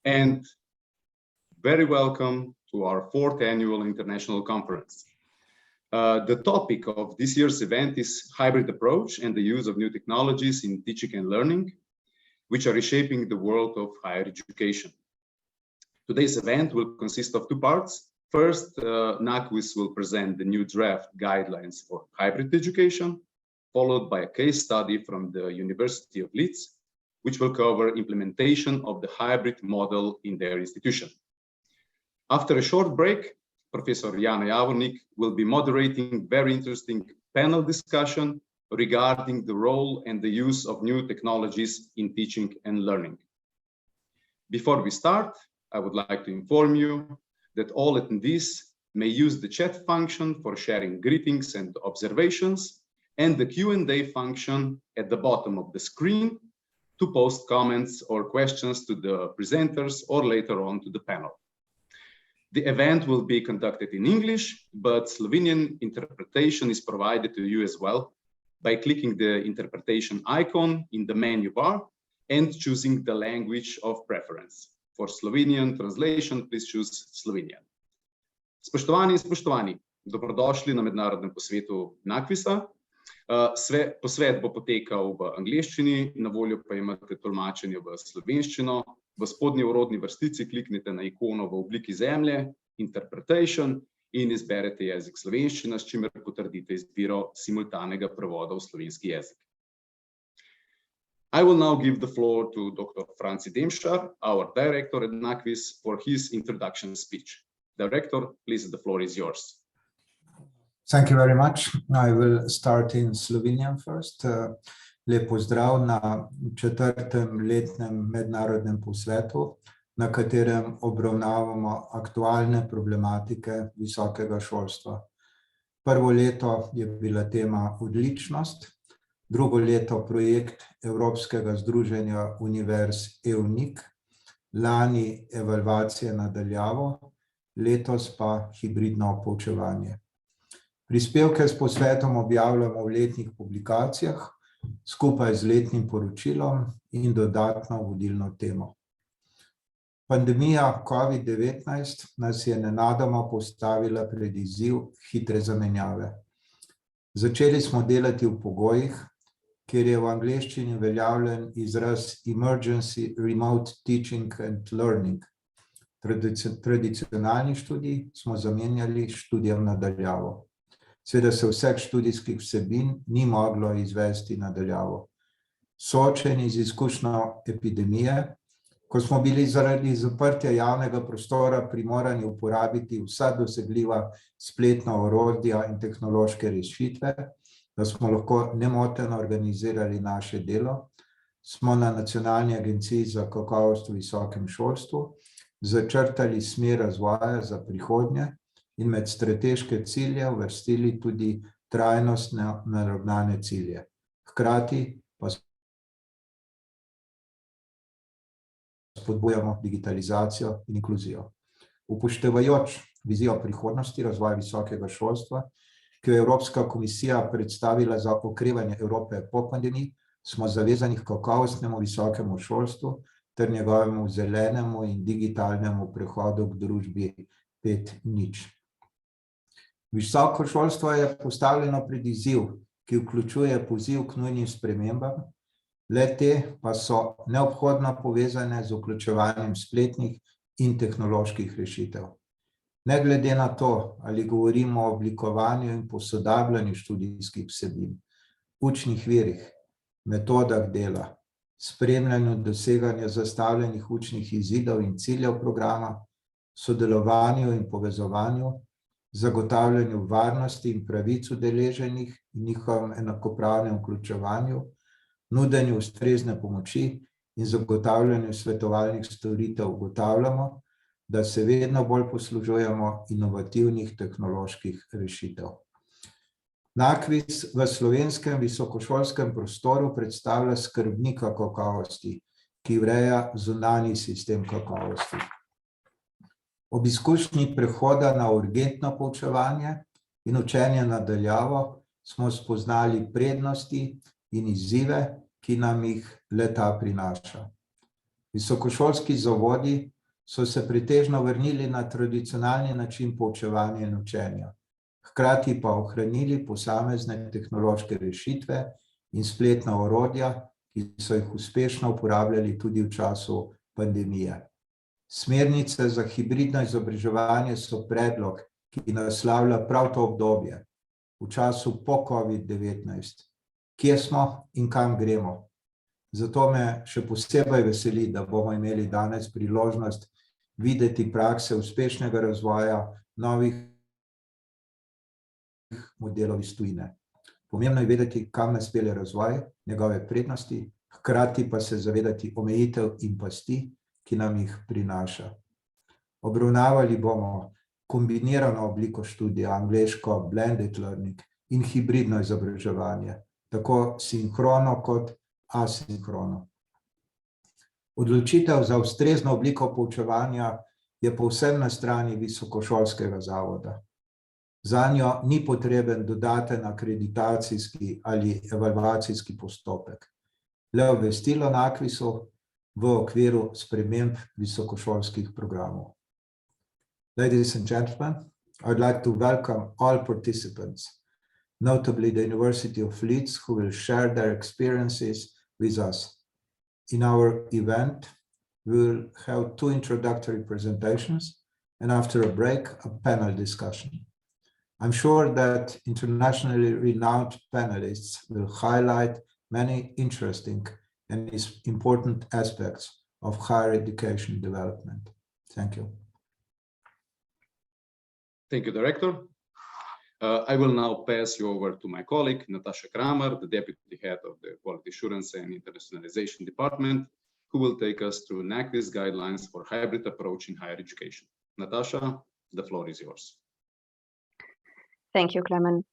and very welcome to our 4th annual international conference. The topic of this year's event is hybrid approach and the use of new technologies in teaching and learning, which are reshaping the world of higher education. Today's event will consist of 2 parts. First, NAKVIS will present the new draft guidelines for hybrid education, followed by a case study from the University of Leeds, which will cover implementation of the hybrid model in their institution. After a short break, Professor Jana Javornik will be moderating very interesting panel discussion regarding the role and the use of new technologies in teaching and learning. Before we start, I would like to inform you that all attendees may use the chat function for sharing greetings and observations, and the Q&A function at the bottom of the screen to post comments or questions to the presenters or later on to the panel. The event will be conducted in English, but Slovenian interpretation is provided to you as well by clicking the interpretation icon in the menu bar and choosing the language of preference. For Slovenian translation, please choose Slovenian. Spoštovani in spoštovani, dobrodošli na mednarodnem posvetu NAKVIS-a. Posvet bo potekal v angleščini, na voljo pa imate tolmačenje v slovenščino. V spodnji urodni vrstici kliknite na ikono v obliki zemlje, interpretation, in izberete jezik slovenščina, s čimer potrdite izbiro simultanega prevoda v slovenski jezik. I will now give the floor to Dr. Franci Demšar, our director at NAKVIS, for his introduction speech. Director, please, the floor is yours. Thank you very much. I will start in Slovenian first. Lep pozdrav na 4. letnem mednarodnem posvetu, na katerem obravnavamo aktualne problematike visokega šolstva. Prvo leto je bila tema odličnost, drugo leto projekt Evropskega združenja univerz EUNIC, lani evalvacije na daljavo, letos pa hibridno poučevanje. Prispevke s posvetom objavljamo v letnih publikacijah, skupaj z letnim poročilom in dodatno vodilno temo. Pandemija COVID-19 nas je nenadoma postavila pred izziv hitre zamenjave. Začeli smo delati v pogojih, kjer je v angleščini uveljavljen izraz emergency remote teaching and learning. Tradicionalni študij smo zamenjali s študijem na daljavo. Seveda se vseh študijskih vsebin ni moglo izvesti na daljavo. Soočeni z izkušnjo epidemije, ko smo bili zaradi zaprtja javnega prostora primorani uporabiti vsa dosegljiva spletna orodja in tehnološke rešitve, da smo lahko nemoteno organizirali naše delo, smo na Nacionalni agenciji za kakovost v visokem šolstvu začrtali smer razvoja za prihodnje in med strateške cilje uvrstili tudi trajnostne naravnane cilje. Hkrati pa spodbujamo digitalizacijo in inkluzijo. Upoštevajoč vizijo prihodnosti razvoja visokega šolstva, ki jo je Evropska komisija predstavila za okrevanje Evrope po pandemiji, smo zavezani k kakovostnemu visokemu šolstvu ter njegovemu zelenemu in digitalnemu prehodu k družbi 5.0. Visoko šolstvo je postavljeno pred izziv, ki vključuje poziv k nujnim spremembam, le-te pa so neobhodno povezane z vključevanjem spletnih in tehnoloških rešitev. Ne glede na to, ali govorimo o oblikovanju in posodabljanju študijskih vsebin, učnih virih, metodah dela, spremljanju doseganja zastavljenih učnih izidov in ciljev programa, sodelovanju in povezovanju, zagotavljanju varnosti in pravic udeleženih in njihovem enakopravnem vključevanju, nudenju ustrezne pomoči in zagotavljanju svetovalnih storitev ugotavljamo, da se vedno bolj poslužujemo inovativnih tehnoloških rešitev. NAKVIS v slovenskem visokošolskem prostoru predstavlja skrbnika kakovosti, ki ureja zunanji sistem kakovosti. Ob izkušnji prehoda na urgentno poučevanje in učenje na daljavo smo spoznali prednosti in izzive, ki nam jih le-ta prinaša. Visokošolski zavodi so se pretežno vrnili na tradicionalni način poučevanja in učenja, hkrati pa ohranili posamezne tehnološke rešitve in spletna orodja, ki so jih uspešno uporabljali tudi v času pandemije. Smernice za hibridno izobraževanje so predlog, ki naslavlja prav to obdobje, v času po COVID-19. Kje smo in kam gremo? Zato me še posebej veseli, da bomo imeli danes priložnost videti prakse uspešnega razvoja novih modelov iz tujine. Pomembno je vedeti, kam nas pelje razvoj, njegove prednosti, hkrati pa se zavedati omejitev in pasti, ki nam jih prinaša. Obravnavali bomo kombinirano obliko študija, angleško blended learning in hibridno izobraževanje, tako sinhrono kot asinhrono. Odločitev za ustrezno obliko poučevanja je povsem na strani visokošolskega zavoda. Zanjo ni potreben dodaten akreditacijski ali evalvacijski postopek, le obvestilo NAKVIS-u v okviru sprememb visokošolskih programov. Ladies and gentlemen, I would like to welcome all participants, notably the University of Leeds, who will share their experiences with us. In our event, we will have 2 introductory presentations, and after a break, a panel discussion. I'm sure that internationally renowned panelists will highlight many interesting and important aspects of higher education development. Thank you. Thank you, Director. I will now pass you over to my colleague, Natasha Kramer, the Deputy Head of the Quality Assurance and Internationalization Department, who will take us through NAKVIS guidelines for hybrid approach in higher education. Natasha, the floor is yours. Thank you, Klemen.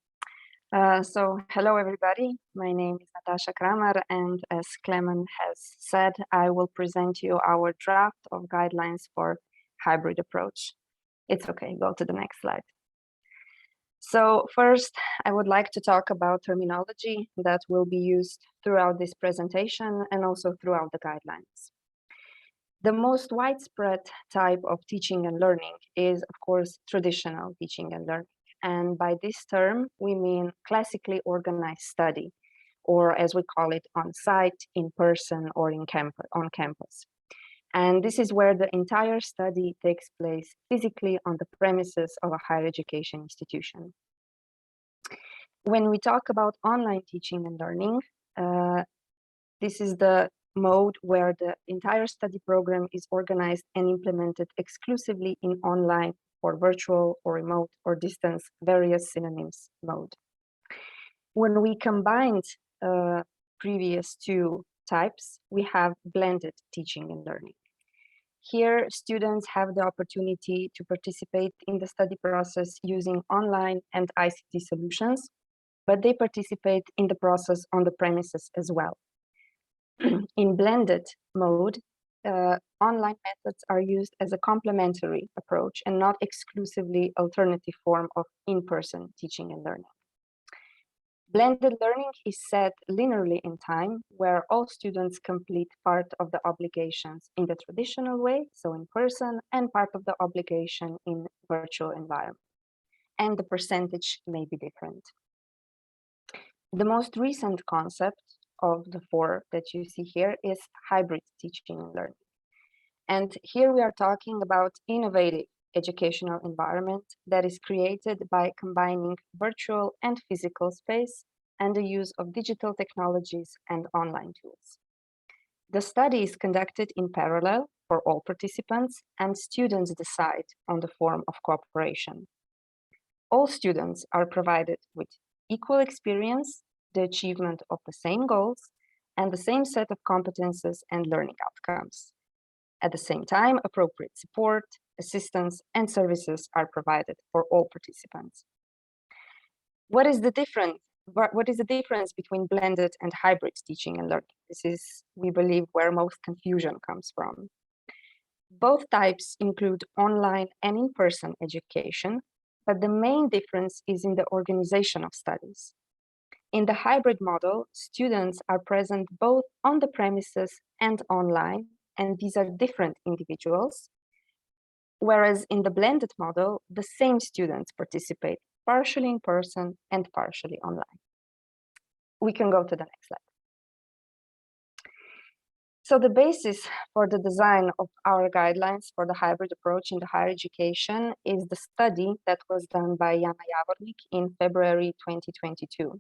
Hello, everybody. My name is Natasha Kramer, and as Klemen has said, I will present you our draft of guidelines for hybrid approach. It's okay, go to the next slide. So first, I would like to talk about terminology that will be used throughout this presentation and also throughout the guidelines. The most widespread type of teaching and learning is, of course, traditional teaching and learning. And by this term, we mean classically organized study, or as we call it, on-site, in person, or on campus. And this is where the entire study takes place physically on the premises of a higher education institution. When we talk about online teaching and learning, this is the mode where the entire study program is organized and implemented exclusively in online or virtual or remote or distance, various synonyms mode. When we combined previous 2 types, we have blended teaching and learning. Here, students have the opportunity to participate in the study process using online and ICT solutions, but they participate in the process on the premises as well. In blended mode, online methods are used as a complementary approach and not exclusively alternative form of in-person teaching and learning. Blended learning is set linearly in time, where all students complete part of the obligations in the traditional way, so in person, and part of the obligation in virtual environment. And the percentage may be different. The most recent concept of the 4 that you see here is hybrid teaching and learning. And here we are talking about innovative educational environment that is created by combining virtual and physical space and the use of digital technologies and online tools. The study is conducted in parallel for all participants, and students decide on the form of cooperation. All students are provided with equal experience, the achievement of the same goals, and the same set of competences and learning outcomes. At the same time, appropriate support, assistance, and services are provided for all participants. What is the difference between blended and hybrid teaching and learning? This is, we believe, where most confusion comes from. Both types include online and in-person education, but the main difference is in the organization of studies. In the hybrid model, students are present both on the premises and online, and these are different individuals. Whereas in the blended model, the same students participate partially in person and partially online. We can go to the next slide. So the basis for the design of our guidelines for the hybrid approach in the higher education is the study that was done by Jana Javornik in February 2022.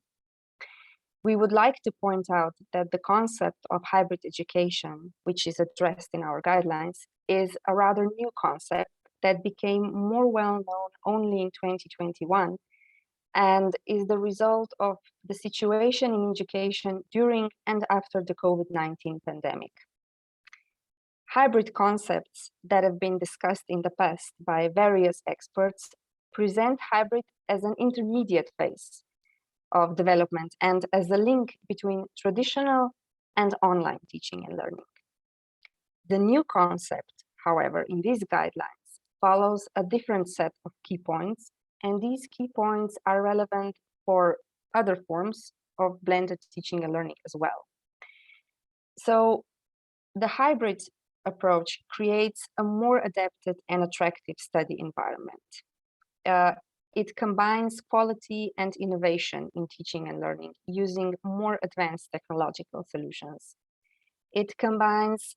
We would like to point out that the concept of hybrid education, which is addressed in our guidelines, is a rather new concept that became more well known only in 2021 and is the result of the situation in education during and after the COVID-19 pandemic. Hybrid concepts that have been discussed in the past by various experts present hybrid as an intermediate phase of development and as a link between traditional and online teaching and learning. The new concept, however, in these guidelines follows a different set of key points, and these key points are relevant for other forms of blended teaching and learning as well. So the hybrid approach creates a more adapted and attractive study environment. It combines quality and innovation in teaching and learning using more advanced technological solutions. It combines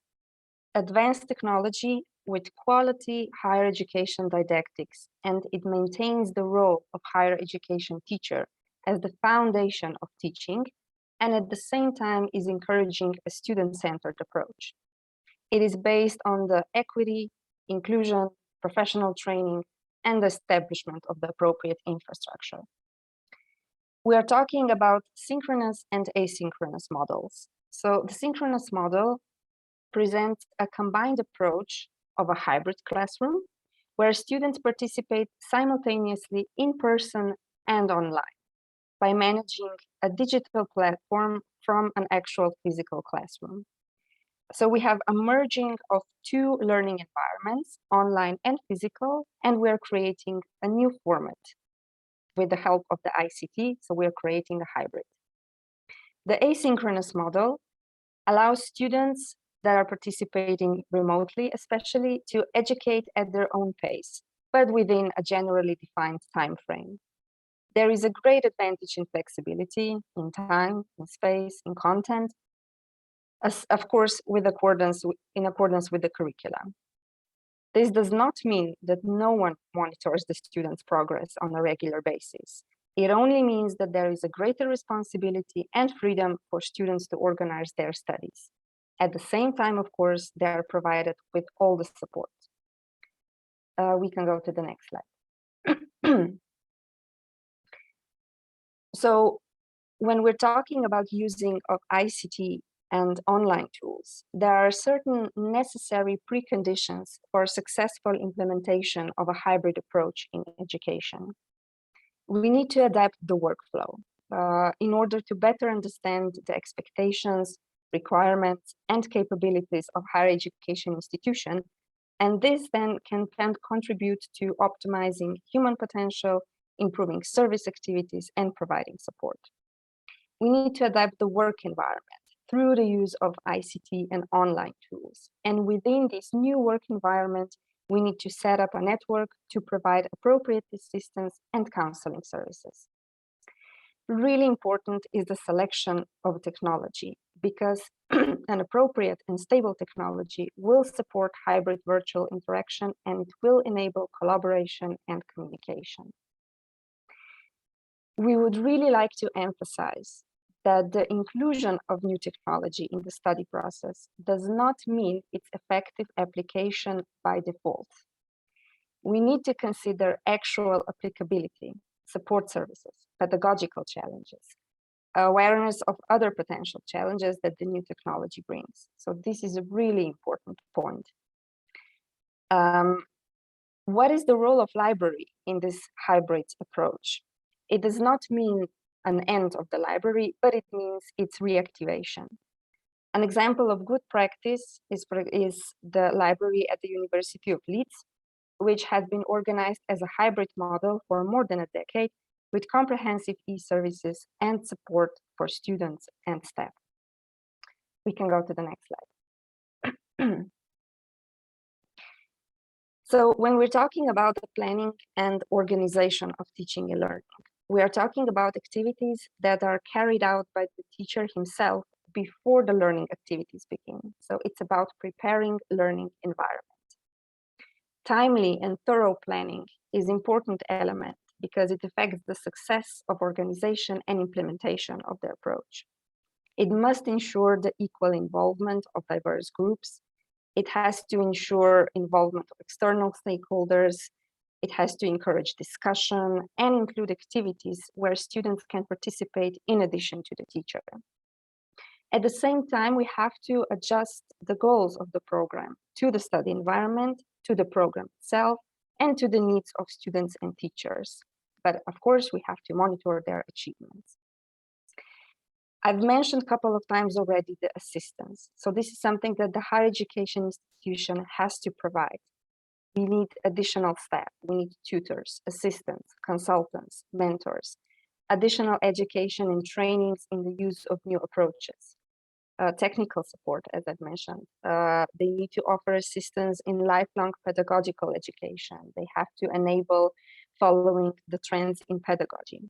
advanced technology with quality higher education didactics, and it maintains the role of higher education teacher as the foundation of teaching, and at the same time is encouraging a student-centered approach. It is based on the equity, inclusion, professional training, and the establishment of the appropriate infrastructure. We are talking about synchronous and asynchronous models. So the synchronous model presents a combined approach of a hybrid classroom where students participate simultaneously in person and online by managing a digital platform from an actual physical classroom. So we have a merging of two learning environments, online and physical, and we're creating a new format with the help of the ICT, so we're creating a hybrid. The asynchronous model allows students that are participating remotely, especially, to educate at their own pace, but within a generally defined time frame. There is a great advantage in flexibility, in time, in space, in content, as of course, in accordance with the curriculum. This does not mean that no one monitors the students' progress on a regular basis. It only means that there is a greater responsibility and freedom for students to organize their studies. At the same time, of course, they are provided with all the support. We can go to the next slide. So when we're talking about using of ICT and online tools, there are certain necessary preconditions for successful implementation of a hybrid approach in education. We need to adapt the workflow in order to better understand the expectations, requirements, and capabilities of higher education institution, and this then can contribute to optimizing human potential, improving service activities, and providing support. We need to adapt the work environment through the use of ICT and online tools. And within this new work environment, we need to set up a network to provide appropriate assistance and counseling services. Really important is the selection of technology, because an appropriate and stable technology will support hybrid virtual interaction, and it will enable collaboration and communication. We would really like to emphasize that the inclusion of new technology in the study process does not mean its effective application by default. We need to consider actual applicability, support services, pedagogical challenges, awareness of other potential challenges that the new technology brings. So this is a really important point. What is the role of library in this hybrid approach? It does not mean an end of the library, but it means its reactivation. An example of good practice is the library at the University of Leeds, which has been organized as a hybrid model for more than a decade, with comprehensive e-services and support for students and staff. We can go to the next slide. So when we're talking about the planning and organization of teaching and learning, we are talking about activities that are carried out by the teacher himself before the learning activities begin. So it's about preparing learning environment. Timely and thorough planning is an important element because it affects the success of organization and implementation of the approach. It must ensure the equal involvement of diverse groups. It has to ensure involvement of external stakeholders. It has to encourage discussion and include activities where students can participate in addition to the teacher. At the same time, we have to adjust the goals of the program to the study environment, to the program itself, and to the needs of students and teachers. But of course, we have to monitor their achievements. I've mentioned a couple of times already the assistance. So this is something that the higher education institution has to provide. We need additional staff, we need tutors, assistants, consultants, mentors, additional education and trainings in the use of new approaches, technical support, as I've mentioned. They need to offer assistance in lifelong pedagogical education. They have to enable following the trends in pedagogy.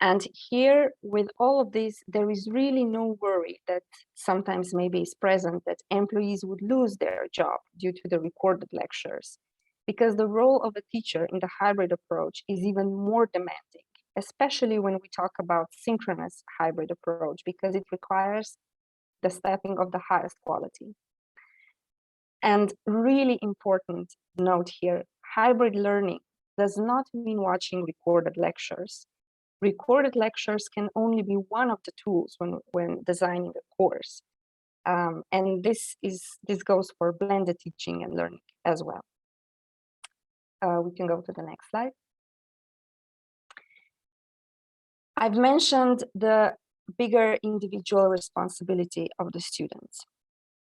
And here, with all of this, there is really no worry that sometimes maybe is present that employees would lose their job due to the recorded lectures, because the role of a teacher in the hybrid approach is even more demanding, especially when we talk about synchronous hybrid approach, because it requires the staffing of the highest quality. And really important note here, hybrid learning does not mean watching recorded lectures. Recorded lectures can only be one of the tools when designing a course. And this goes for blended teaching and learning as well. We can go to the next slide. I've mentioned the bigger individual responsibility of the students.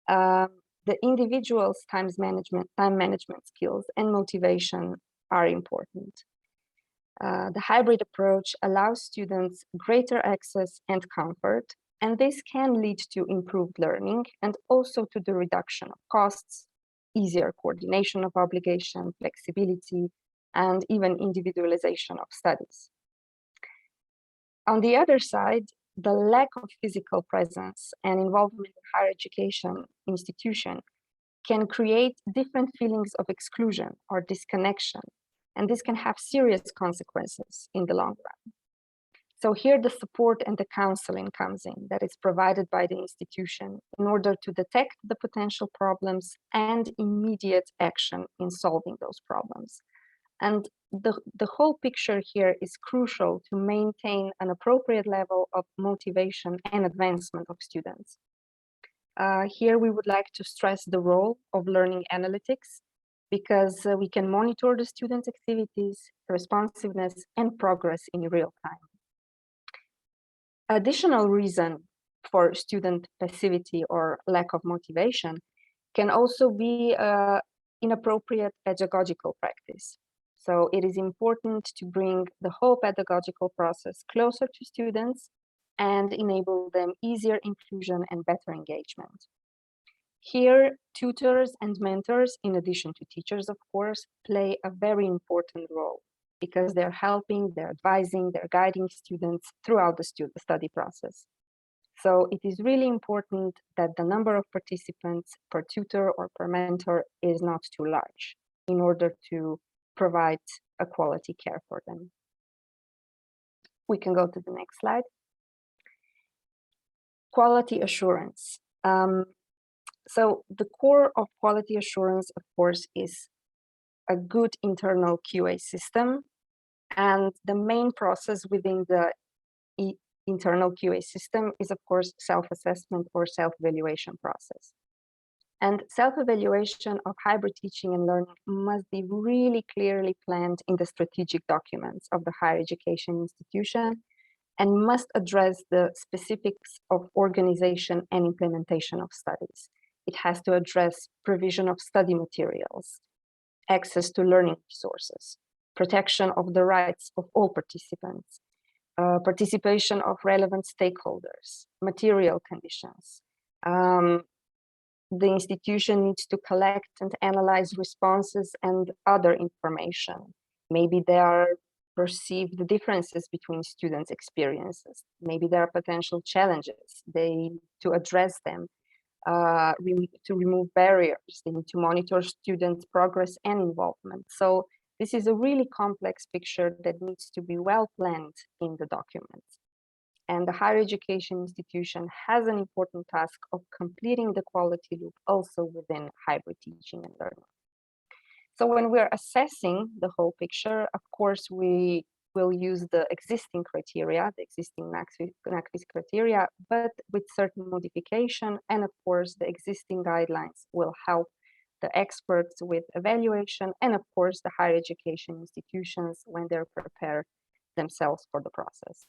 The individual's time management skills and motivation are important. The hybrid approach allows students greater access and comfort, and this can lead to improved learning and also to the reduction of costs, easier coordination of obligation, flexibility, and even individualization of studies. On the other side, the lack of physical presence and involvement in higher education institution can create different feelings of exclusion or disconnection, and this can have serious consequences in the long run. So here the support and the counseling comes in that is provided by the institution in order to detect the potential problems and immediate action in solving those problems. And the whole picture here is crucial to maintain an appropriate level of motivation and advancement of students. Here we would like to stress the role of learning analytics, because we can monitor the students' activities, responsiveness, and progress in real time. Additional reason for student passivity or lack of motivation can also be inappropriate pedagogical practice. So it is important to bring the whole pedagogical process closer to students and enable them easier inclusion and better engagement. Here, tutors and mentors, in addition to teachers, of course, play a very important role because they're helping, they're advising, they're guiding students throughout the study process. So it is really important that the number of participants per tutor or per mentor is not too large in order to provide a quality care for them. We can go to the next slide. Quality assurance. So the core of quality assurance, of course, is a good internal QA system. And the main process within the internal QA system is, of course, self-assessment or self-evaluation process. And self-evaluation of hybrid teaching and learning must be really clearly planned in the strategic documents of the higher education institution and must address the specifics of organization and implementation of studies. It has to address provision of study materials, access to learning resources, protection of the rights of all participants, participation of relevant stakeholders, material conditions, the institution needs to collect and analyze responses and other information. Maybe there are perceived differences between students' experiences. Maybe there are potential challenges. They need to address them, to remove barriers. They need to monitor students' progress and involvement. So this is a really complex picture that needs to be well planned in the document. And the higher education institution has an important task of completing the quality loop also within hybrid teaching and learning. So when we're assessing the whole picture, of course, we will use the existing criteria, the existing NAKVIS criteria, but with certain modification. And of course, the existing guidelines will help the experts with evaluation, and of course, the higher education institutions when they're prepared themselves for the process.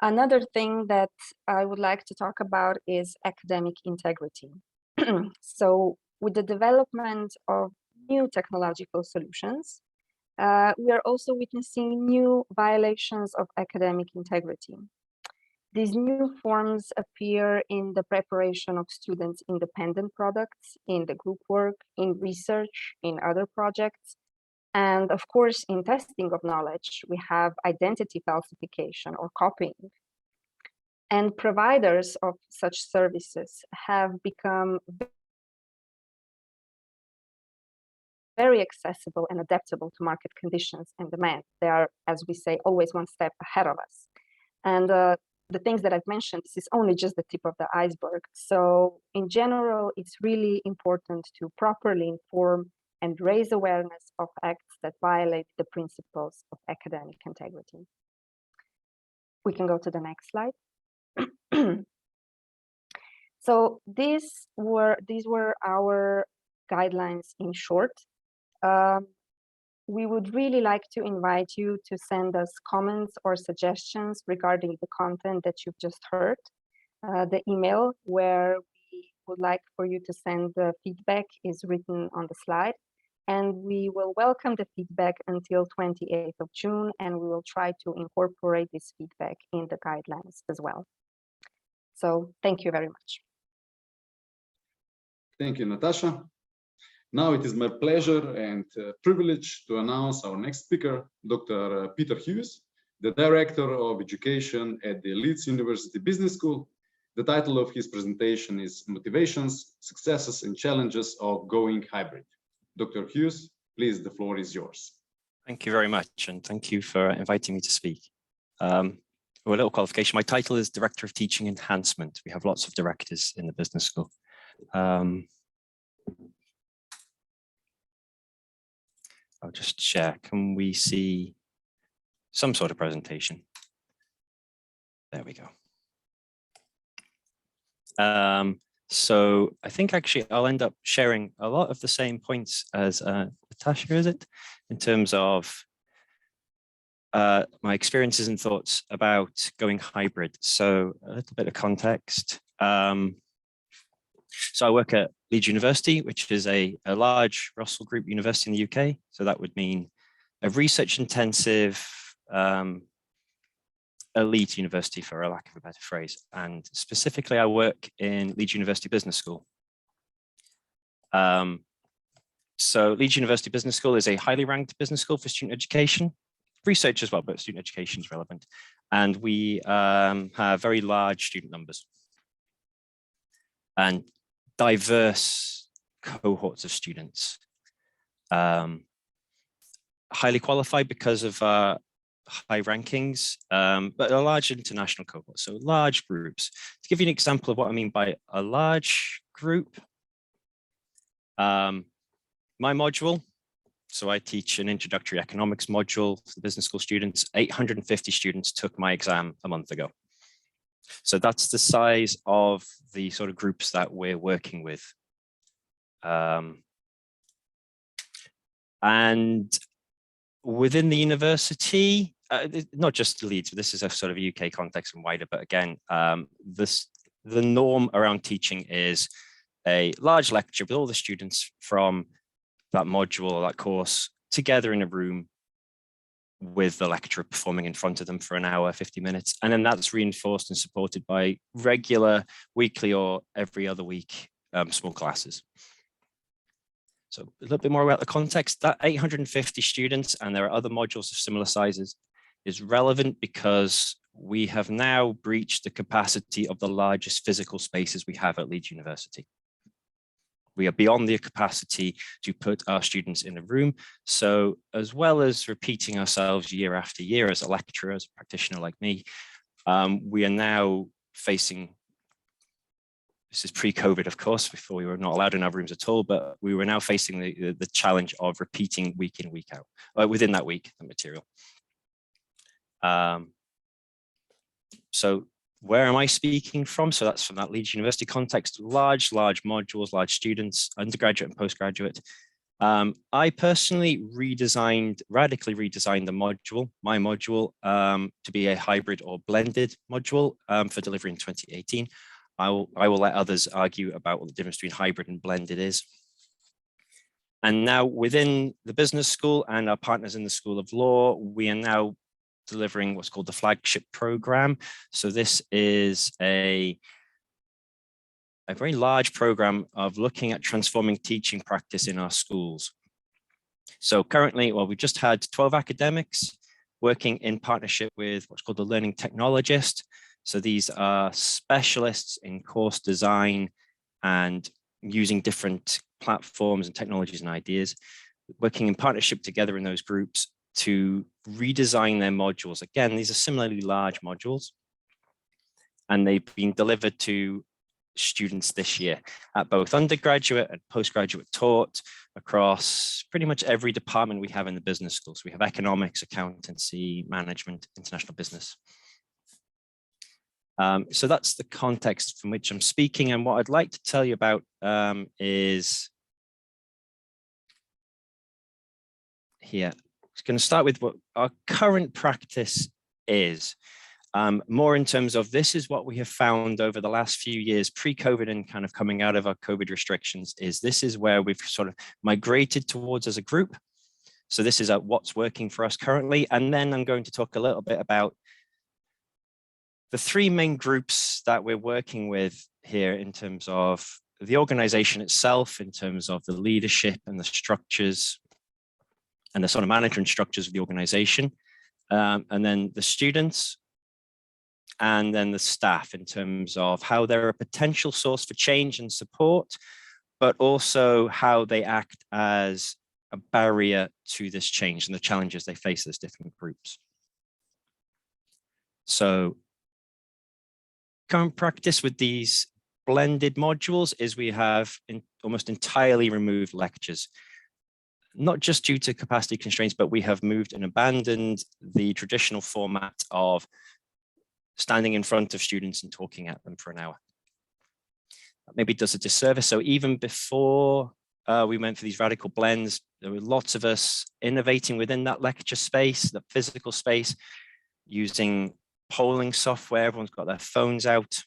Another thing that I would like to talk about is academic integrity. So with the development of new technological solutions, we are also witnessing new violations of academic integrity. These new forms appear in the preparation of students' independent products, in the group work, in research, in other projects. And of course, in testing of knowledge, we have identity falsification or copying. And providers of such services have become very accessible and adaptable to market conditions and demand. They are, as we say, always one step ahead of us. And the things that I've mentioned, this is only just the tip of the iceberg. So in general, it's really important to properly inform and raise awareness of acts that violate the principles of academic integrity. We can go to the next slide. So these were our guidelines in short. We would really like to invite you to send us comments or suggestions regarding the content that you've just heard. The email where we would like for you to send the feedback is written on the slide. And we will welcome the feedback until 28th of June, and we will try to incorporate this feedback in the guidelines as well. So thank you very much. Thank you, Natasha. Now it is my pleasure and privilege to announce our next speaker, Dr. Peter Hughes, the Director of Education at the Leeds University Business School. The title of his presentation is Motivations, Successes and Challenges of Going Hybrid. Dr. Hughes, please, the floor is yours. Thank you very much, and thank you for inviting me to speak. A little qualification. My title is Director of Teaching Enhancement. We have lots of directors in the business school. I'll just share. Can we see some sort of presentation? There we go. So I think actually I'll end up sharing a lot of the same points as Natasha, is it? In terms of my experiences and thoughts about going hybrid. So a little bit of context. So I work at Leeds University, which is a large Russell Group university in the UK. So that would mean a research intensive elite university, for a lack of a better phrase. And specifically, I work in Leeds University Business School. So Leeds University Business School is a highly ranked business school for student education, research as well, but student education is relevant. And we have very large student numbers and diverse cohorts of students. Highly qualified because of high rankings, but a large international cohort, so large groups. To give you an example of what I mean by a large group, my module, so I teach an introductory economics module for business school students. 850 students took my exam a month ago. So that's the size of the sort of groups that we're working with. And within the university, not just Leeds, but this is a sort of UK context and wider, but again, the norm around teaching is a large lecture with all the students from that module or that course together in a room with the lecturer performing in front of them for an hour, 50 minutes. And then that's reinforced and supported by regular weekly or every other week small classes. So a little bit more about the context. That 850 students, and there are other modules of similar sizes, is relevant because we have now breached the capacity of the largest physical spaces we have at Leeds University. We are beyond the capacity to put our students in a room. So as well as repeating ourselves year after year as a lecturer, as a practitioner like me, we are now facing, this is pre-COVID, of course, before we were not allowed in our rooms at all, but we were now facing the challenge of repeating week in, week out, within that week, the material. So where am I speaking from? So that's from that Leeds University context, large modules, large students, undergraduate and postgraduate. I personally radically redesigned my module to be a hybrid or blended module for delivery in 2018. I will let others argue about what the difference between hybrid and blended is. And now within the business school and our partners in the School of Law, we are now delivering what's called the flagship program. So this is a very large program of looking at transforming teaching practice in our schools. So currently, well, we've just had 12 academics working in partnership with what's called the learning technologist. So these are specialists in course design and using different platforms and technologies and ideas, working in partnership together in those groups to redesign their modules. Again, these are similarly large modules, and they've been delivered to students this year at both undergraduate and postgraduate taught across pretty much every department we have in the business school. So we have economics, accountancy, management, international business. So that's the context from which I'm speaking. And what I'd like to tell you about is here. I'm going to start with what our current practice is. More in terms of this is what we have found over the last few years, pre-COVID and kind of coming out of our COVID restrictions, is this is where we've sort of migrated towards as a group. So this is what's working for us currently. And then I'm going to talk a little bit about the three main groups that we're working with here in terms of the organization itself, in terms of the leadership and the structures and the sort of management structures of the organization, and then the students, and then the staff in terms of how they're a potential source for change and support, but also how they act as a barrier to this change and the challenges they face as different groups. So current practice with these blended modules is we have almost entirely removed lectures, not just due to capacity constraints, but we have moved and abandoned the traditional format of standing in front of students and talking at them for an hour. That maybe does a disservice. So even before we went for these radical blends, there were lots of us innovating within that lecture space, the physical space, using polling software. Everyone's got their phones out.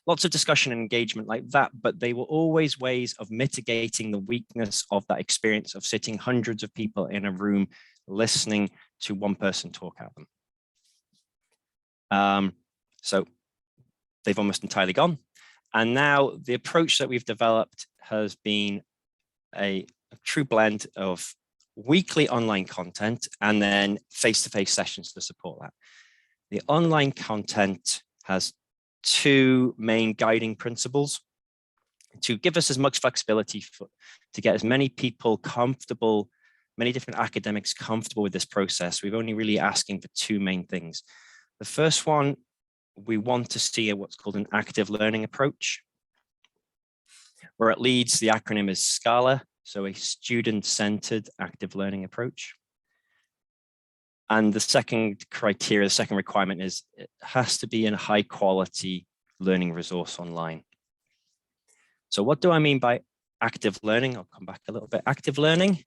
Lots of discussion and engagement like that, but they were always ways of mitigating the weakness of that experience of sitting hundreds of people in a room listening to one person talk at them. So they've almost entirely gone. And now the approach that we've developed has been a true blend of weekly online content and then face-to-face sessions to support that. The online content has two main guiding principles to give us as much flexibility to get as many people comfortable, many different academics comfortable with this process. We're only really asking for two main things. The first one, we want to see what's called an active learning approach, where at Leeds, the acronym is SCALA, so a student-centered active learning approach. And the second criteria, the second requirement is it has to be a high quality learning resource online. So what do I mean by active learning? I'll come back a little bit. Active learning,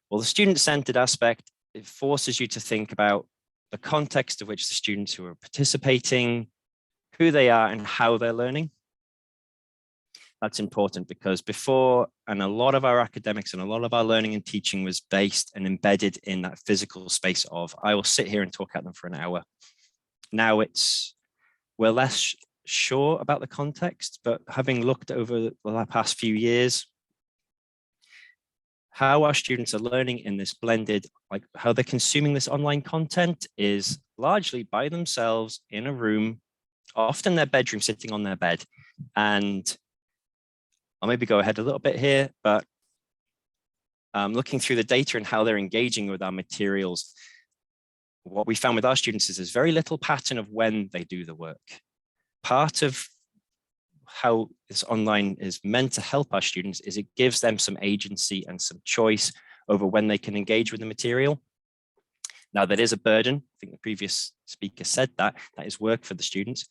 well, the student-centered aspect, it forces you to think about the context of which the students who are participating, who they are and how they're learning. That's important because before, and a lot of our academics and a lot of our learning and teaching was based and embedded in that physical space of, I will sit here and talk at them for an hour. Now we're less sure about the context, but having looked over the past few years, how our students are learning in this blended, like how they're consuming this online content is largely by themselves in a room, often their bedroom, sitting on their bed. And I'll maybe go ahead a little bit here, but looking through the data and how they're engaging with our materials, what we found with our students is there's very little pattern of when they do the work. Part of how this online is meant to help our students is it gives them some agency and some choice over when they can engage with the material. Now, that is a burden. I think the previous speaker said that is work for the students.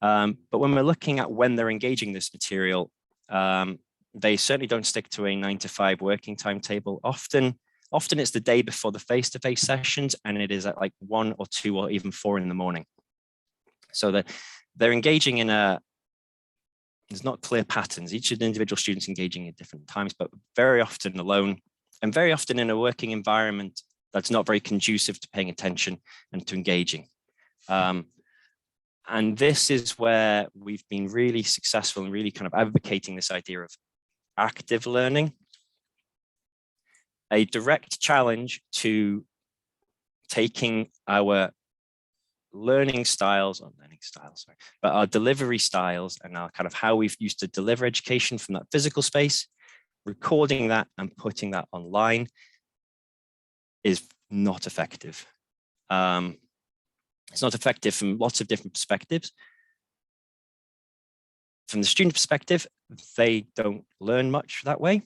But when we're looking at when they're engaging this material, they certainly don't stick to a 9 to 5 working timetable. Often it's the day before the face-to-face sessions, and it is at like 1 or 2 or even 4 in the morning. So that they're engaging in there's not clear patterns. Each of the individual students engaging at different times, but very often alone, and very often in a working environment that's not very conducive to paying attention and to engaging. And this is where we've been really successful in really kind of advocating this idea of active learning, a direct challenge to taking our learning styles, but our delivery styles and our kind of how we've used to deliver education from that physical space, recording that and putting that online is not effective. It's not effective from lots of different perspectives. From the student perspective, they don't learn much that way.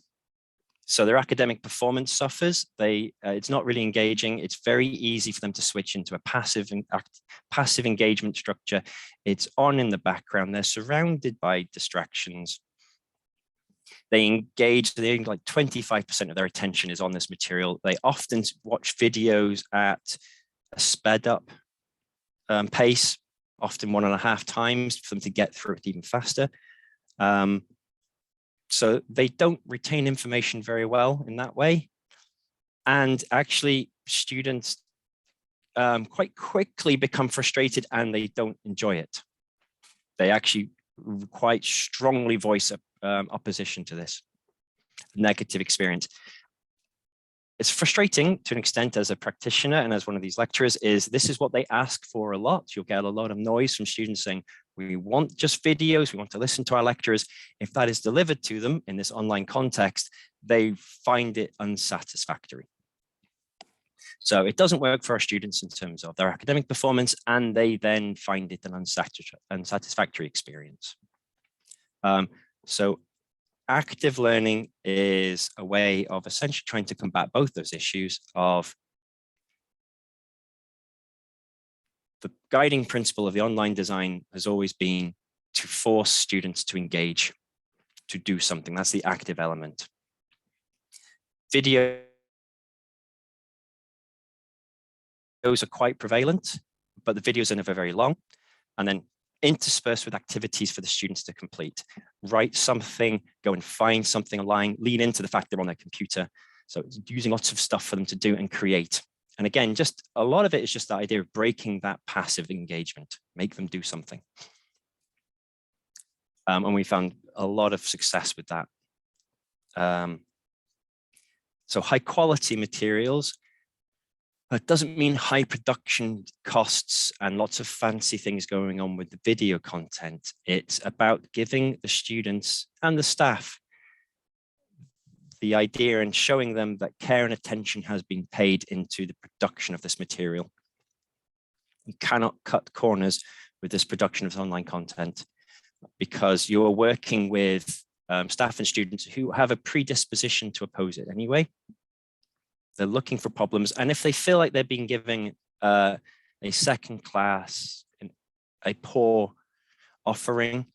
So their academic performance suffers. It's not really engaging. It's very easy for them to switch into a passive engagement structure. It's on in the background. They're surrounded by distractions. They engage, like 25% of their attention is on this material. They often watch videos at a sped up pace, often 1.5 times for them to get through it even faster. So they don't retain information very well in that way. And actually students quite quickly become frustrated and they don't enjoy it. They actually quite strongly voice opposition to this negative experience. It's frustrating to an extent as a practitioner and as one of these lecturers is this is what they ask for a lot. You'll get a lot of noise from students saying, we want just videos, we want to listen to our lecturers. If that is delivered to them in this online context, they find it unsatisfactory. So it doesn't work for our students in terms of their academic performance, and they then find it an unsatisfactory experience. So active learning is a way of essentially trying to combat both those issues of the guiding principle of the online design has always been to force students to engage, to do something. That's the active element. Videos are quite prevalent, but the videos are never very long. And then interspersed with activities for the students to complete. Write something, go and find something online, lean into the fact they're on their computer. So it's using lots of stuff for them to do and create. And again, just a lot of it is just the idea of breaking that passive engagement, make them do something. And we found a lot of success with that. So high quality materials. It doesn't mean high production costs and lots of fancy things going on with the video content. It's about giving the students and the staff the idea and showing them that care and attention has been paid into the production of this material. You cannot cut corners with this production of online content because you're working with staff and students who have a predisposition to oppose it anyway. They're looking for problems. And if they feel like they're being given a second class, a poor offering,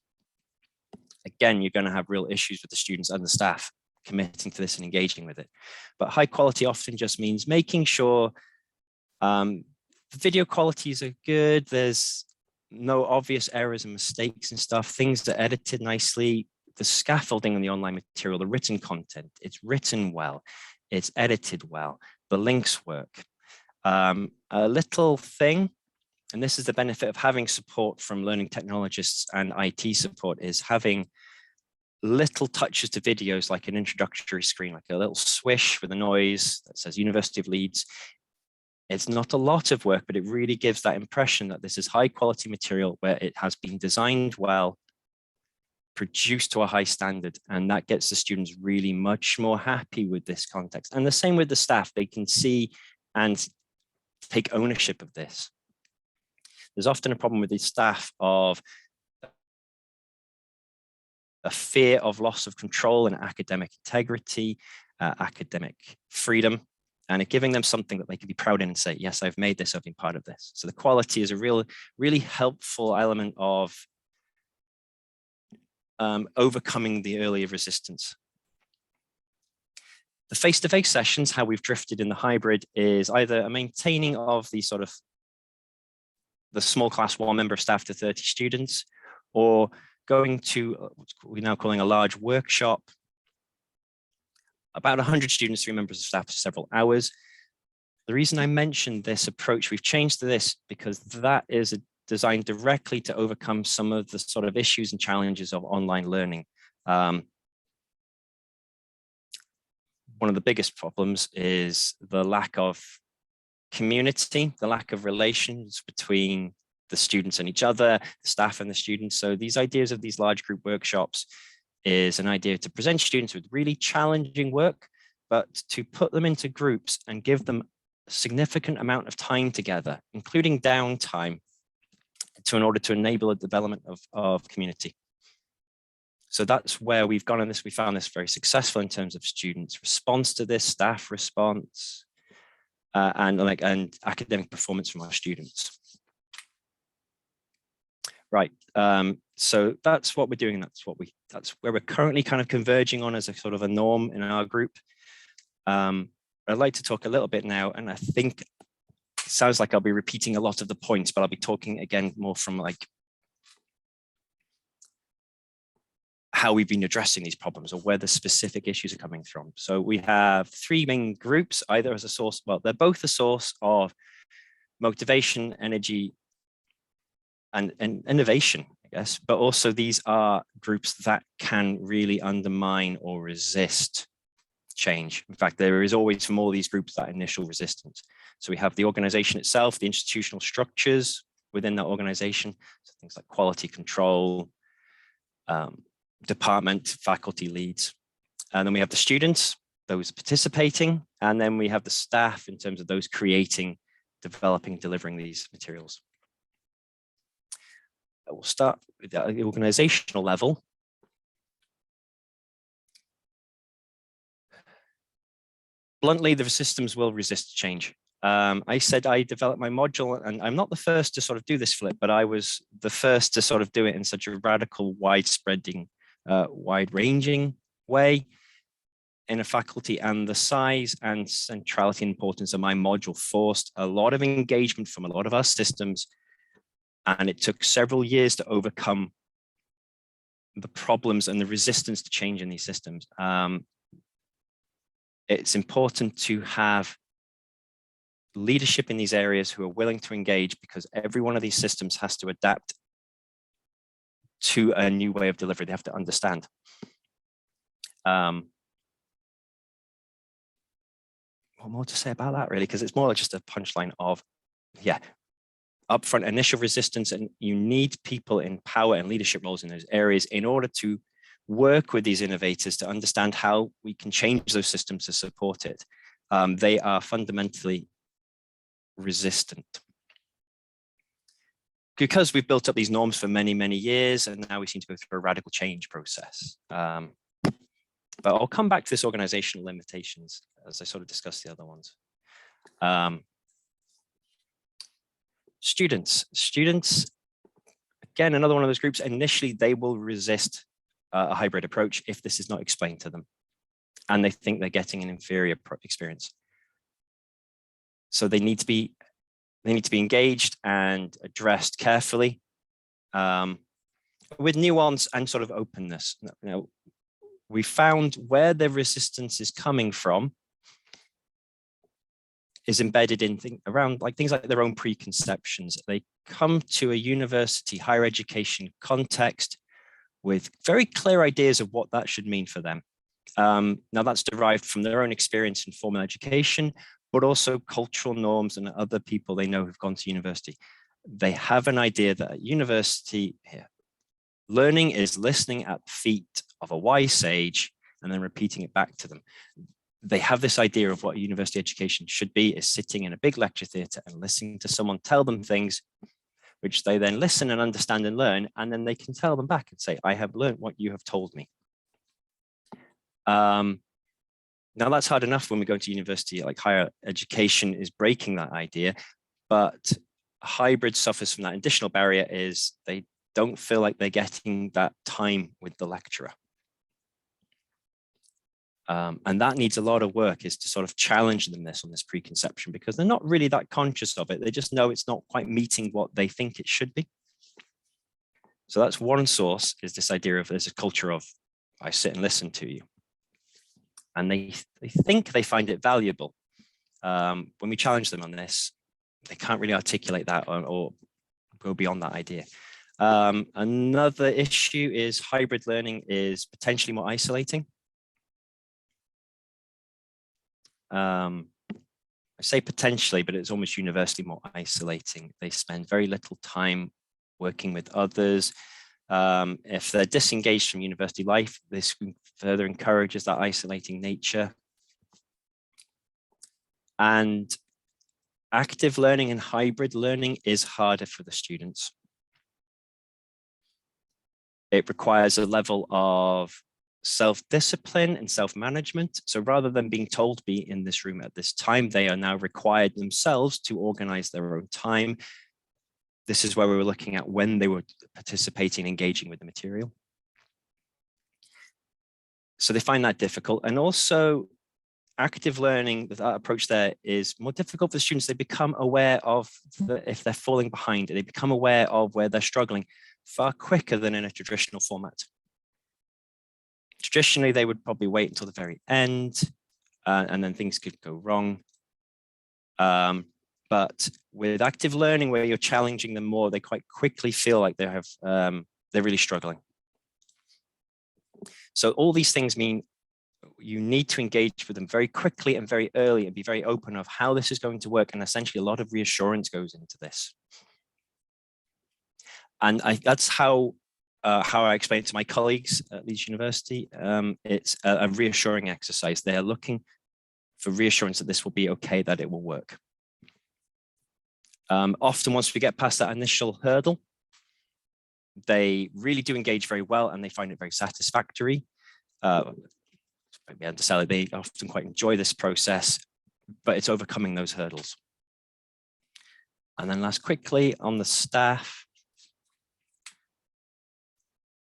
again, you're going to have real issues with the students and the staff committing to this and engaging with it. But high quality often just means making sure the video qualities are good. There's no obvious errors and mistakes and stuff. Things that are edited nicely. the scaffolding on the online material, the written content, it's written well, it's edited well, the links work. A little thing, and this is the benefit of having support from learning technologists and IT support, is having little touches to videos, like an introductory screen, like a little swish with a noise that says University of Leeds. It's not a lot of work, but it really gives that impression that this is high quality material where it has been designed well, produced to a high standard, and that gets the students really much more happy with this context. And the same with the staff, they can see and take ownership of this. There's often a problem with the staff of a fear of loss of control and academic integrity, academic freedom, and giving them something that they can be proud in and say, yes, I've made this, I've been part of this. So the quality is a really helpful element of overcoming the earlier resistance. The face-to-face sessions, how we've drifted in the hybrid, is either a maintaining of the sort of the small class, 1 member of staff to 30 students, or going to what we're now calling a large workshop, about 100 students, 3 members of staff for several hours. The reason I mentioned this approach, we've changed to this because that is designed directly to overcome some of the sort of issues and challenges of online learning. One of the biggest problems is the lack of community, the lack of relations between the students and each other, the staff and the students. So these ideas of these large group workshops is an idea to present students with really challenging work, but to put them into groups and give them a significant amount of time together, including downtime, in order to enable the development of community. So that's where we've gone on this. We found this very successful in terms of students' response to this, staff response, and academic performance from our students. Right, so that's what we're doing, and that's where we're currently kind of converging on as a sort of a norm in our group. I'd like to talk a little bit now, and I think it sounds like I'll be repeating a lot of the points, but I'll be talking again more from like how we've been addressing these problems or where the specific issues are coming from. So we have 3 main groups, either as a source, well, they're both a source of motivation, energy, and innovation, I guess, but also these are groups that can really undermine or resist change. In fact, there is always from all these groups that initial resistance. So we have the organization itself, the institutional structures within that organization, so things like quality control, department, faculty leads. And then we have the students, those participating, and then we have the staff in terms of those creating, developing, delivering these materials. We'll start with the organizational level. Bluntly, the systems will resist change. I said I developed my module, and I'm not the first to sort of do this flip, but I was the first to sort of do it in such a radical, wide-spreading, wide-ranging way in a faculty, and the size and centrality and importance of my module forced a lot of engagement from a lot of our systems, and it took several years to overcome the problems and the resistance to change in these systems. It's important to have leadership in these areas who are willing to engage, because every one of these systems has to adapt to a new way of delivery. They have to understand. What more to say about that, really? Because it's more like just a punchline of, yeah, upfront initial resistance, and you need people in power and leadership roles in those areas in order to work with these innovators to understand how we can change those systems to support it. They are fundamentally resistant. Because we've built up these norms for many, many years, and now we seem to go through a radical change process. But I'll come back to this organizational limitations as I sort of discuss the other ones. Students, again, another one of those groups, initially they will resist a hybrid approach if this is not explained to them, and they think they're getting an inferior experience. So they need to be engaged and addressed carefully. with nuance and sort of openness. We found where the resistance is coming from is embedded in around things like their own preconceptions. They come to a university, higher education context with very clear ideas of what that should mean for them. Now that's derived from their own experience in formal education, but also cultural norms and other people they know who've gone to university. They have an idea that at university here, learning is listening at the feet of a wise sage and then repeating it back to them. They have this idea of what a university education should be, is sitting in a big lecture theatre and listening to someone tell them things, which they then listen and understand and learn, and then they can tell them back and say, I have learned what you have told me. Now that's hard enough when we go to university, like higher education is breaking that idea, but hybrid suffers from that additional barrier is they don't feel like they're getting that time with the lecturer. And that needs a lot of work, is to sort of challenge them on this preconception, because they're not really that conscious of it. They just know it's not quite meeting what they think it should be. So that's one source, is this idea of there's a culture of I sit and listen to you. And they think they find it valuable. When we challenge them on this, they can't really articulate that or go beyond that idea. Another issue is hybrid learning is potentially more isolating. I say potentially, but it's almost universally more isolating. They spend very little time working with others. If they're disengaged from university life, this further encourages that isolating nature. And active learning and hybrid learning is harder for the students. It requires a level of self-discipline and self-management. So rather than being told to be in this room at this time, they are now required themselves to organize their own time. This is where we were looking at when they were participating, engaging with the material. So they find that difficult. And also active learning, that approach there is more difficult for the students. They become aware of if they're falling behind, they become aware of where they're struggling far quicker than in a traditional format. Traditionally, they would probably wait until the very end, and then things could go wrong. But with active learning, where you're challenging them more, they quite quickly feel like they're really struggling. So all these things mean you need to engage with them very quickly and very early, and be very open of how this is going to work. And essentially, a lot of reassurance goes into this. And that's how I explain it to my colleagues at Leeds University. It's a reassuring exercise. They are looking for reassurance that this will be okay, that it will work. Often once we get past that initial hurdle, they really do engage very well and they find it very satisfactory. They often quite enjoy this process, but it's overcoming those hurdles. And then last quickly on the staff.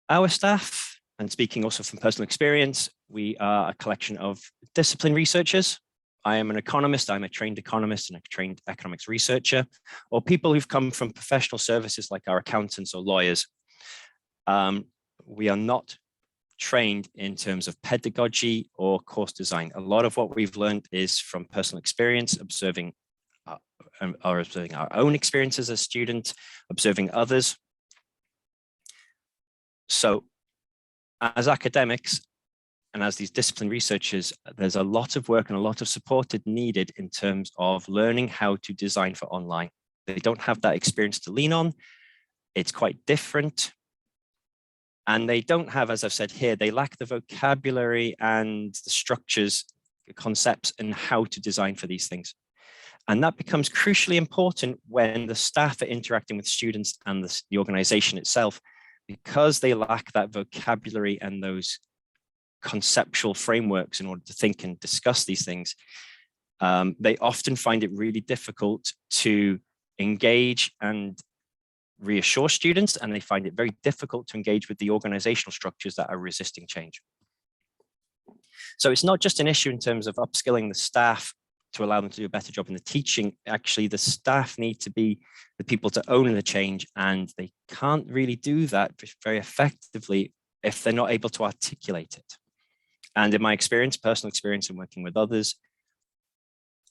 Our staff, and speaking also from personal experience, we are a collection of discipline researchers. I am an economist, I'm a trained economist and a trained economics researcher, or people who've come from professional services like our accountants or lawyers. We are not trained in terms of pedagogy or course design. A lot of what we've learned is from personal experience, observing our own experiences as students, observing others. So as academics and as these discipline researchers, there's a lot of work and a lot of support needed in terms of learning how to design for online. They don't have that experience to lean on. It's quite different. And they don't have, as I've said here, they lack the vocabulary and the structures, the concepts, and how to design for these things. And that becomes crucially important when the staff are interacting with students and the organization itself, because they lack that vocabulary and those conceptual frameworks in order to think and discuss these things. They often find it really difficult to engage and reassure students, and they find it very difficult to engage with the organizational structures that are resisting change. So it's not just an issue in terms of upskilling the staff to allow them to do a better job in the teaching, actually the staff need to be the people to own the change, and they can't really do that very effectively if they're not able to articulate it. And in my experience, personal experience in working with others,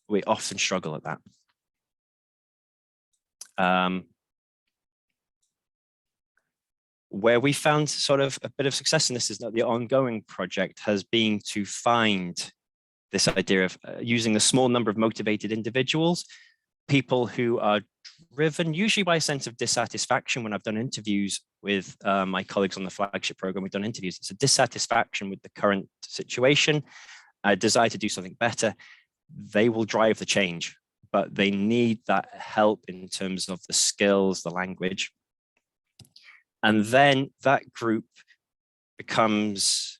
we often struggle at that. Where we found sort of a bit of success, and this is not the ongoing project, has been to find this idea of using a small number of motivated individuals, people who are driven usually by a sense of dissatisfaction. When I've done interviews with my colleagues on the flagship program, we've done interviews, it's a dissatisfaction with the current situation, a desire to do something better. They will drive the change, but they need that help in terms of the skills, the language. And then that group becomes,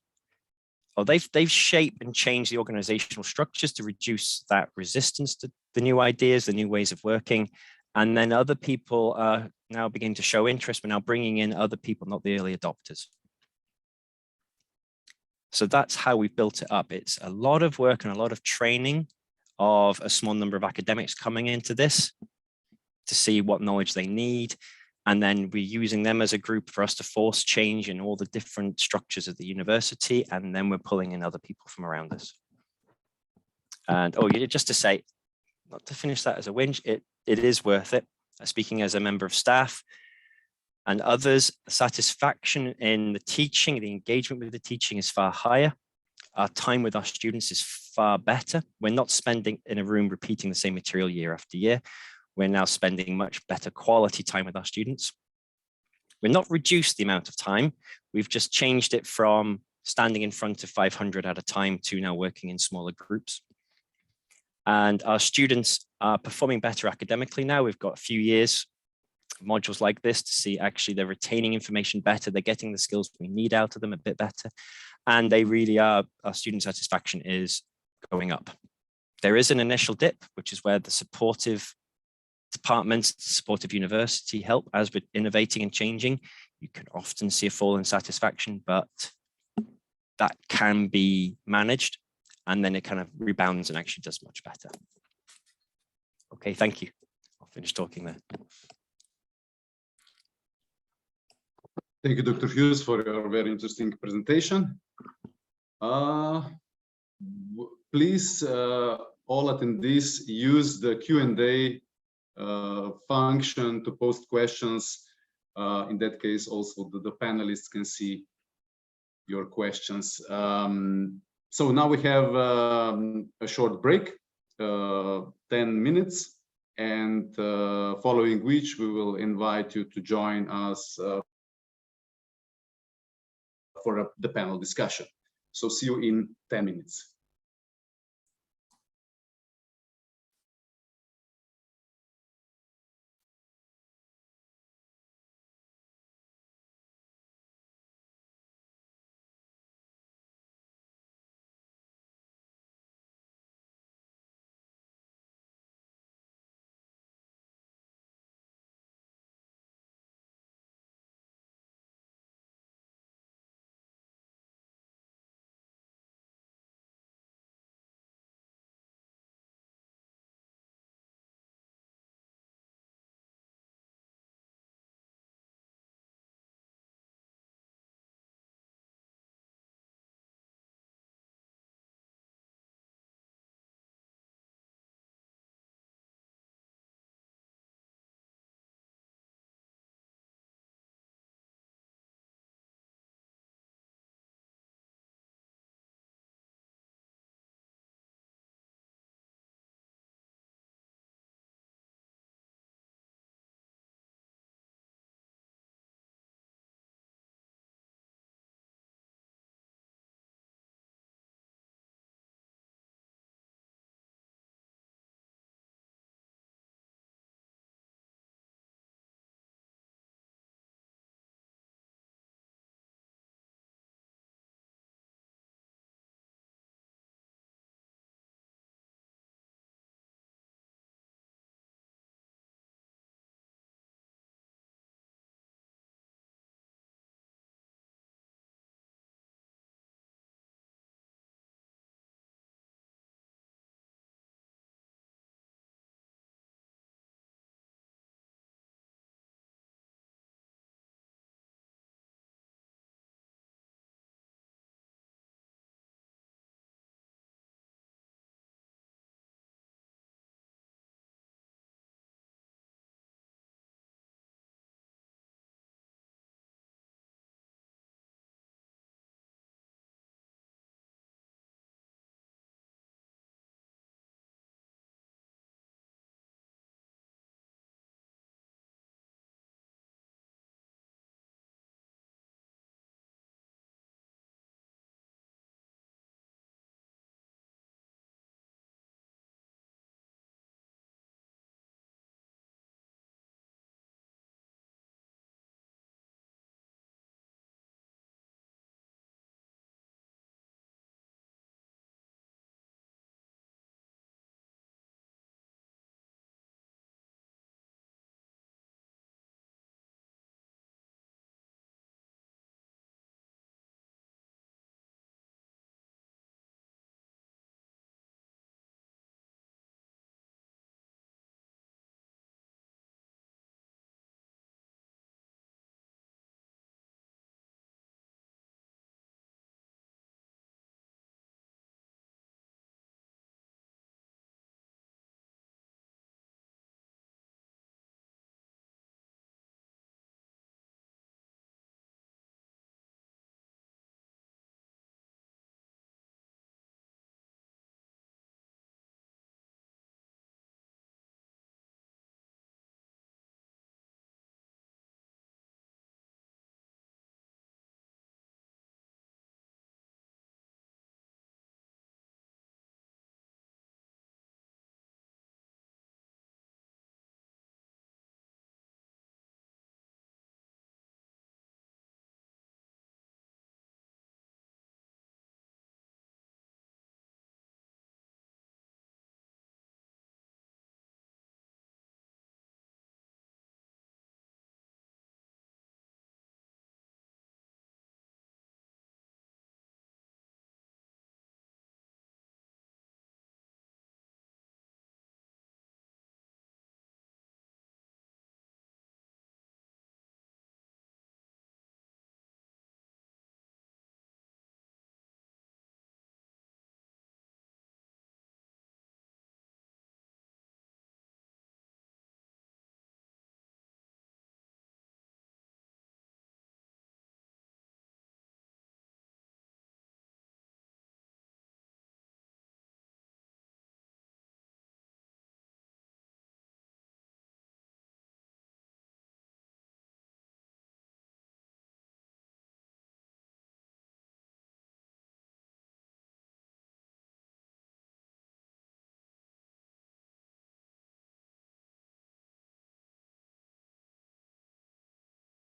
or they've shaped and changed the organizational structures to reduce that resistance to the new ideas, the new ways of working. And then other people are now beginning to show interest. We're now bringing in other people, not the early adopters. So that's how we've built it up. It's a lot of work and a lot of training of a small number of academics coming into this to see what knowledge they need. And then we're using them as a group for us to force change in all the different structures of the university. And then we're pulling in other people from around us. And just to say, not to finish that as a whinge, it is worth it. Speaking as a member of staff and others, the satisfaction in the teaching, the engagement with the teaching is far higher. Our time with our students is far better. We're not spending in a room repeating the same material year after year. We're now spending much better quality time with our students. We're not reduced the amount of time. We've just changed it from standing in front of 500 at a time to now working in smaller groups. And our students are performing better academically now. We've got a few years of modules like this to see actually they're retaining information better. They're getting the skills we need out of them a bit better. And they really are, our student satisfaction is going up. There is an initial dip, which is where the supportive departments, supportive university help as we're innovating and changing. You can often see a fall in satisfaction, but that can be managed, and then it kind of rebounds and actually does much better. Okay, thank you. I'll finish talking there. Thank you, Dr. Hughes, for your very interesting presentation. Please, all attendees, use the Q&A function to post questions. In that case, also the panelists can see your questions. So now we have a short break, 10 minutes, and following which we will invite you to join us for the panel discussion. So see you in 10 minutes.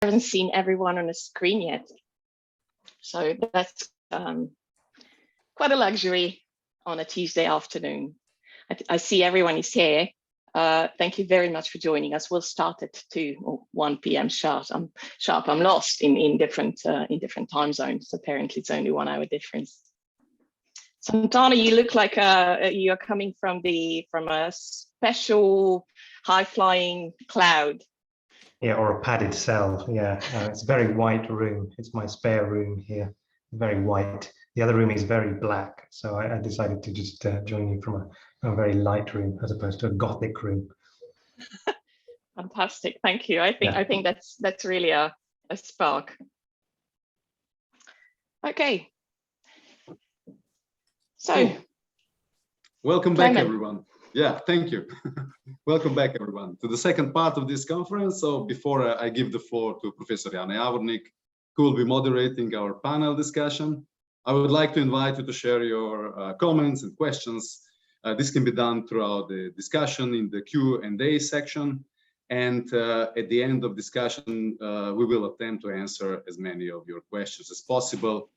haven't seen everyone on the screen yet. So that's quite a luxury on a Tuesday afternoon. I see everyone is here. Thank you very much for joining us. We'll start at 2 or 1 p.m. sharp. I'm lost in different time zones. Apparently, it's only 1 hour difference. Santana, you look like you're coming from a special high-flying cloud. Yeah, or a padded cell. Yeah, it's a very white room. It's my spare room here, very white. The other room is very black, so I decided to just join you from a very light room as opposed to a gothic room. Fantastic, thank you. I think that's really a spark. Okay. So, welcome back, everyone. Yeah, thank you. Welcome back, everyone, to the second part of this conference. So before I give the floor to Professor Jana Javornik, who will be moderating our panel discussion, I would like to invite you to share your comments and questions. This can be done throughout the discussion in the Q&A section. And at the end of discussion, we will attempt to answer as many of your questions as possible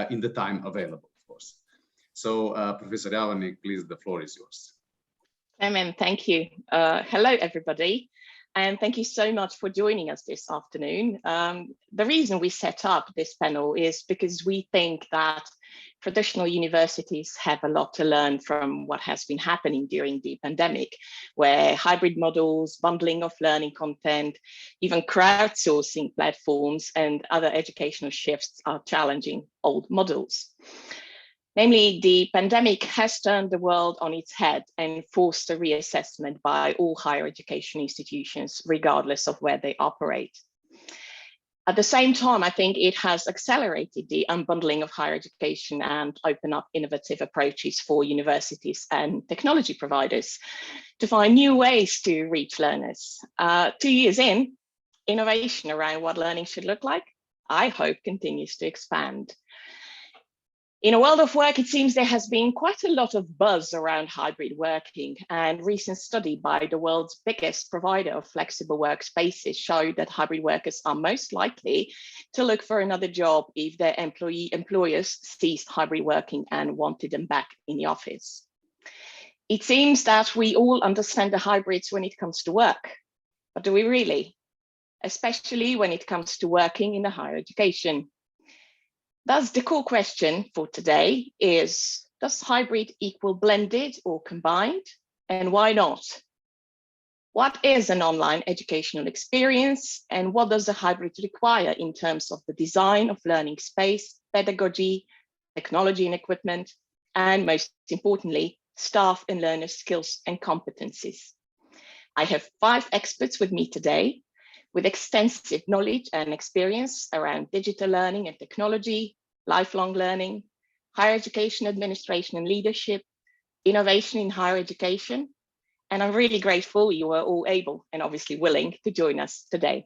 in the time available, of course. So Professor Javornik, please, the floor is yours. Namen, thank you. Hello, everybody, and thank you so much for joining us this afternoon. The reason we set up this panel is because we think that traditional universities have a lot to learn from what has been happening during the pandemic, where hybrid models, bundling of learning content, even crowdsourcing platforms and other educational shifts are challenging old models. Namely, the pandemic has turned the world on its head and forced a reassessment by all higher education institutions, regardless of where they operate. At the same time, I think it has accelerated the unbundling of higher education and opened up innovative approaches for universities and technology providers to find new ways to reach learners. 2 years in, innovation around what learning should look like, I hope, continues to expand. In a world of work, it seems there has been quite a lot of buzz around hybrid working, and recent study by the world's biggest provider of flexible workspaces showed that hybrid workers are most likely to look for another job if their employers ceased hybrid working and wanted them back in the office. It seems that we all understand the hybrids when it comes to work, but do we really? Especially when it comes to working in the higher education. Thus, the core question for today is, does hybrid equal blended or combined? And why not? What is an online educational experience? And what does a hybrid require in terms of the design of learning space, pedagogy, technology and equipment, and most importantly, staff and learner skills and competencies? I have 5 experts with me today, with extensive knowledge and experience around digital learning and technology, lifelong learning, higher education administration and leadership, innovation in higher education. And I'm really grateful you were all able and obviously willing to join us today.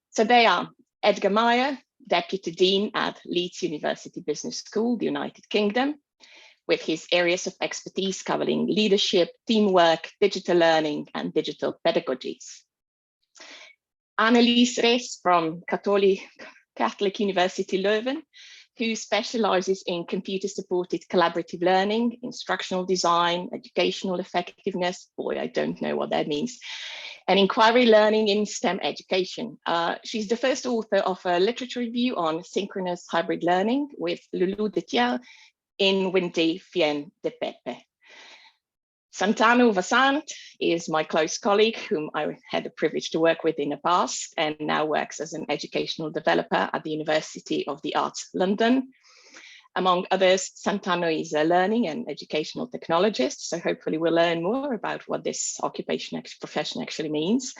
So they are Edgar Meyer, Deputy Dean at Leeds University Business School, the United Kingdom, with his areas of expertise covering leadership, teamwork, digital learning, and digital pedagogies. Annelies Rees from Catholic University Leuven, who specializes in computer-supported collaborative learning, instructional design, educational effectiveness, boy, I don't know what that means, and inquiry learning in STEM education. She's the first author of a literature review on synchronous hybrid learning with Loulou Detiel in Wendy Fien de Pepe. Santanu Vasant is my close colleague, whom I had the privilege to work with in the past, and now works as an educational developer at the University of the Arts London. Among others, Santanu is a learning and educational technologist, so hopefully we'll learn more about what this profession actually means,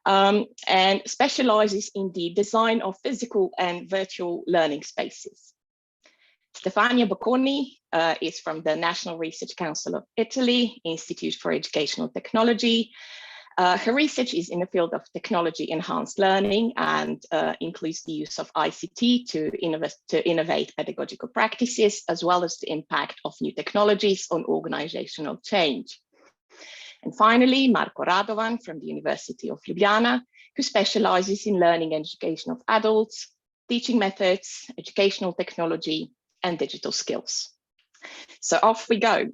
and specializes in the design of physical and virtual learning spaces. Stefania Bocconi is from the National Research Council of Italy, Institute for Educational Technology. Her research is in the field of technology-enhanced learning and includes the use of ICT to innovate pedagogical practices, as well as the impact of new technologies on organizational change. And finally, Marko Radovan from the University of Ljubljana who specializes in learning and education of adults, teaching methods, educational technology, and digital skills. So off we go.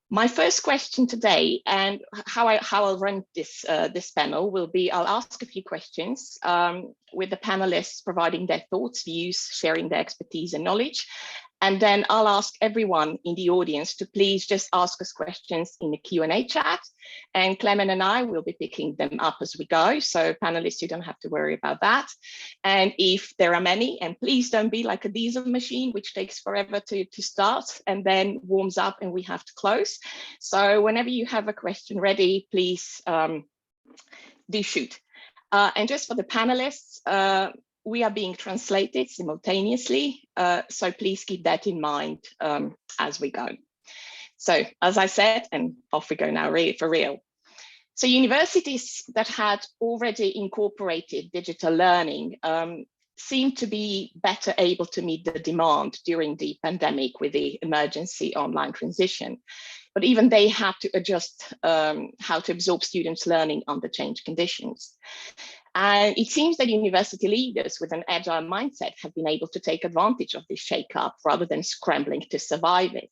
My first question today, and how I'll run this panel, will be I'll ask a few questions with the panelists providing their thoughts, views, sharing their expertise and knowledge. And then I'll ask everyone in the audience to please just ask us questions in the Q&A chat. And Clement and I will be picking them up as we go. So panelists, you don't have to worry about that. And if there are many, and please don't be like a diesel machine, which takes forever to start and then warms up and we have to close. So whenever you have a question ready, please do shoot. And just for the panelists, we are being translated simultaneously, so please keep that in mind as we go. So as I said, and off we go now for real. So universities that had already incorporated digital learning seem to be better able to meet the demand during the pandemic with the emergency online transition. But even they had to adjust how to absorb students' learning under changed conditions. And it seems that university leaders with an agile mindset have been able to take advantage of this shake-up rather than scrambling to survive it.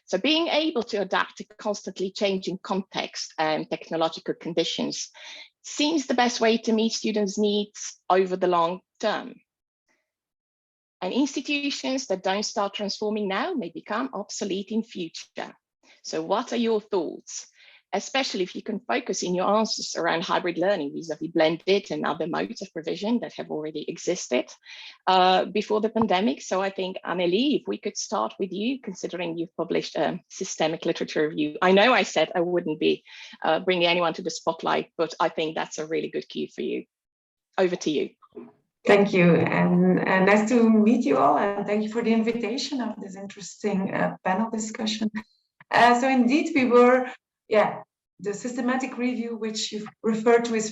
So being able to adapt to constantly changing context and technological conditions seems the best way to meet students' needs over the long term. And institutions that don't start transforming now may become obsolete in future. So what are your thoughts? Especially if you can focus in your answers around hybrid learning vis-a-vis blended and other modes of provision that have already existed before the pandemic. So I think, Amélie, if we could start with you, considering you've published a systemic literature review. I know I said I wouldn't be bringing anyone to the spotlight, but I think that's a really good cue for you. Over to you. Thank you, and nice to meet you all, and thank you for the invitation of this interesting panel discussion. So indeed, we were, the systematic review, which you referred to, is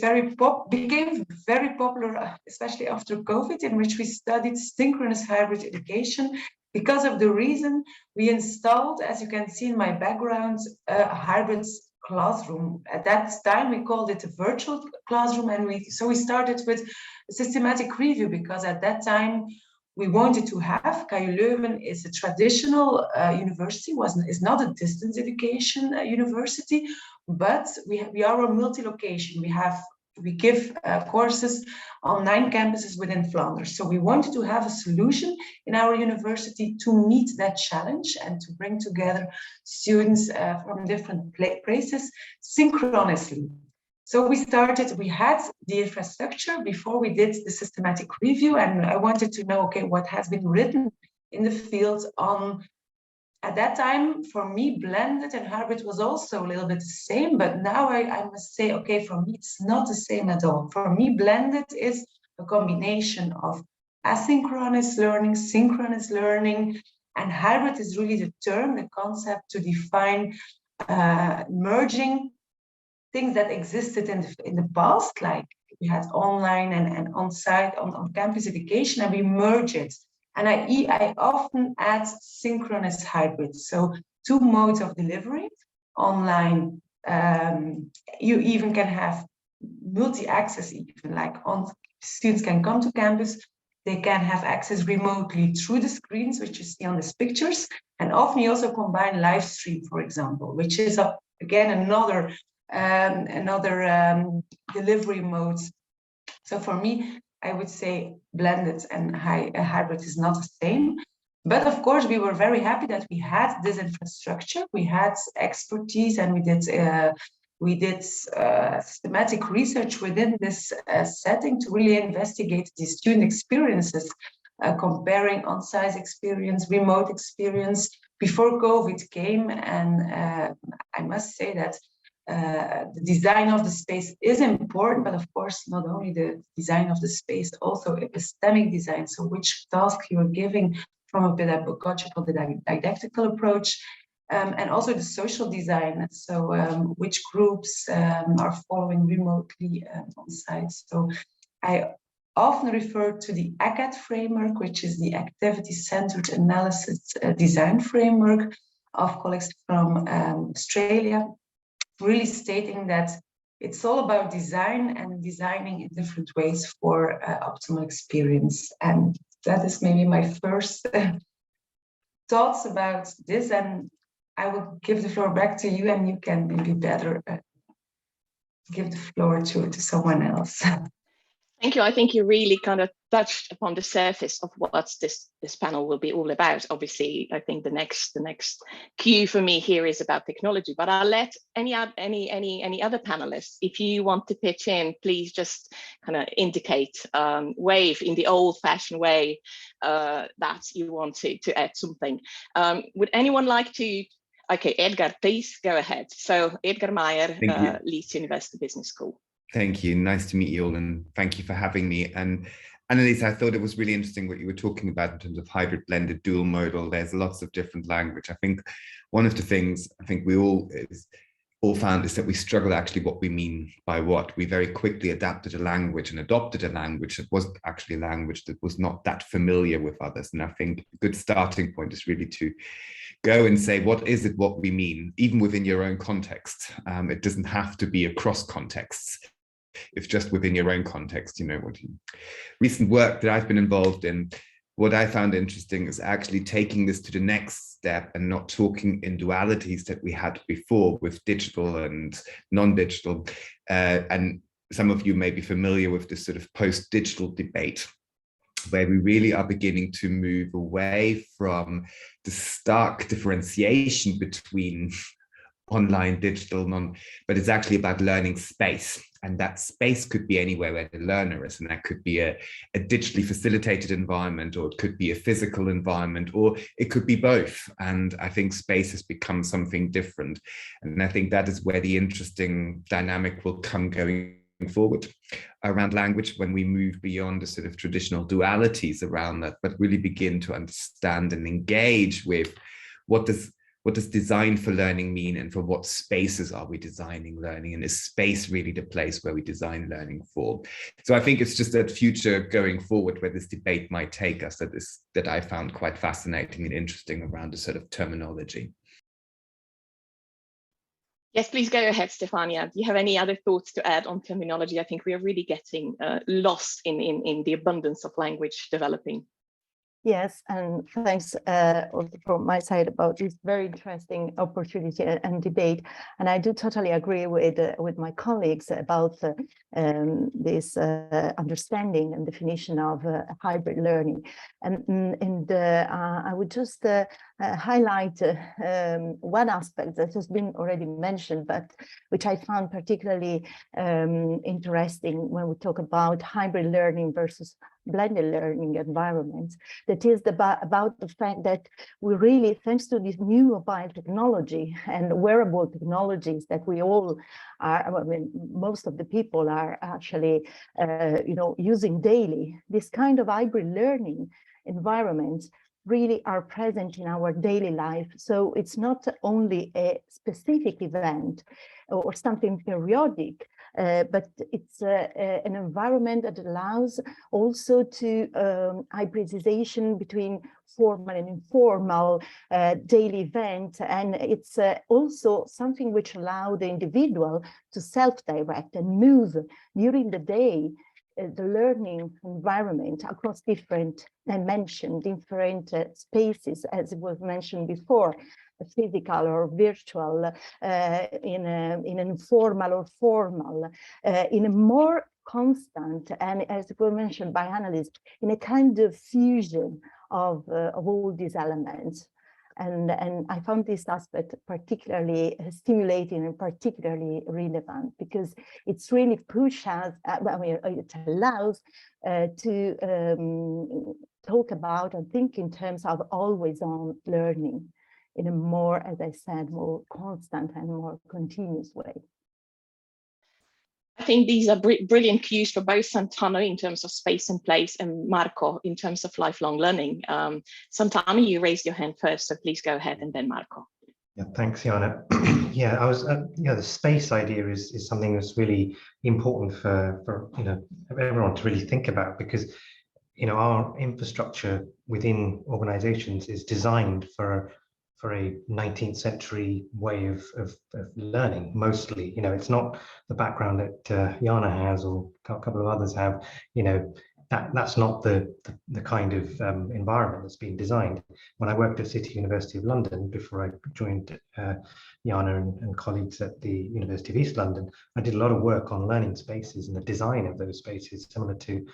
became very popular, especially after COVID, in which we studied synchronous hybrid education because of the reason we installed, as you can see in my background, a hybrid classroom. At that time, we called it a virtual classroom, and we started with a systematic review because at that time we wanted to have, KU Leuven is a traditional university, is not a distance education university, but we are a multi-location. We give courses on 9 campuses within Flanders. So we wanted to have a solution in our university to meet that challenge and to bring together students from different places synchronously. So we had the infrastructure before we did the systematic review, and I wanted to know, okay, what has been written in the field on, at that time, for me, blended and hybrid was also a little bit the same, but now I must say, okay, for me, it's not the same at all. For me, blended is a combination of asynchronous learning, synchronous learning, and hybrid is really the term, the concept to define merging things that existed in the past, like we had online and on-site, on campus education, and we merge it. And I often add synchronous hybrid. So 2 modes of delivery, online, you even can have multi-access, even like students can come to campus, they can have access remotely through the screens, which you see on these pictures. And often you also combine live stream, for example, which is again another delivery modes. So for me, I would say blended and hybrid is not the same. But of course, we were very happy that we had this infrastructure, we had expertise, and we did systematic research within this setting to really investigate the student experiences, comparing on-site experience, remote experience before COVID came. And I must say that the design of the space is important, but of course, not only the design of the space, also epistemic design. So which task you're giving from a pedagogical, didactical approach, and also the social design. So which groups are following remotely on site. So I often refer to the ACAD framework, which is the Activity-Centered Analysis Design Framework of colleagues from Australia, really stating that it's all about design and designing in different ways for optimal experience. And that is maybe my first thoughts about this. And I will give the floor back to you, and you can maybe better give the floor to someone else. Thank you. I think you really kind of touched upon the surface of what this panel will be all about. Obviously, I think the next cue for me here is about technology, but I'll let any other panelists, if you want to pitch in, please just kind of indicate, wave in the old-fashioned way that you want to add something. Would anyone like to? Okay, Edgar, please go ahead. So Edgar Meyer, Leeds University Business School. Thank you. Nice to meet you all, and thank you for having me. And Annelies, I thought it was really interesting what you were talking about in terms of hybrid, blended, dual modal. There's lots of different language. I think one of the things I think we all found is that we struggle actually what we mean by what. We very quickly adapted a language and adopted a language that was actually a language that was not that familiar with others. And I think a good starting point is really to go and say, what is it, what we mean, even within your own context. It doesn't have to be across contexts. If just within your own context, you know, what recent work that I've been involved in, what I found interesting is actually taking this to the next step and not talking in dualities that we had before with digital and non-digital. And some of you may be familiar with this sort of post-digital debate, where we really are beginning to move away from the stark differentiation between online, digital, but it's actually about learning space. And that space could be anywhere where the learner is. And that could be a digitally facilitated environment, or it could be a physical environment, or it could be both. And I think space has become something different. And I think that is where the interesting dynamic will come going forward around language, when we move beyond the sort of traditional dualities around that, but really begin to understand and engage with what does design for learning mean, and for what spaces are we designing learning, and is space really the place where we design learning for? So I think it's just that future going forward where this debate might take us that I found quite fascinating and interesting around the sort of terminology. Yes, please go ahead, Stefania. Do you have any other thoughts to add on terminology? I think we are really getting lost in the abundance of language developing. Yes, and thanks also from my side about this very interesting opportunity and debate. And I do totally agree with my colleagues about this understanding and definition of hybrid learning. And I would just highlight one aspect that has been already mentioned, but which I found particularly interesting when we talk about hybrid learning versus blended learning environments. That is about the fact that we really, thanks to this new mobile technology and wearable technologies that we all are, I mean, most of the people are actually, using daily, this kind of hybrid learning environments really are present in our daily life. So it's not only a specific event or something periodic, but it's an environment that allows also to hybridization between formal and informal daily event. And it's also something which allows the individual to self-direct and move during the day the learning environment across different dimensions, different spaces, as it was mentioned before, physical or virtual, in an informal or formal, in a more constant, and as it was mentioned by Annelies, in a kind of fusion of all these elements. And I found this aspect particularly stimulating and particularly relevant, because it's really pushed us, it allows to talk about and think in terms of always on learning in a more, as I said, more constant and more continuous way. I think these are brilliant cues for both Santanu in terms of space and place, and Marco in terms of lifelong learning. Santanu, you raised your hand first, so please go ahead, and then Marco. Yeah, thanks, Jana. Yeah, I was, the space idea is something that's really important for everyone to really think about, because our infrastructure within organizations is designed for for a 19th century way of learning, mostly. You know, it's not the background that Jana has or a couple of others have. You know, that's not the kind of environment that's been designed. When I worked at City University of London, before I joined Jana and colleagues at the University of East London, I did a lot of work on learning spaces and the design of those spaces, similar to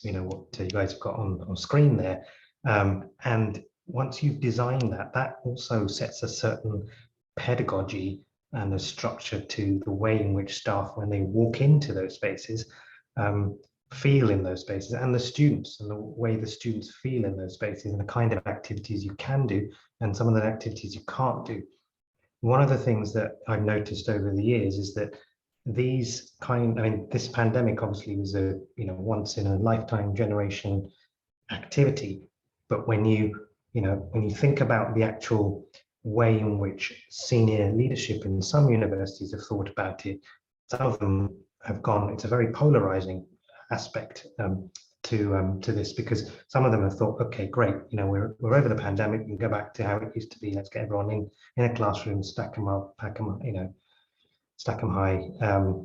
you know, what you guys have got on screen there. And once you've designed that, that also sets a certain pedagogy and a structure to the way in which staff, when they walk into those spaces, feel in those spaces, and the students, and the way the students feel in those spaces, and the kind of activities you can do, and some of the activities you can't do. One of the things that I've noticed over the years is that these I mean, this pandemic obviously was a, you know, once in a lifetime generation activity, but when you think about the actual way in which senior leadership in some universities have thought about it, some of them have gone, it's a very polarizing aspect to this, because some of them have thought, okay, great, you know, we're over the pandemic, we can go back to how it used to be, let's get everyone in a classroom, stack them up, pack them up, you know, stack them high,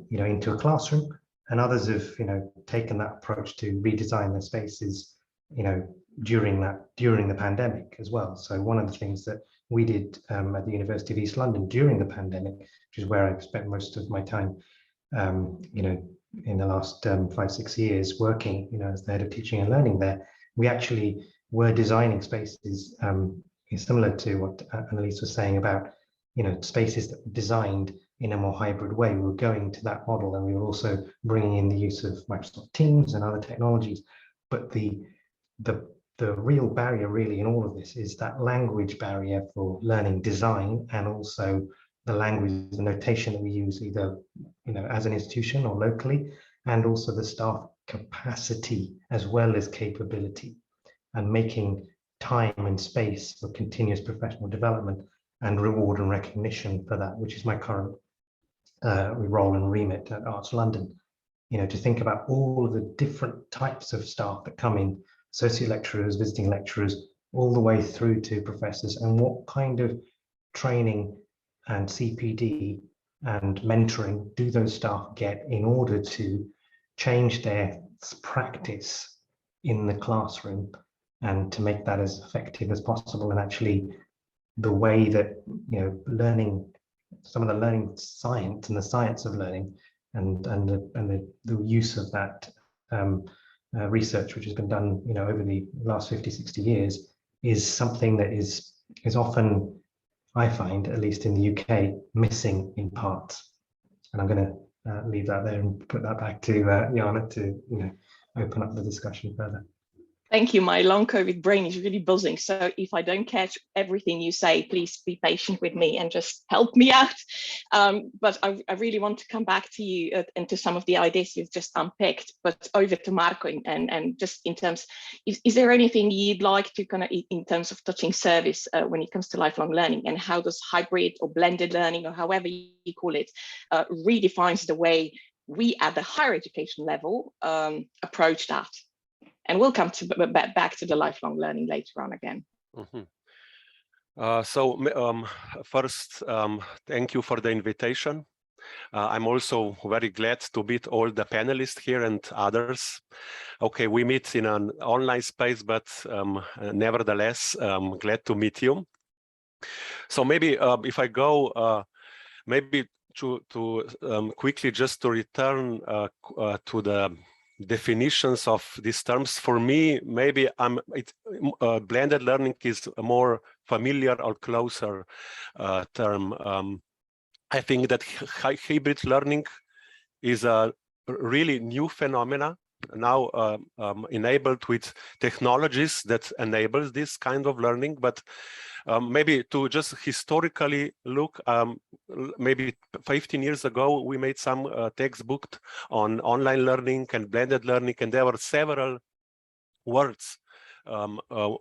you know, into a classroom. And others have, you know, taken that approach to redesign their spaces, you know, during the pandemic as well. So one of the things that we did at the University of East London during the pandemic, which is where I've spent most of my time, you know, in the last 5-6 years working, you know, as the head of teaching and learning there, we actually were designing spaces similar to what Annalise was saying about, you know, spaces that were designed in a more hybrid way. We were going to that model, and we were also bringing in the use of Microsoft Teams and other technologies. But the real barrier really in all of this is that language barrier for learning design, and also the language, the notation that we use either, you know, as an institution or locally, and also the staff capacity as well as capability, and making time and space for continuous professional development and reward and recognition for that, which is my current role and remit at Arts London. You know, to think about all of the different types of staff that come in, associate lecturers, visiting lecturers, all the way through to professors, and what kind of training and CPD and mentoring do those staff get in order to change their practice in the classroom and to make that as effective as possible. And actually the way that, you know, learning, some of the learning science and the science of learning and the use of that research, which has been done, you know, over the last 50-60 years, is something that is often, I find, at least in the UK, missing in parts. And I'm going to leave that there and put that back to Jana to, you know, open up the discussion further. Thank you. My long COVID brain is really buzzing. So if I don't catch everything you say, please be patient with me and just help me out. But I really want to come back to you and to some of the ideas you've just unpicked, but over to Marco and just in terms, is there anything you'd like to kind of, in terms of touching service when it comes to lifelong learning, and how does hybrid or blended learning, or however you call it, redefines the way we at the higher education level approach that? And we'll come to back to the lifelong learning later on again. First, thank you for the invitation. I'm also very glad to meet all the panelists here and others. Okay, we meet in an online space, but nevertheless, glad to meet you. So maybe if I go, maybe to quickly just to return to the definitions of these terms. For me, maybe blended learning is a more familiar or closer term. I think that hybrid learning is a really new phenomena now enabled with technologies that enables this kind of learning. But maybe to just historically look, maybe 15 years ago, we made some textbook on online learning and blended learning, and there were several words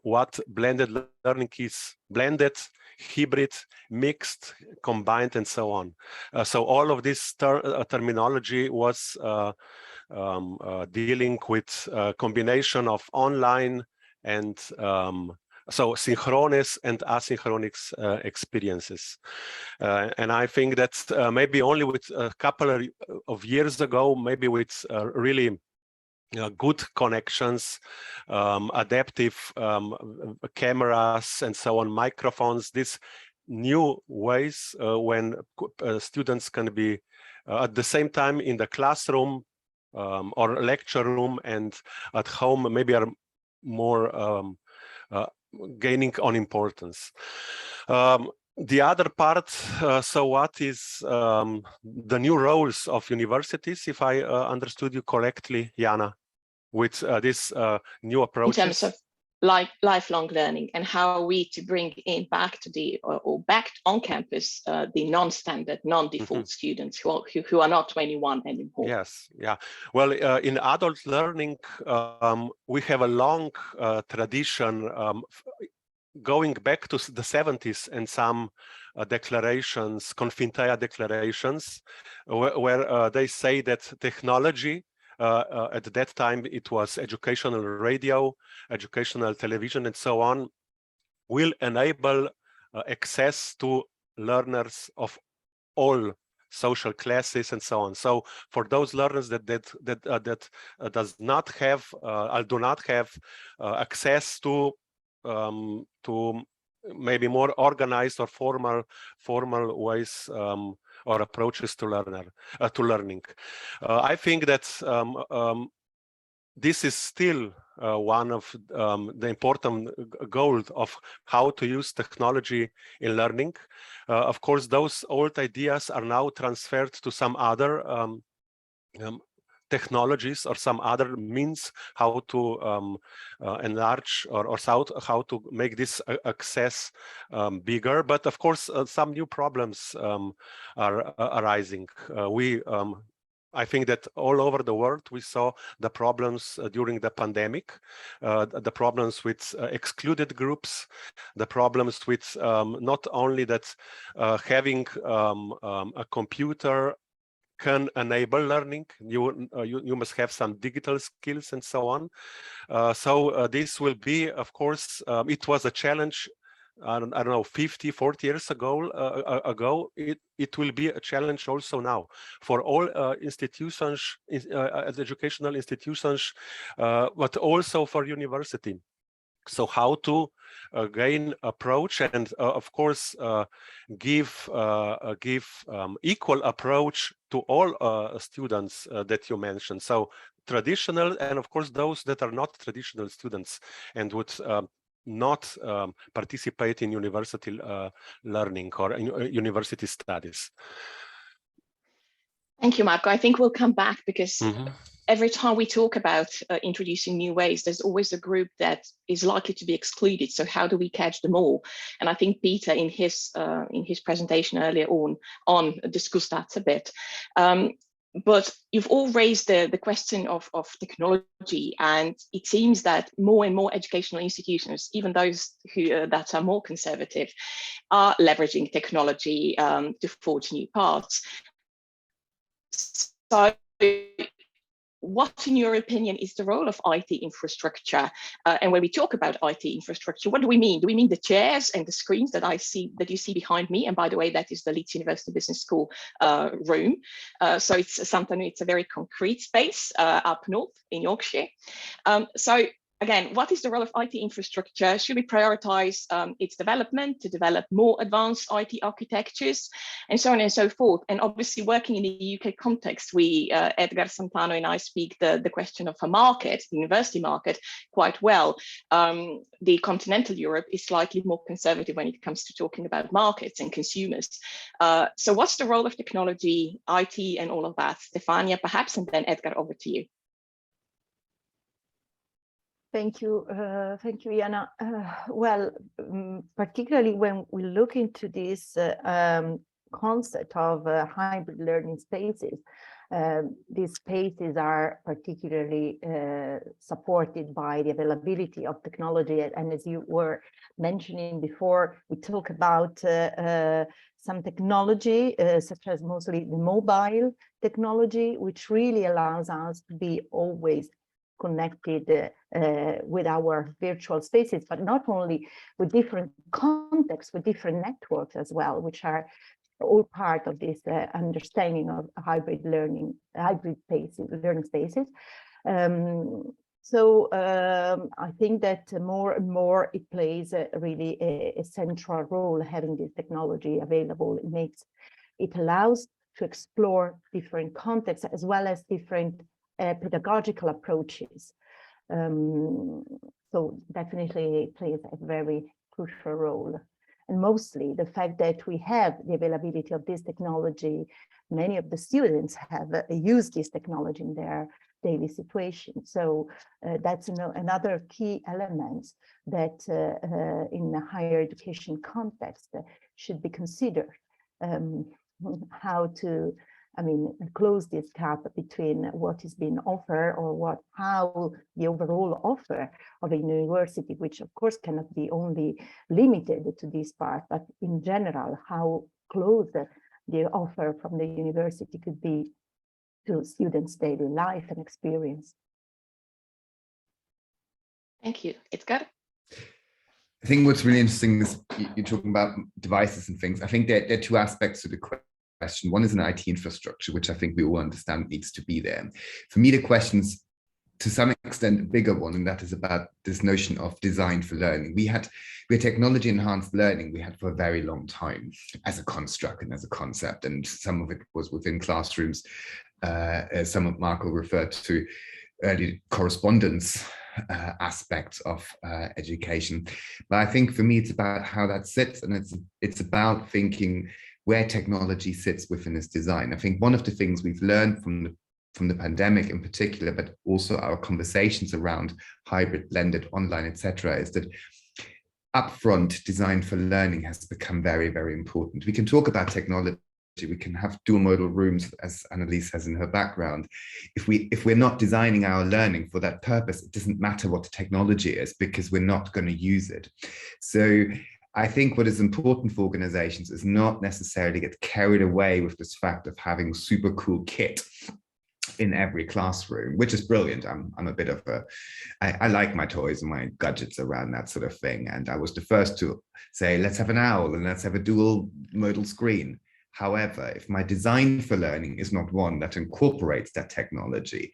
what blended learning is: blended, hybrid, mixed, combined, and so on. So all of this terminology was dealing with a combination of online and so synchronous and asynchronous experiences. And I think that maybe only with a couple of years ago, maybe with really good connections, adaptive cameras and so on, microphones, these new ways when students can be at the same time in the classroom or lecture room and at home, maybe are more gaining on importance. The other part, so what is the new roles of universities, if I understood you correctly, Jana, with this new approaches? In terms of lifelong learning, and how are we to bring in back to the or back on campus the non-standard, non-default students who are not 21 anymore. Yes, yeah. Well, in adult learning, we have a long tradition going back to the 70s and some declarations, Confintea declarations, where they say that technology, at that time it was educational radio, educational television and so on, will enable access to learners of all social classes and so on. So for those learners that does not have do not have access to maybe more organized or formal ways or approaches to learning. I think that this is still one of the important goals of how to use technology in learning. Of course, those old ideas are now transferred to some other technologies or some other means how to enlarge or how to make this access bigger. But of course, some new problems are arising. I think that all over the world we saw the problems during the pandemic, the problems with excluded groups, the problems with not only that having a computer can enable learning, you must have some digital skills and so on. So this will be, of course, it was a challenge, I don't know, 50, 40 years ago, it will be a challenge also now for all institutions, educational institutions, but also for university. So how to gain approach and of course give equal approach to all students that you mentioned. So traditional and of course those that are not traditional students and would not participate in university learning or university studies. Thank you, Marco. I think we'll come back because every time we talk about introducing new ways, there's always a group that is likely to be excluded. So how do we catch them all? And I think Peter in his presentation earlier on discussed that a bit. But you've all raised the question of technology, and it seems that more and more educational institutions, even those who that are more conservative, are leveraging technology to forge new paths. So what, in your opinion, is the role of IT infrastructure? And when we talk about IT infrastructure, what do we mean? Do we mean the chairs and the screens that you see behind me? And by the way, that is the Leeds University Business School room. So it's a very concrete space up north in Yorkshire. So again, what is the role of IT infrastructure? Should we prioritize its development to develop more advanced IT architectures and so on and so forth? And obviously working in the UK context, we, Edgar Santano and I speak the question of a market, the university market, quite well. The continental Europe is slightly more conservative when it comes to talking about markets and consumers. So what's the role of technology, IT and all of that? Stefania, perhaps, and then Edgar, over to you. Thank you, Jana. Well, particularly when we look into this concept of hybrid learning spaces, these spaces are particularly supported by the availability of technology. And as you were mentioning before, we talk about some technology, such as mostly the mobile technology, which really allows us to be always connected with our virtual spaces, but not only with different contexts, with different networks as well, which are all part of this understanding of hybrid learning, hybrid learning spaces. So I think that more and more it plays really a central role, having this technology available. It allows to explore different contexts as well as different pedagogical approaches. So definitely it plays a very crucial role. And mostly the fact that we have the availability of this technology, many of the students have used this technology in their daily situation. So that's another key element that in a higher education context should be considered. How to, close this gap between what is being offered or how the overall offer of a university, which of course cannot be only limited to this part, but in general, how close the offer from the university could be to students' daily life and experience. Thank you. It's good. I think what's really interesting is you're talking about devices and things. I think there are two aspects to the question. One is an IT infrastructure, which I think we all understand needs to be there. For me, the question's to some extent a bigger one, and that is about this notion of design for learning. We had technology enhanced learning we had for a very long time as a construct and as a concept, and some of it was within classrooms. Some of Marco referred to early correspondence aspects of education. But I think for me, it's about how that sits, and it's about thinking where technology sits within its design. I think one of the things we've learned from the pandemic in particular, but also our conversations around hybrid, blended, online, etc., is that upfront design for learning has become very, very important. We can talk about technology, we can have dual modal rooms, as Annelies has in her background. If we're not designing our learning for that purpose, it doesn't matter what the technology is, because we're not going to use it. So I think what is important for organizations is not necessarily get carried away with this fact of having super cool kit in every classroom, which is brilliant. I'm a bit of I like my toys and my gadgets around that sort of thing. And I was the first to say, let's have an owl and let's have a dual modal screen. However, if my design for learning is not one that incorporates that technology,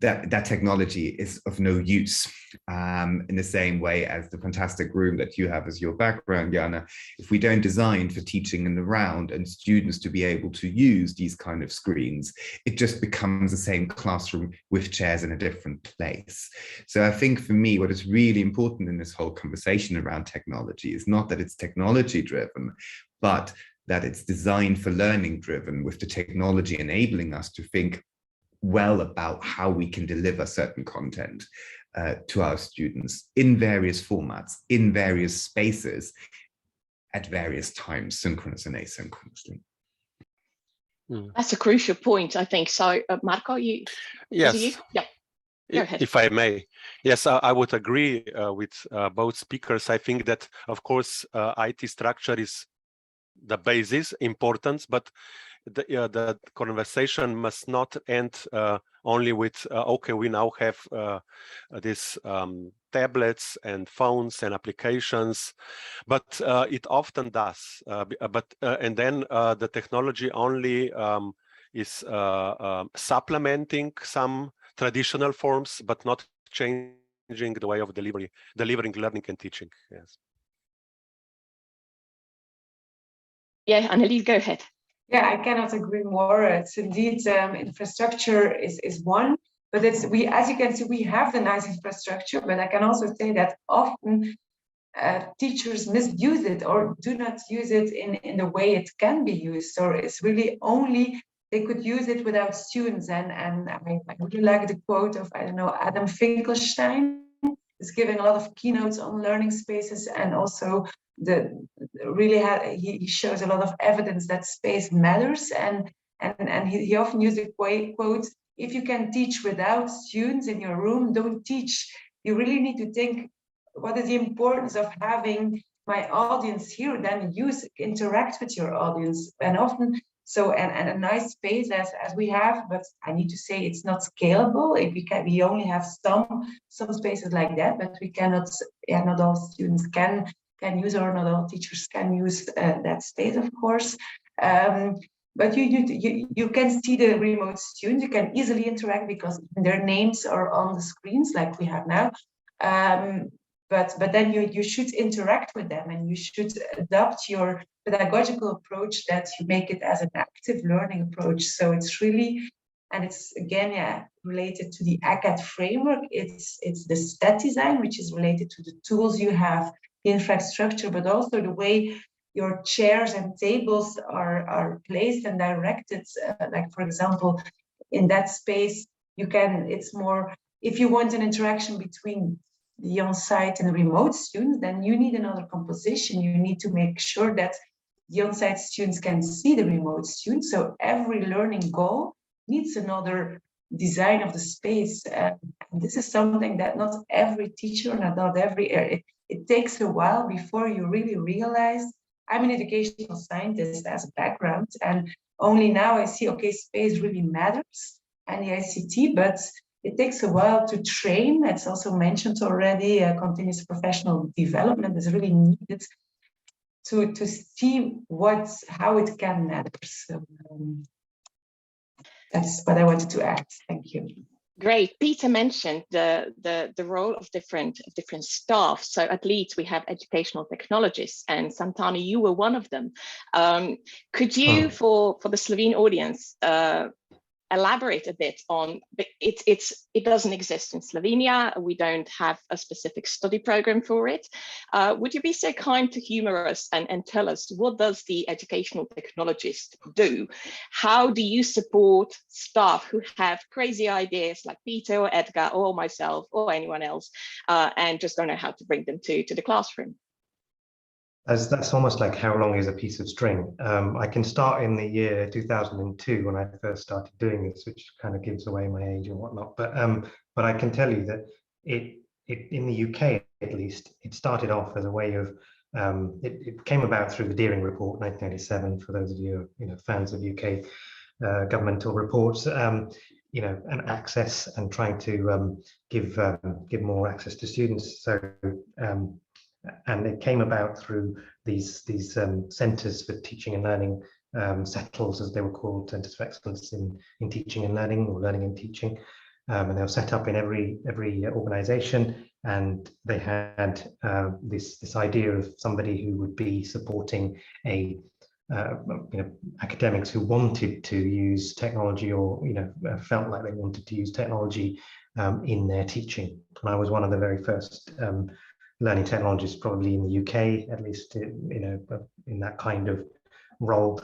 that technology is of no use. In the same way as the fantastic room that you have as your background, Jana, if we don't design for teaching in the round and students to be able to use these kind of screens, it just becomes the same classroom with chairs in a different place. So I think for me, what is really important in this whole conversation around technology is not that it's technology driven, but that it's designed for learning driven, with the technology enabling us to think well about how we can deliver certain content to our students in various formats, in various spaces, at various times, synchronous and asynchronously. That's a crucial point, I think. So, Marco, you? Yes. Yeah. Go ahead. If I may. Yes, I would agree with both speakers. I think that, of course, IT structure is the basis, important, but the conversation must not end only with okay, we now have these tablets and phones and applications, but it often does. And then the technology only is supplementing some traditional forms, but not changing the way of delivering learning and teaching. Yes. Yeah, Annelies, go ahead. Yeah, I cannot agree more. It's indeed infrastructure is one, but as you can see, we have the nice infrastructure, but I can also say that often teachers misuse it or do not use it in the way it can be used. So it's really only they could use it without students. And I really like the quote of, I don't know, Adam Finkelstein. He's giving a lot of keynotes on learning spaces, and also he shows a lot of evidence that space matters, and he often uses the quote, if you can teach without students in your room, don't teach. You really need to think, what is the importance of having my audience here? Then interact with your audience. And often So, and a nice space as we have, but I need to say it's not scalable. We only have some spaces like that, but we cannot, not all students can use, or not all teachers can use that space, of course. But you can see the remote students. You can easily interact because their names are on the screens like we have now. But then you should interact with them, and you should adopt your pedagogical approach, that you make it as an active learning approach. So it's really, and it's again, related to the ACAD framework. It's the stat design, which is related to the tools you have, the infrastructure, but also the way your chairs and tables are placed and directed. Like, for example, in that space, it's more, if you want an interaction between the on-site and the remote students, then you need another composition. You need to make sure that the on-site students can see the remote students. So every learning goal needs another design of the space. And this is something that not every teacher, not every, it takes a while before you really realize. I'm an educational scientist as a background, and only now I see, okay, space really matters and the ICT, but it takes a while to train. It's also mentioned already, continuous professional development is really needed to see how it can matter. So that's what I wanted to add. Thank you. Great. Peter mentioned the role of different staff. So at Leeds we have educational technologists, and Santana, you were one of them. Could you, for the Slovene audience, elaborate a bit on it doesn't exist in Slovenia. We don't have a specific study program for it. Would you be so kind to humor us and tell us, what does the educational technologist do? How do you support staff who have crazy ideas like Peter or Edgar or myself or anyone else, and just don't know how to bring them to the classroom? That's almost like how long is a piece of string. I can start in the year 2002 when I first started doing this, which kind of gives away my age and whatnot. But I can tell you that it in the UK at least, it started off as a way of it came about through the Deering Report 1987. For those of you fans of UK governmental reports, and access and trying to give more access to students. So. And it came about through these centres for teaching and learning, settles as they were called, centres of excellence in teaching and learning, or learning and teaching, and they were set up in every organisation, and they had this idea of somebody who would be supporting academics who wanted to use technology, or felt like they wanted to use technology in their teaching. And I was one of the very first learning technologists, probably in the UK, at least, in that kind of role,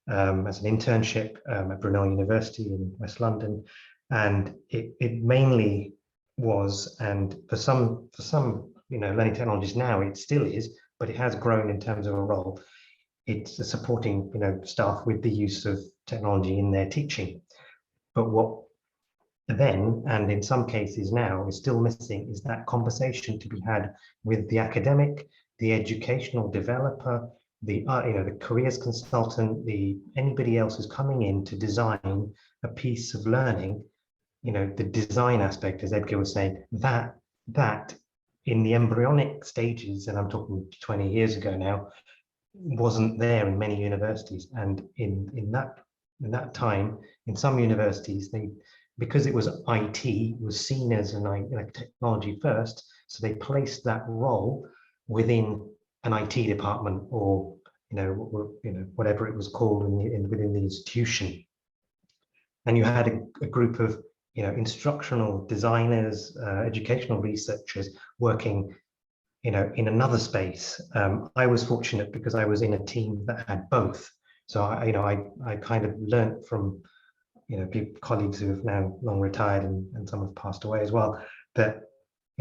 as an internship at Brunel University in West London. And it mainly was, and for some learning technologies now, it still is, but it has grown in terms of a role. It's supporting staff with the use of technology in their teaching. But what then, and in some cases now, is still missing, is that conversation to be had with the academic, the educational developer, the careers consultant, anybody else who's coming in to design a piece of learning. The design aspect, as Edgar was saying, that in the embryonic stages, and I'm talking 20 years ago now, wasn't there in many universities. And in that time, in some universities, because it was IT, it was seen as technology first, so they placed that role within an IT department, or whatever it was called within the institution. And you had a group of instructional designers, educational researchers working in another space. I was fortunate because I was in a team that had both. So I kind of learned from colleagues who have now long retired, and some have passed away as well, that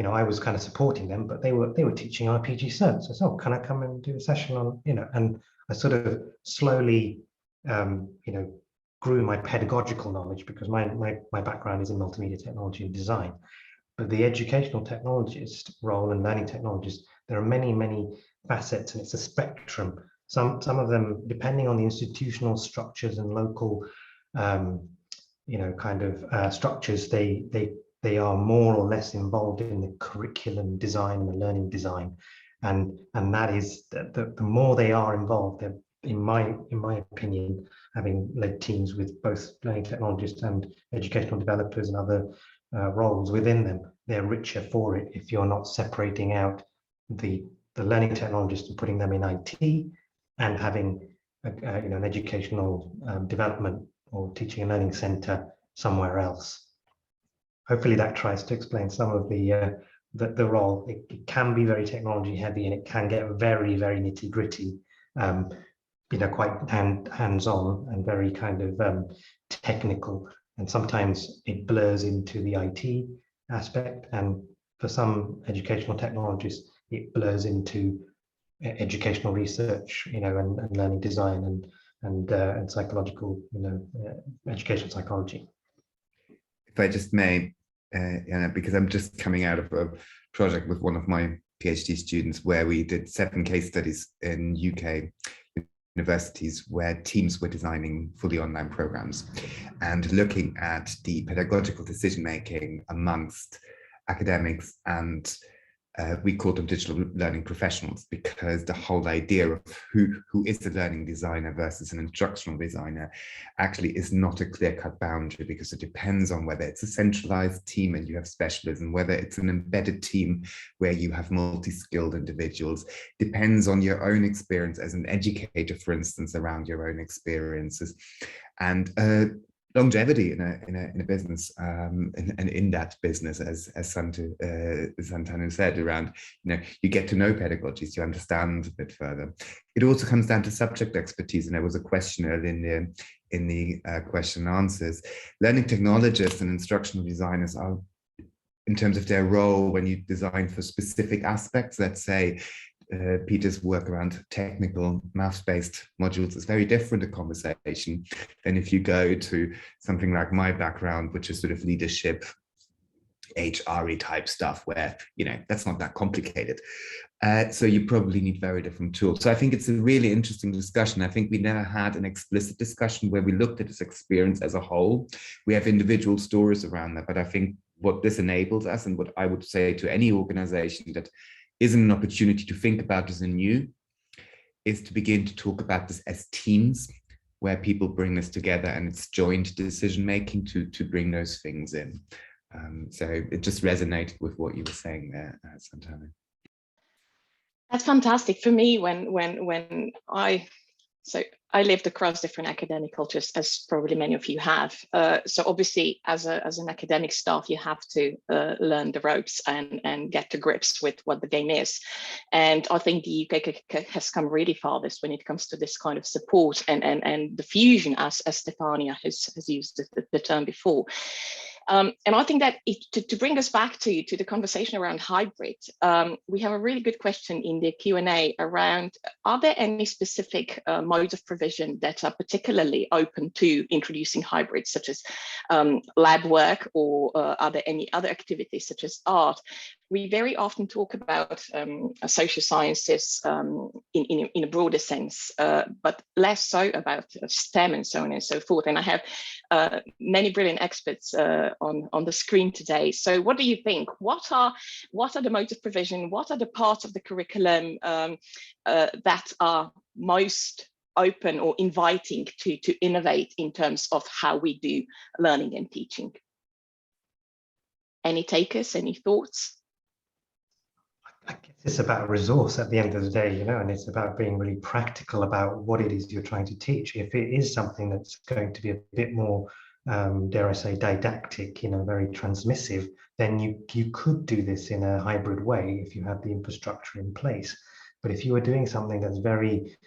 I was kind of supporting them, but they were teaching RPG certs. So, can I come and do a session on and I sort of slowly grew my pedagogical knowledge, because my background is in multimedia technology and design. But the educational technologist role and learning technologist, there are many facets, and it's a spectrum. Some of them, depending on the institutional structures and local, kind of structures, they are more or less involved in the curriculum design and the learning design, and that is the more they are involved. In my opinion, having led teams with both learning technologists and educational developers and other roles within them, they're richer for it if you're not separating out the learning technologists and putting them in IT and having an educational development or teaching and learning center somewhere else. Hopefully that tries to explain some of the role. It can be very technology heavy and it can get very, very nitty gritty, quite hands-on and very kind of technical. And sometimes it blurs into the IT aspect. And for some educational technologists, it blurs into educational research, and learning design and psychological, educational psychology. If I just may, because I'm just coming out of a project with one of my PhD students where we did 7 case studies in UK universities where teams were designing fully online programs and looking at the pedagogical decision-making amongst academics and we call them digital learning professionals, because the whole idea of who is the learning designer versus an instructional designer actually is not a clear-cut boundary, because it depends on whether it's a centralized team and you have specialism, whether it's an embedded team where you have multi-skilled individuals. Depends on your own experience as an educator, for instance, around your own experiences. And longevity in a business, and in that business, as Santanu said, around, you get to know pedagogies, you understand a bit further. It also comes down to subject expertise, and there was a question earlier in the question and answers. Learning technologists and instructional designers are, in terms of their role when you design for specific aspects, let's say, Peter's work around technical maths-based modules is very different a conversation than if you go to something like my background, which is sort of leadership, HR-y type stuff, where, that's not that complicated. So you probably need very different tools. So I think it's a really interesting discussion. I think we never had an explicit discussion where we looked at this experience as a whole. We have individual stories around that, but I think what this enables us, and what I would say to any organization that isn't an opportunity to think about this anew, is to begin to talk about this as teams, where people bring this together and it's joint decision making to bring those things in. So it just resonated with what you were saying there, Santanu. That's fantastic. For me, when I lived across different academic cultures, as probably many of you have. So obviously, as an academic staff, you have to learn the ropes and get to grips with what the game is. And I think the UK has come really far when it comes to this kind of support and the fusion, as Stefania has used the term before. And I think that to bring us back to the conversation around hybrid, we have a really good question in the Q&A around, are there any specific modes of provision that are particularly open to introducing hybrids, such as lab work, or are there any other activities such as art? We very often talk about social sciences in a broader sense, but less so about STEM and so on and so forth. And I have many brilliant experts on the screen today. So what do you think? What are the modes of provision? What are the parts of the curriculum that are most open or inviting to innovate in terms of how we do learning and teaching? Any takers, any thoughts? I guess it's about resource at the end of the day, and it's about being really practical about what it is you're trying to teach. If it is something that's going to be a bit more, dare I say, didactic, very transmissive, then you could do this in a hybrid way if you have the infrastructure in place. But if you are doing something that's very,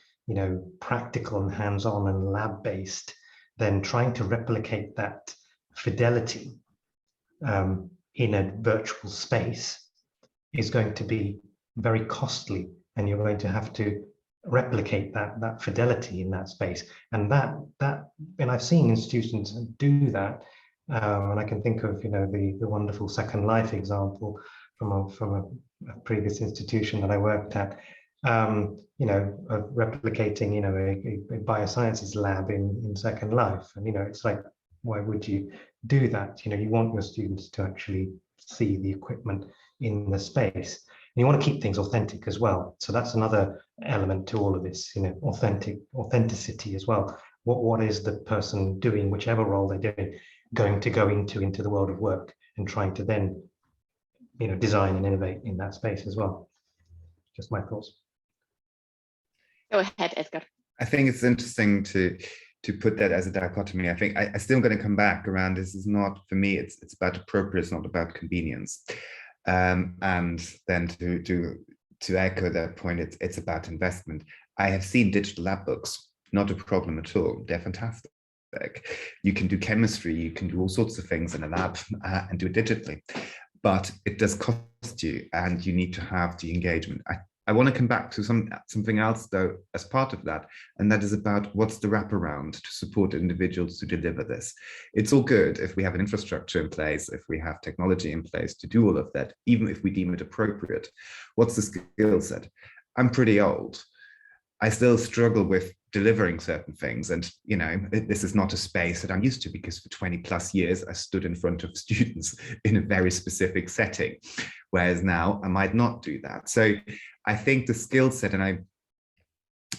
practical and hands-on and lab-based, then trying to replicate that fidelity in a virtual space is going to be very costly, and you're going to have to replicate that fidelity in that space. And and I've seen institutions do that, and I can think of the wonderful Second Life example from a previous institution that I worked at, you know, of replicating, you know, a biosciences lab in Second Life. And, you know, it's like, why would you do that? You know, you want your students to actually see the equipment in the space. And you want to keep things authentic as well. So that's another element to all of this, you know, authenticity as well. What is the person doing, whichever role they're doing, going to go into the world of work, and trying to then, you know, design and innovate in that space as well. Just my thoughts. Go ahead, Edgar. I think it's interesting to put that as a dichotomy. I think I still going to come back around. This is not, for me, it's about appropriate, it's not about convenience. And then to echo that point, it's about investment. I have seen digital lab books, not a problem at all. They're fantastic. You can do chemistry, you can do all sorts of things in a lab and do it digitally, but it does cost you, and you need to have the engagement. I want to come back to something else though as part of that, and that is about what's the wraparound to support individuals to deliver this. It's all good if we have an infrastructure in place, if we have technology in place to do all of that, even if we deem it appropriate. What's the skill set? I'm pretty old. I still struggle with delivering certain things, and you know, this is not a space that I'm used to, because for 20+ years I stood in front of students in a very specific setting, whereas now I might not do that. So I think the skill set, and I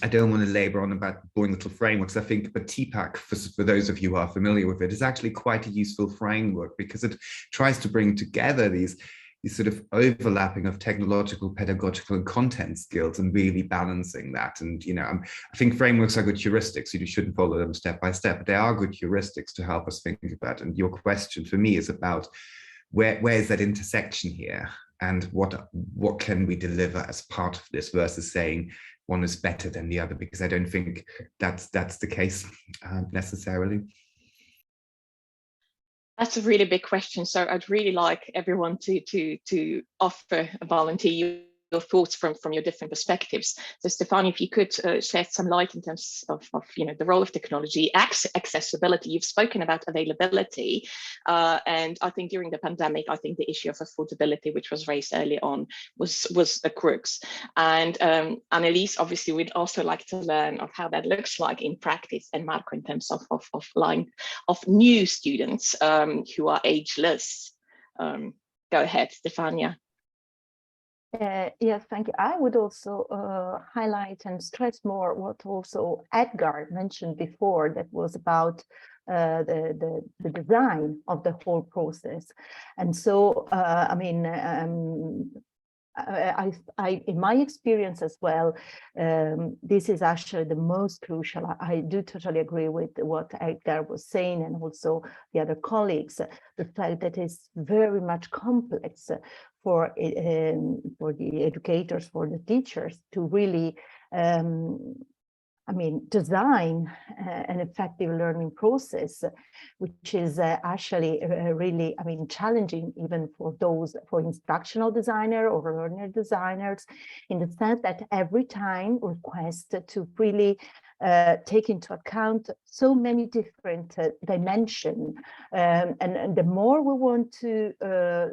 don't want to labor on about boring little frameworks. I think the TPAC, for those of you who are familiar with it, is actually quite a useful framework, because it tries to bring together these sort of overlapping of technological, pedagogical, and content skills, and really balancing that. And, you know, I think frameworks are good heuristics. You shouldn't follow them step by step, but they are good heuristics to help us think about. And your question for me is about where is that intersection here, and what can we deliver as part of this, versus saying one is better than the other, because I don't think that's the case necessarily. That's a really big question. So I'd really like everyone to offer a volunteer your thoughts from your different perspectives. So Stefania, if you could shed some light in terms of you know, the role of technology, accessibility. You've spoken about availability, and I think during the pandemic, I think the issue of affordability, which was raised early on, was a crux. And Annelies, obviously, we'd also like to learn of how that looks like in practice, and Marco in terms of new students who are ageless. Go ahead, Stefania. Yes, thank you. I would also highlight and stress more what also Edgar mentioned before, that was about the design of the whole process. And so, I mean, in my experience as well, this is actually the most crucial. I do totally agree with what Edgar was saying, and also the other colleagues, the fact that it's very much complex for the educators, for the teachers to really, I mean, design an effective learning process, which is actually really, I mean, challenging even for instructional designer or learner designers, in the sense that every time request to really take into account so many different dimensions, and the more we want to,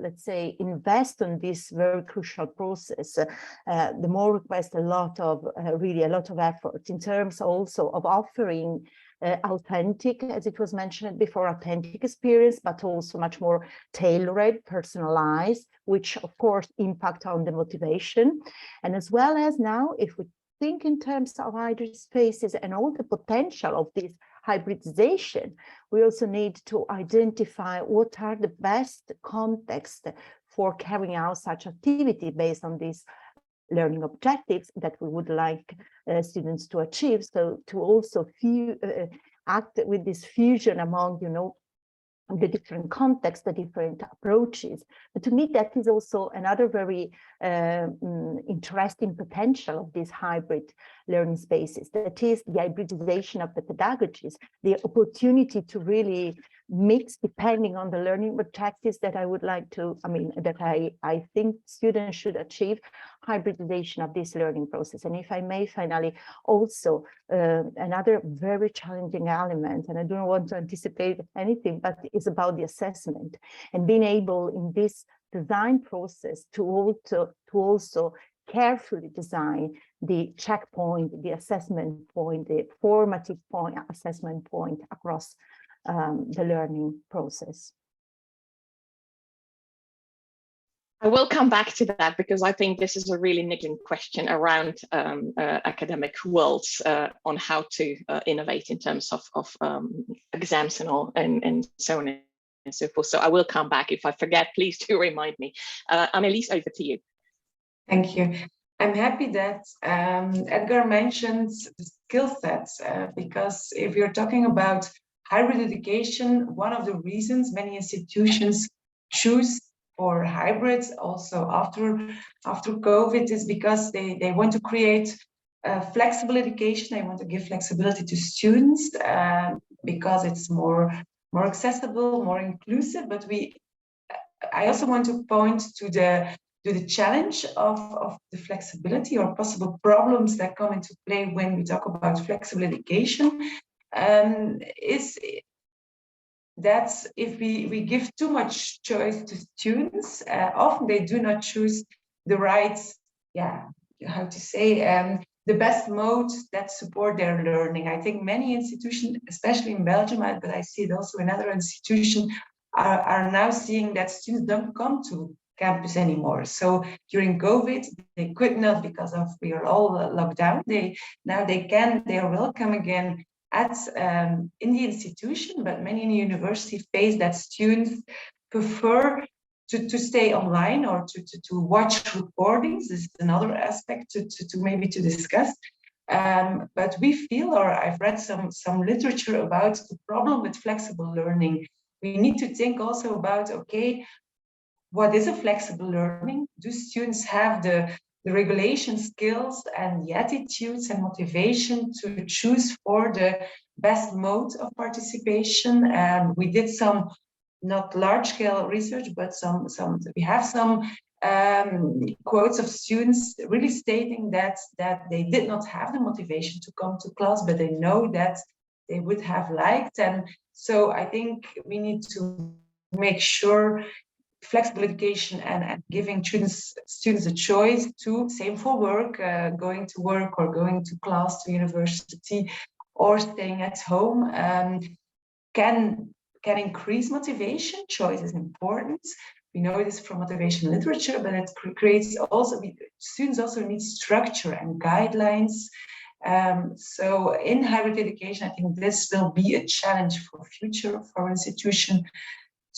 let's say, invest on this very crucial process, the more request a lot of effort in terms also of offering authentic, as it was mentioned before, authentic experience, but also much more tailored, personalized, which of course impact on the motivation. And as well as now, if we think in terms of hybrid spaces and all the potential of this hybridization, we also need to identify what are the best contexts for carrying out such activity based on these learning objectives that we would like students to achieve. So to also act with this fusion among, you know, the different contexts, the different approaches. But to me, that is also another very interesting potential of these hybrid learning spaces. That is the hybridization of the pedagogies, the opportunity to really mix depending on the learning objectives that I would like to, I mean, that I think students should achieve, hybridization of this learning process. And if I may finally also, another very challenging element, and I don't want to anticipate anything, but it's about the assessment and being able in this design process to also carefully design the checkpoint, the assessment point, the formative point, assessment point across the learning process. I will come back to that because I think this is a really niggling question around academic worlds on how to innovate in terms of exams and all and so on and so forth. So I will come back. If I forget, please do remind me. Annelies, over to you. Thank you. I'm happy that Edgar mentioned the skill sets because if you're talking about hybrid education, one of the reasons many institutions choose for hybrids also after COVID is because they want to create flexible education. They want to give flexibility to students because it's more accessible, more inclusive. But I also want to point to the challenge of the flexibility or possible problems that come into play when we talk about flexible education. Is that if we give too much choice to students, often they do not choose the right, how to say, the best modes that support their learning. I think many institutions, especially in Belgium, but I see it also in other institutions, are now seeing that students don't come to campus anymore. So during COVID, they could not because we are all locked down. Now they are welcome again in the institution, but many in the university face that students prefer to stay online or to watch recordings. This is another aspect to maybe to discuss. But we feel, or I've read some literature about the problem with flexible learning. We need to think also about, okay, what is a flexible learning? Do students have the regulation skills and the attitudes and motivation to choose for the best mode of participation? We did some, not large-scale research, but we have some quotes of students really stating that they did not have the motivation to come to class, but they know that they would have liked. And so I think we need to make sure flexible education and giving students a choice to, same for work, going to work or going to class, to university, or staying at home, can increase motivation. Choice is important. We know this from motivation literature, but it creates also, students also need structure and guidelines. So in hybrid education, I think this will be a challenge for future of our institution,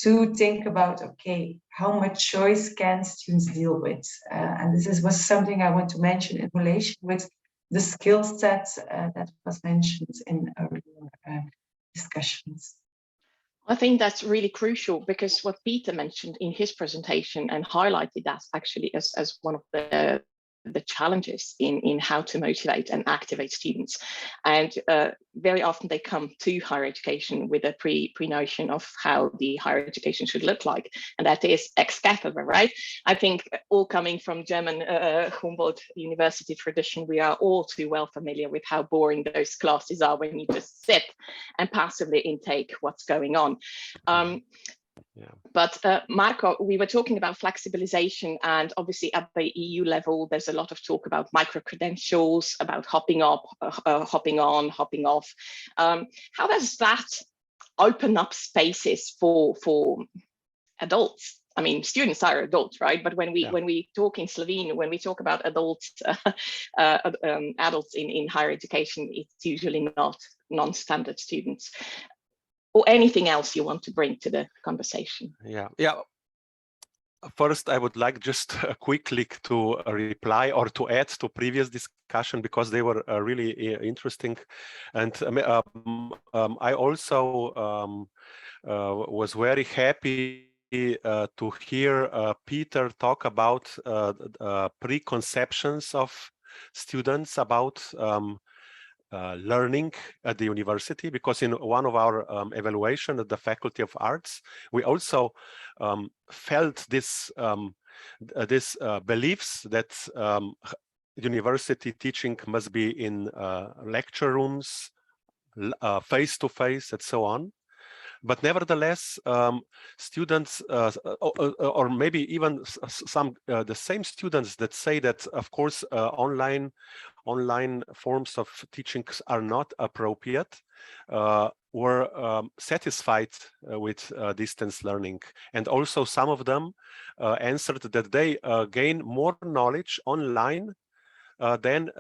to think about, okay, how much choice can students deal with? And this was something I want to mention in relation with the skill set that was mentioned in earlier discussions. I think that's really crucial, because what Peter mentioned in his presentation and highlighted that actually as one of the challenges in how to motivate and activate students. And very often they come to higher education with a pre-notion of how the higher education should look like, and that is ex cathedra, right? I think all coming from German Humboldt University tradition, we are all too well familiar with how boring those classes are when you just sit and passively intake what's going on. Yeah. But Marco, we were talking about flexibilization, and obviously at the EU level, there's a lot of talk about micro-credentials, about hopping up, hopping on, hopping off. How does that open up spaces for adults? I mean, students are adults, right? But when we talk in Slovene, when we talk about adults, adults in higher education, it's usually not non-standard students. Or anything else you want to bring to the conversation? Yeah. First, I would like just quickly to reply or to add to previous discussion, because they were really interesting. And I also was very happy to hear Peter talk about preconceptions of students about learning at the university, because in one of our evaluation at the Faculty of Arts, we also felt this beliefs that university teaching must be in lecture rooms, face-to-face, and so on. but nevertheless, students, or maybe even some the same students that say that, of course, online forms of teaching are not appropriate, were satisfied with distance learning. And also some of them answered that they gain more knowledge online than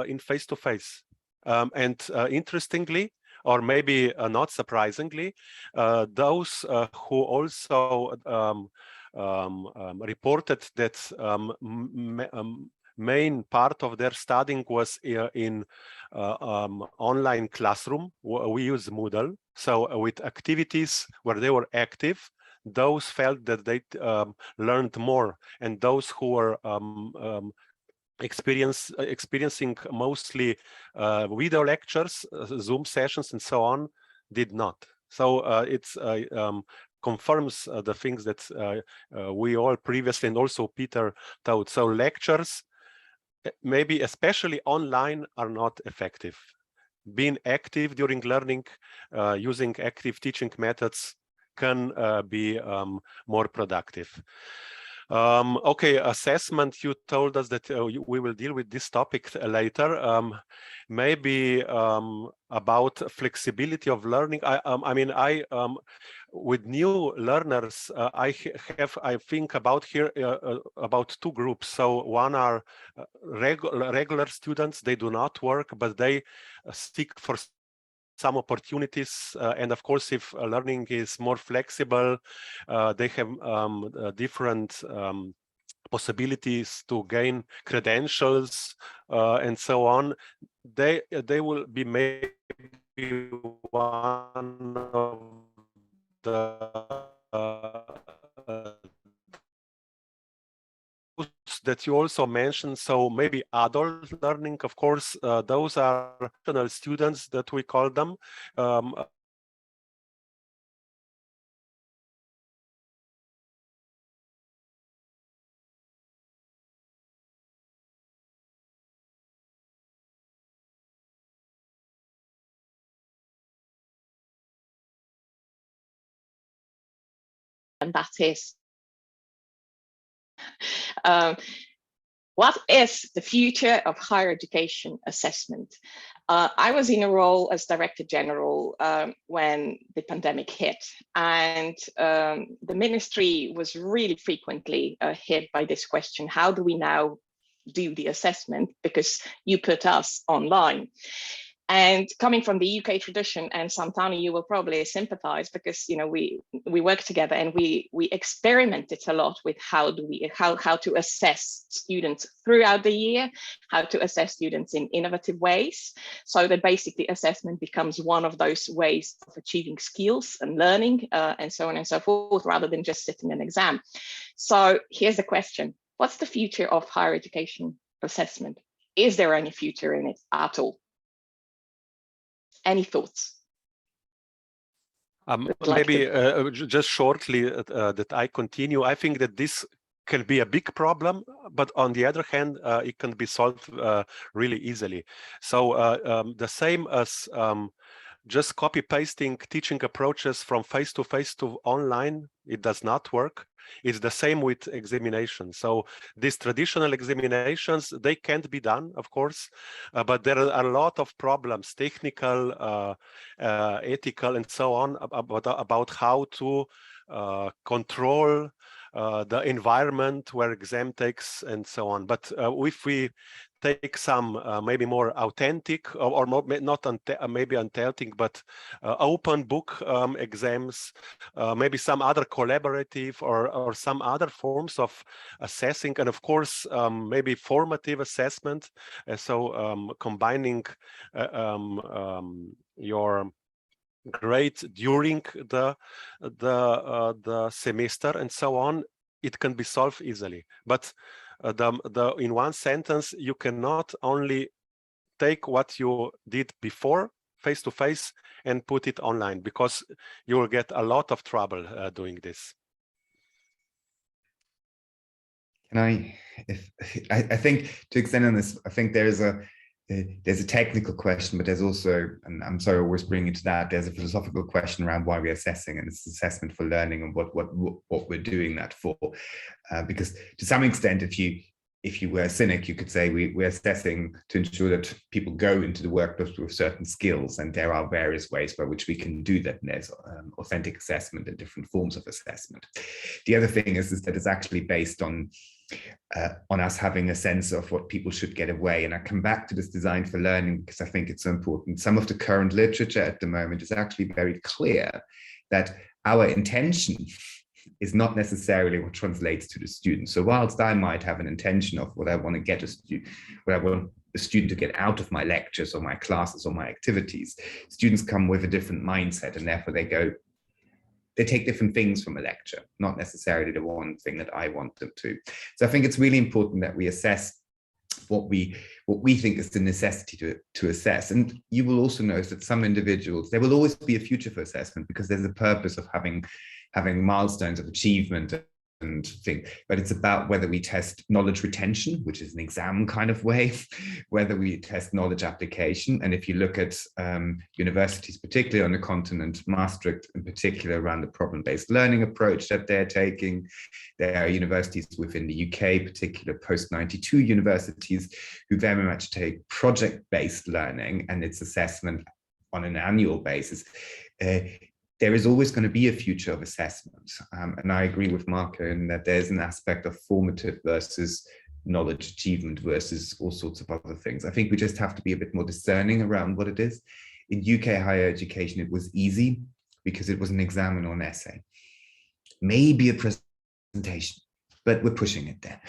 in face-to-face. And interestingly, or maybe not surprisingly, those who also reported that main part of their studying was in online classroom. We use Moodle, so with activities where they were active, those felt that they learned more, and those who were experiencing mostly video lectures, Zoom sessions, and so on, did not. So it's confirms the things that we all previously, and also Peter taught. So lectures, maybe especially online, are not effective. Being active during learning, using active teaching methods can be more productive. Okay, assessment, you told us that we will deal with this topic later. Maybe about flexibility of learning. I mean, with new learners, I think about here about two groups. So one are regular students, they do not work, but they seek for some opportunities, and of course, if learning is more flexible, they have different possibilities to gain credentials and so on. They will be maybe one of the that you also mentioned. So maybe adult learning, of course, those are students that we call them. And that is what is the future of higher education assessment? I was in a role as Director General when the pandemic hit, and the ministry was really frequently hit by this question: how do we now do the assessment, because you put us online? And coming from the UK tradition, and Santana, you will probably sympathize, because we work together and we experimented a lot with how to assess students throughout the year, how to assess students in innovative ways, so that basically assessment becomes one of those ways of achieving skills and learning, and so on and so forth, rather than just sitting an exam. So here's the question: what's the future of higher education assessment? Is there any future in it at all? Any thoughts? Maybe just shortly that I continue. I think that this can be a big problem, but on the other hand, it can be solved really easily. So the same as just copy pasting teaching approaches from face-to-face to online, it does not work. It's the same with examinations. So these traditional examinations, they can't be done, of course, but there are a lot of problems, technical, ethical, and so on, about how to control the environment where exam takes and so on. But if we take some maybe more authentic, or more, not maybe authentic, but open book exams, maybe some other collaborative or some other forms of assessing, and of course maybe formative assessment. So combining your grade during the semester and so on, it can be solved easily. But in one sentence, you cannot only take what you did before face-to-face and put it online, because you will get a lot of trouble doing this. Can I think to extend on this, I think there's there's a technical question, but there's also, and I'm sorry, I always bring it to that, there's a philosophical question around why we're assessing, and it's assessment for learning and what we're doing that for. Because to some extent, if you were a cynic, you could say we're assessing to ensure that people go into the workplace with certain skills, and there are various ways by which we can do that. And there's authentic assessment and different forms of assessment. The other thing is that it's actually based on us having a sense of what people should get away. And I come back to this design for learning because I think it's so important. Some of the current literature at the moment is actually very clear that our intention is not necessarily what translates to the student. So whilst I might have an intention of what I want to get what I want a student to get out of my lectures or my classes or my activities, students come with a different mindset, and therefore they take different things from a lecture, not necessarily the one thing that I want them to. So I think it's really important that we assess what we think is the necessity to assess. And you will also notice that some individuals, there will always be a future for assessment because there's a purpose of having milestones of achievement and thing, but it's about whether we test knowledge retention, which is an exam kind of way, whether we test knowledge application. And if you look at universities, particularly on the continent, Maastricht in particular, around the problem-based learning approach that they're taking, there are universities within the UK, particular post-92 universities, who very much take project-based learning and its assessment on an annual basis. There is always going to be a future of assessment. And I agree with Marco in that there's an aspect of formative versus knowledge achievement versus all sorts of other things. I think we just have to be a bit more discerning around what it is. In UK higher education, it was easy because it was an exam or an essay. Maybe a presentation, but we're pushing it there.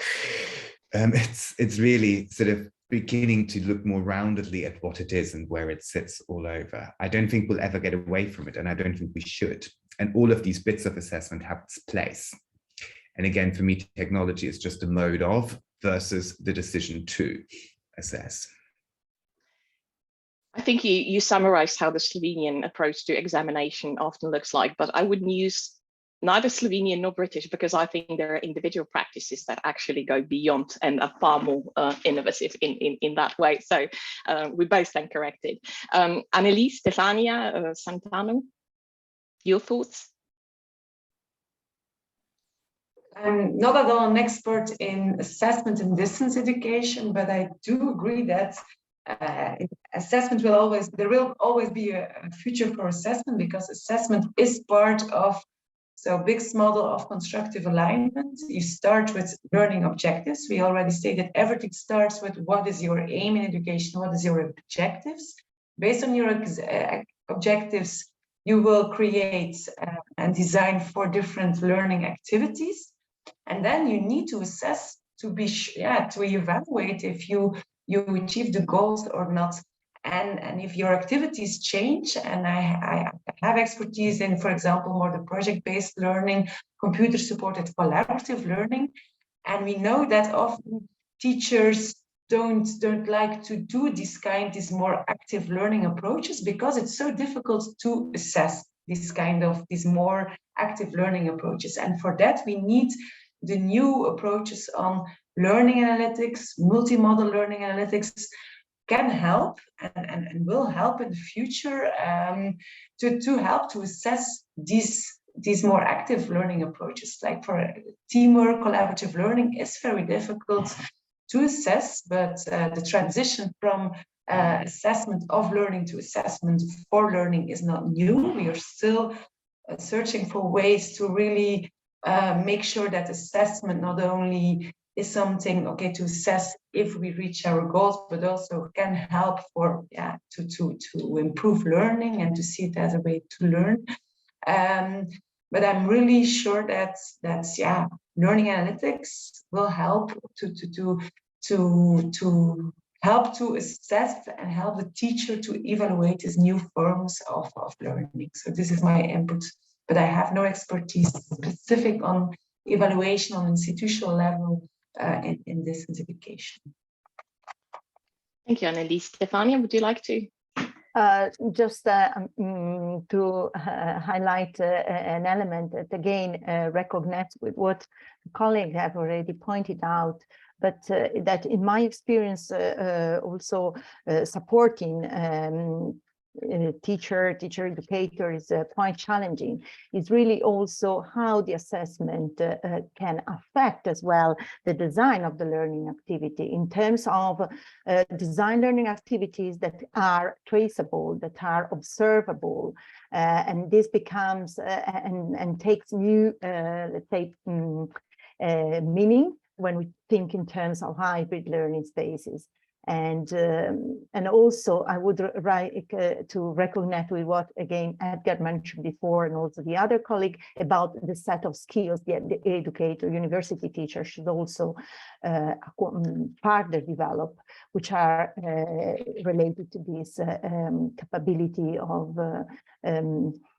It's really sort of beginning to look more roundedly at what it is and where it sits all over. I don't think we'll ever get away from it, and I don't think we should. And all of these bits of assessment have its place. And again, for me, technology is just a mode of versus the decision to assess. I think you summarized how the Slovenian approach to examination often looks like, but I wouldn't use neither Slovenian nor British, because I think there are individual practices that actually go beyond and are far more innovative in that way. So we both stand corrected. Annelies, Stefania, Santano, your thoughts? I'm not at all an expert in assessment and distance education, but I do agree that assessment there will always be a future for assessment, because assessment is part of BIC's model of constructive alignment. You start with learning objectives. We already stated everything starts with what is your aim in education, what is your objectives. Based on your objectives, you will create and design 4 different learning activities. And then you need to assess to evaluate if you achieve the goals or not. And if your activities change, and I have expertise in, for example, more the project-based learning, computer-supported collaborative learning, and we know that often teachers don't like to do these more active learning approaches because it's so difficult to assess these more active learning approaches. And for that, we need the new approaches on learning analytics, multimodal learning analytics, can help and will help in the future to help to assess these more active learning approaches. Like for teamwork, collaborative learning is very difficult to assess, but the transition from assessment of learning to assessment for learning is not new. We are still searching for ways to really make sure that assessment not only is something to assess if we reach our goals, but also can help to improve learning and to see it as a way to learn. But I'm really sure that learning analytics will help to help to assess and help the teacher to evaluate these new forms of learning. So this is my input, but I have no expertise specific on evaluation on institutional level in this education. Thank you, Annelies. Stefania, would you like to? Just to highlight an element that again recognizes with what colleagues have already pointed out. but that in my experience also supporting teacher educator is quite challenging. It's really also how the assessment can affect as well the design of the learning activity in terms of design learning activities that are traceable, that are observable, and this becomes and takes new, let's say, meaning when we think in terms of hybrid learning spaces. And also I would like to recognize with what again Edgar mentioned before, and also the other colleague, about the set of skills that the educator, university teacher should also further develop, which are related to this capability of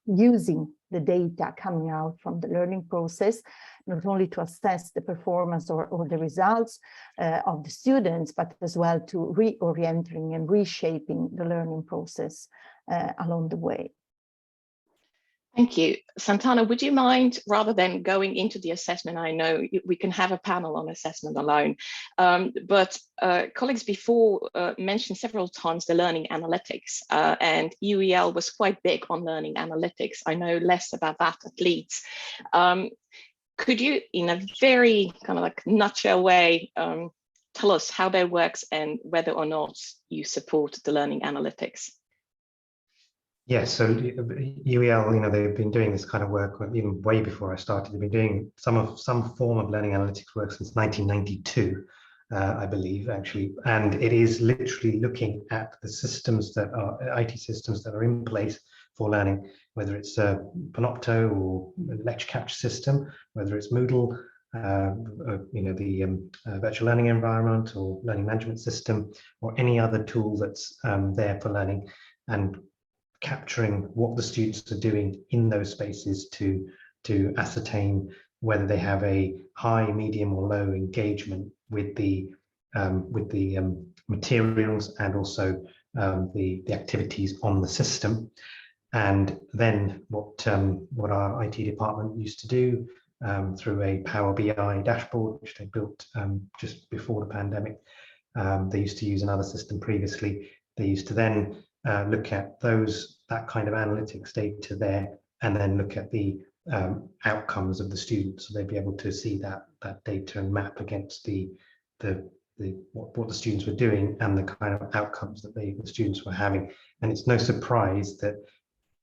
using the data coming out from the learning process, not only to assess the performance or the results of the students, but as well to reorienting and reshaping the learning process along the way. Thank you. Santana, would you mind, rather than going into the assessment, I know we can have a panel on assessment alone, but colleagues before mentioned several times the learning analytics, and UEL was quite big on learning analytics. I know less about that at Leeds. Could you, in a very kind of like nutshell way, tell us how that works and whether or not you support the learning analytics? Yes, so UEL, they've been doing this kind of work even way before I started. They've been doing some form of learning analytics work since 1992, I believe, actually. And it is literally looking at the systems that are IT systems that are in place for learning, whether it's a Panopto or a lecture capture system, whether it's Moodle, the virtual learning environment or learning management system, or any other tool that's there for learning, and capturing what the students are doing in those spaces to ascertain whether they have a high, medium, or low engagement with the materials and also the activities on the system. And then what our IT department used to do through a Power BI dashboard, which they built just before the pandemic. They used to use another system previously. They used to then look at that kind of analytics data there, and then look at the outcomes of the students. So they'd be able to see that data and map against what the students were doing and the kind of outcomes that the students were having. And it's no surprise that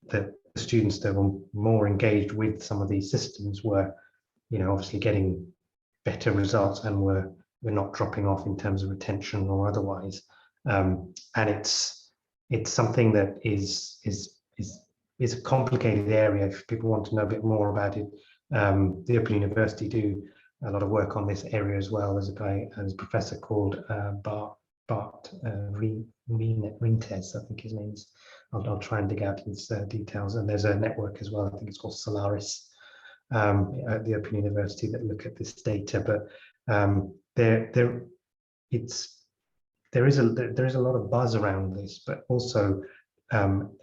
the students that were more engaged with some of these systems were, obviously getting better results and were not dropping off in terms of retention or otherwise. And it's something that is a complicated area. If people want to know a bit more about it, the Open University do a lot of work on this area as well. There's a professor called Bart Rentes, I think his name is. I'll try and dig out his details. And there's a network as well, I think it's called Solaris, at the Open University, that look at this data. But there is a lot of buzz around this, but also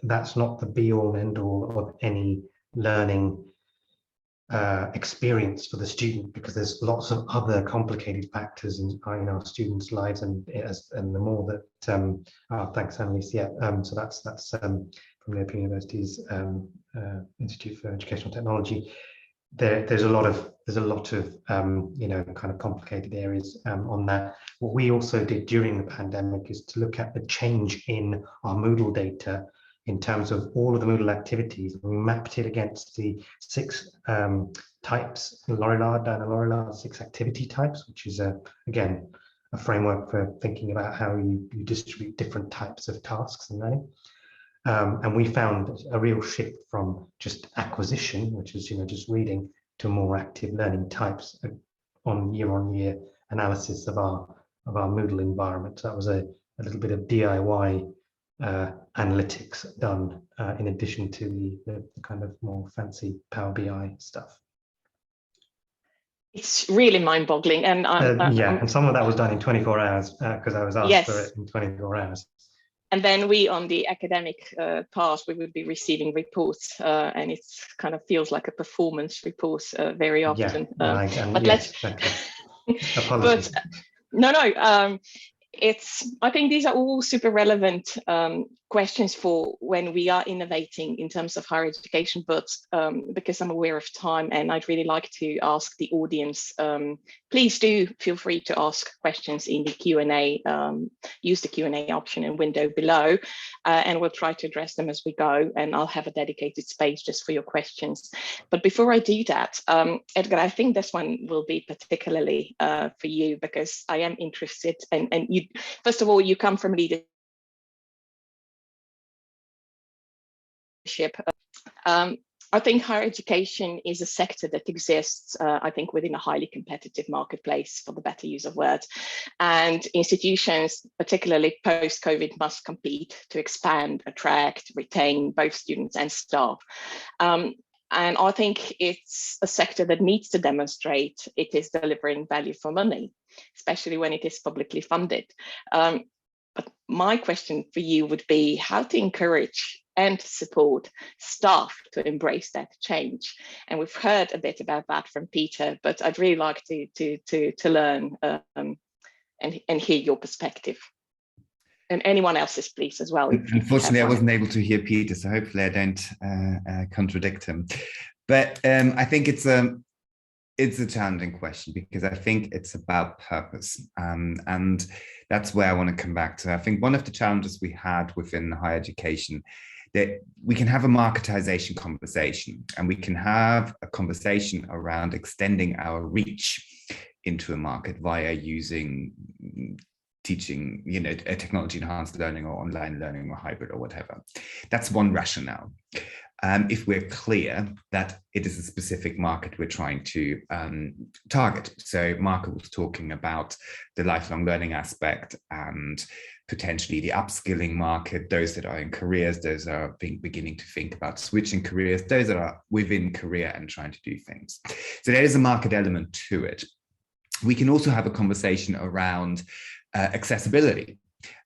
that's not the be all and end all of any learning experience for the student, because there's lots of other complicated factors in our students' lives, and the more that thanks Annalise, so that's from the Open University's Institute for Educational Technology. There's a lot of kind of complicated areas on that. What we also did during the pandemic is to look at the change in our Moodle data in terms of all of the Moodle activities. We mapped it against the 6 types, Lorillard, 6 activity types, which is again a framework for thinking about how you distribute different types of tasks and learning. And we found a real shift from just acquisition, which is just reading, to more active learning types on year analysis of our Moodle environment. So that was a little bit of DIY analytics done in addition to the kind of more fancy Power BI stuff. It's really mind-boggling, and and some of that was done in 24 hours because I was asked for it in 24 hours. And then we, on the academic part, we would be receiving reports, and it kind of feels like a performance report very often. Exactly. Apologies. No. I think these are all super relevant questions for when we are innovating in terms of higher education, but because I'm aware of time and I'd really like to ask the audience, please do feel free to ask questions in the Q&A, use the Q&A option and window below, and we'll try to address them as we go, and I'll have a dedicated space just for your questions. But before I do that, Edgar, I think this one will be particularly for you, because I am interested, and you, first of all, you come from leadership. I think higher education is a sector that exists, I think, within a highly competitive marketplace, for the better use of words. And institutions, particularly post-COVID, must compete to expand, attract, retain both students and staff. And I think it's a sector that needs to demonstrate it is delivering value for money, especially when it is publicly funded. But my question for you would be how to encourage and support staff to embrace that change. And we've heard a bit about that from Peter, but I'd really like to learn and hear your perspective. And anyone else's, please, as well. Unfortunately, I wasn't able to hear Peter, so hopefully I don't contradict him. But I think it's a challenging question, because I think it's about purpose. And that's where I want to come back to. I think one of the challenges we had within higher education, that we can have a marketization conversation, and we can have a conversation around extending our reach into a market via using teaching, a technology enhanced learning or online learning or hybrid or whatever. That's one rationale. If we're clear that it is a specific market we're trying to target. So Marco was talking about the lifelong learning aspect and potentially the upskilling market, those that are in careers, those that are beginning to think about switching careers, those that are within career and trying to do things. So there is a market element to it. We can also have a conversation around accessibility.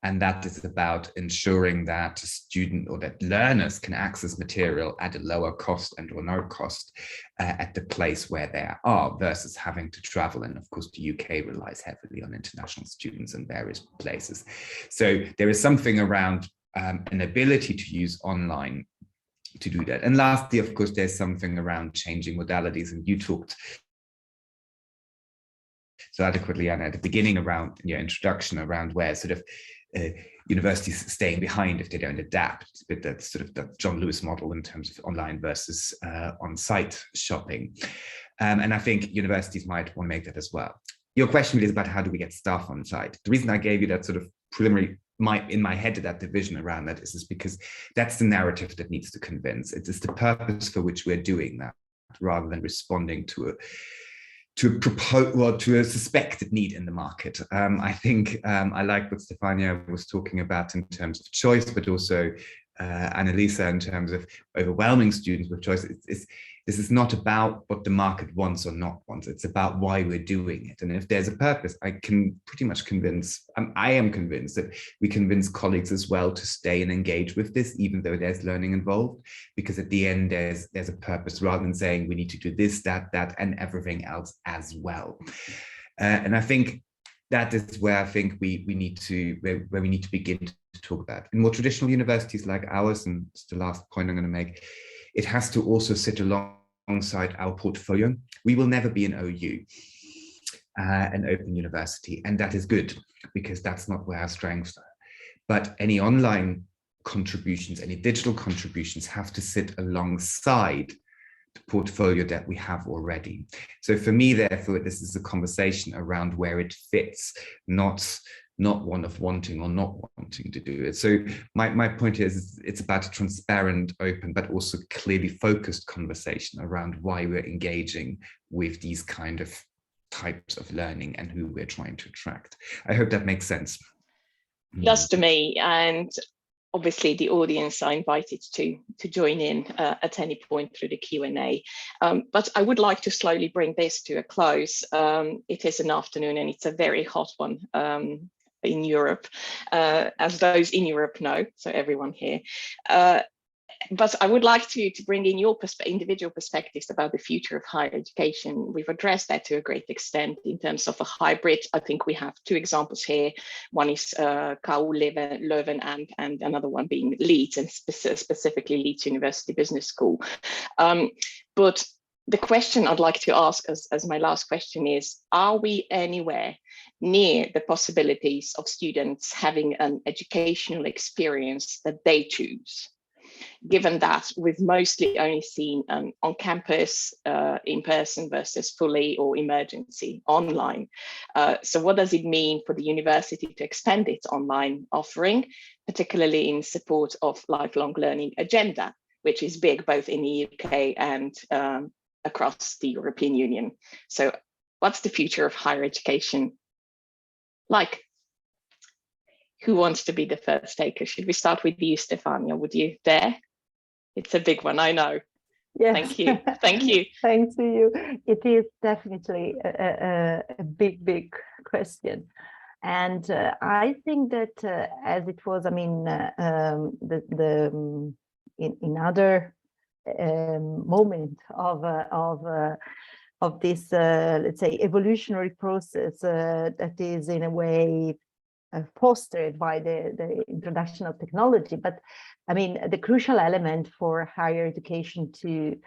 And that is about ensuring that a student or that learners can access material at a lower cost and or no cost at the place where they are, versus having to travel. And of course, the UK relies heavily on international students in various places. So there is something around an ability to use online to do that. And lastly, of course, there's something around changing modalities. And you talked so adequately, Anna, at the beginning around your introduction around where sort of universities staying behind if they don't adapt, with that sort of the John Lewis model in terms of online versus on-site shopping. And I think universities might want to make that as well. Your question is about how do we get staff on site. The reason I gave you that sort of preliminary, in my head, that division around that is because that's the narrative that needs to convince. It is the purpose for which we're doing that, rather than responding to a suspected need in the market. I think I like what Stefania was talking about in terms of choice, but also Annalisa in terms of overwhelming students with choice. This is not about what the market wants or not wants. It's about why we're doing it. And if there's a purpose, I can pretty much convince, I am convinced that we convince colleagues as well to stay and engage with this, even though there's learning involved, because at the end, there's a purpose, rather than saying we need to do this, that, and everything else as well. And I think that is where I think we need to begin to talk about. In more traditional universities like ours, and it's the last point I'm going to make, it has to also sit alongside our portfolio. We will never be an OU, an open university, and that is good, because that's not where our strengths are. But any online contributions, any digital contributions have to sit alongside the portfolio that we have already. So for me, therefore, this is a conversation around where it fits, not one of wanting or not wanting to do it. So my point is, it's about a transparent, open, but also clearly focused conversation around why we're engaging with these kind of types of learning and who we're trying to attract. I hope that makes sense. Just to me, and obviously the audience are invited to join in at any point through the Q&A. But I would like to slowly bring this to a close. It is an afternoon and it's a very hot one in Europe, as those in Europe know, so everyone here. but I would like to bring in your individual perspectives about the future of higher education. We've addressed that to a great extent in terms of a hybrid. I think we have two examples here. One is KU Leuven and another one being Leeds, and specifically Leeds University Business School. But the question I'd like to ask as my last question is, are we anywhere near the possibilities of students having an educational experience that they choose? Given that we've mostly only seen on campus, in person versus fully or emergency online. So what does it mean for the university to expand its online offering, particularly in support of lifelong learning agenda, which is big both in the UK and across the European Union? So what's the future of higher education like? Who wants to be the first taker? Should we start with you, Stefania? Would you dare? It's a big one, I know. Yes. Thank you. Thank you. Thanks to you. It is definitely a big question. And I think that as it was, I mean, in other moment of this, let's say, evolutionary process that is in a way fostered by the introduction of technology. But I mean, the crucial element for higher education to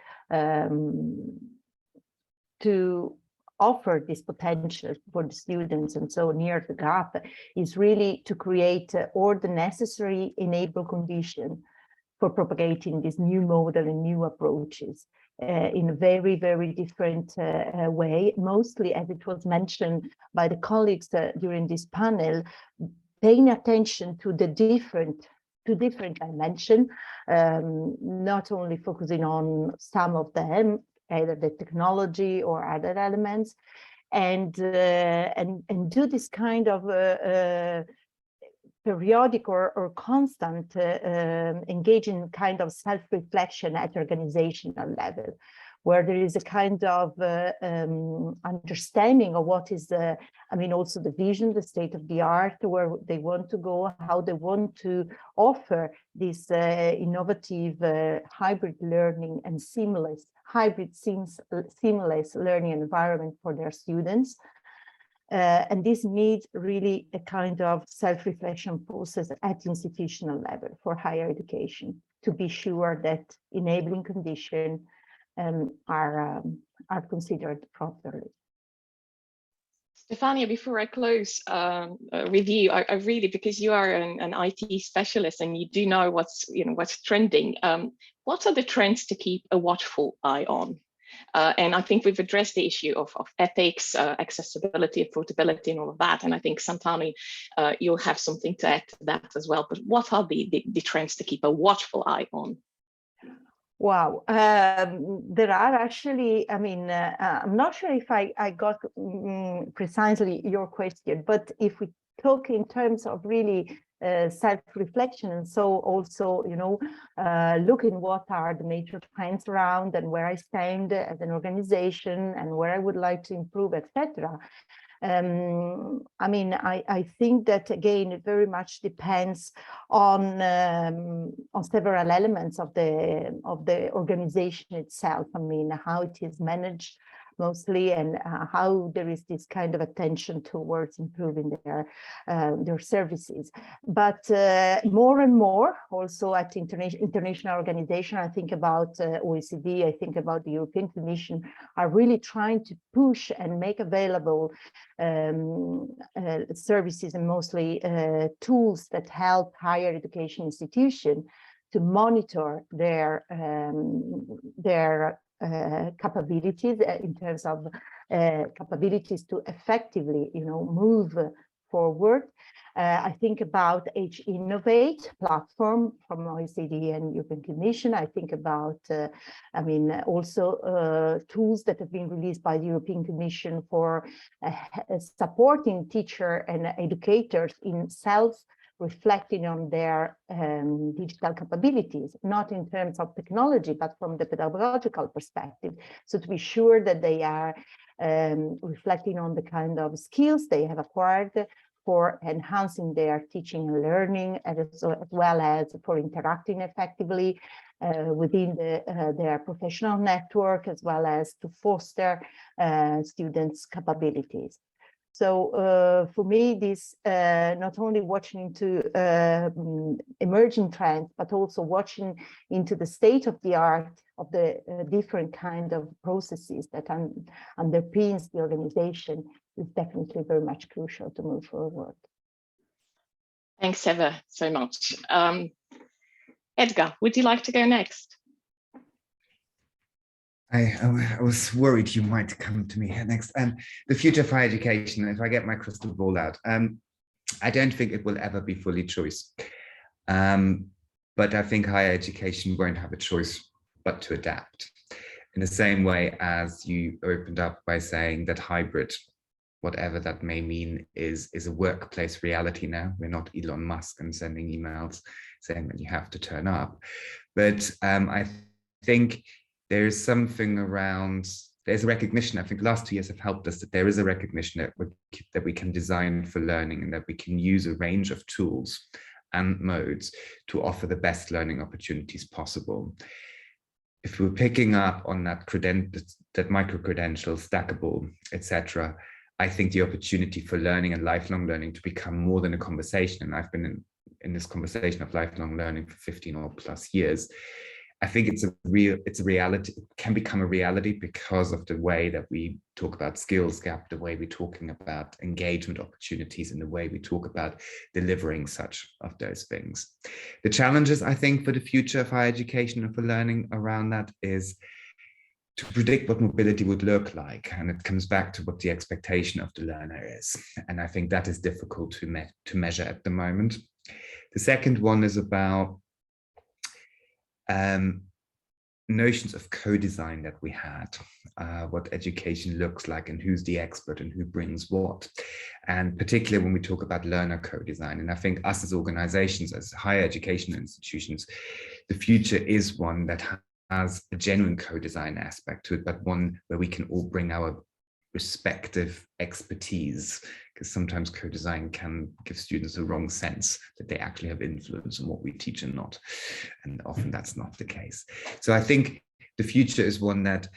offer this potential for the students and so near the gap is really to create all the necessary enable condition for propagating this new model and new approaches in a very different way, mostly, as it was mentioned by the colleagues during this panel, paying attention to the different dimensions, not only focusing on some of them, either the technology or other elements, and do this kind of periodic or constant engaging kind of self-reflection at organizational level, where there is a kind of understanding of what is I mean, also the vision, the state of the art, where they want to go, how they want to offer this innovative hybrid learning and seamless learning environment for their students. And this needs really a kind of self-reflection process at institutional level for higher education to be sure that enabling conditions are considered properly. Stefania, before I close with you, I really, because you are an IT specialist and you do know what's trending. What are the trends to keep a watchful eye on? And I think we've addressed the issue of ethics, accessibility, affordability, and all of that. And I think Santani, you'll have something to add to that as well. But what are the trends to keep a watchful eye on? Wow, there are actually, I mean, I'm not sure if I got precisely your question, but if we talk in terms of really self-reflection, and so also, looking what are the major trends around and where I stand as an organization and where I would like to improve, etc. I mean, I think that again, it very much depends on several elements of the organization itself. I mean, how it is managed mostly, and how there is this kind of attention towards improving their services. But more and more, also at international organization, I think about OECD, I think about the European Commission, are really trying to push and make available services and mostly tools that help higher education institutions to monitor their capabilities in terms of capabilities to effectively, move forward. I think about H-Innovate platform from OECD and European Commission. I think about, I mean, also tools that have been released by the European Commission for supporting teachers and educators in reflecting on their digital capabilities, not in terms of technology, but from the pedagogical perspective. So to be sure that they are reflecting on the kind of skills they have acquired for enhancing their teaching and learning, as well as for interacting effectively within their professional network, as well as to foster students' capabilities. So for me, this not only watching into emerging trends, but also watching into the state of the art of the different kind of processes that underpins the organization is definitely very much crucial to move forward. Thanks ever so much. Edgar, would you like to go next? I was worried you might come to me next. The future of higher education, if I get my crystal ball out, I don't think it will ever be fully choice. But I think higher education won't have a choice but to adapt. In the same way as you opened up by saying that hybrid, whatever that may mean, is a workplace reality now. We're not Elon Musk and sending emails saying that you have to turn up. But I think there's something around, there's a recognition, I think the last 2 years have helped us, that there is a recognition that we can design for learning and that we can use a range of tools and modes to offer the best learning opportunities possible. If we're picking up on that micro-credential, stackable, etc., I think the opportunity for learning and lifelong learning to become more than a conversation, and I've been in this conversation of lifelong learning for 15 or plus years, I think it's a reality, it can become a reality because of the way that we talk about skills gap, the way we're talking about engagement opportunities, and the way we talk about delivering such of those things. The challenges, I think, for the future of higher education and for learning around that is to predict what mobility would look like. And it comes back to what the expectation of the learner is. And I think that is difficult to measure at the moment. The second one is about notions of co-design that we had, what education looks like and who's the expert and who brings what. And particularly when we talk about learner co-design, and I think us as organizations, as higher education institutions, the future is one that has a genuine co-design aspect to it, but one where we can all bring our respective expertise, because sometimes co-design can give students the wrong sense that they actually have influence on what we teach and not, and often that's not the case. So I think the future is one that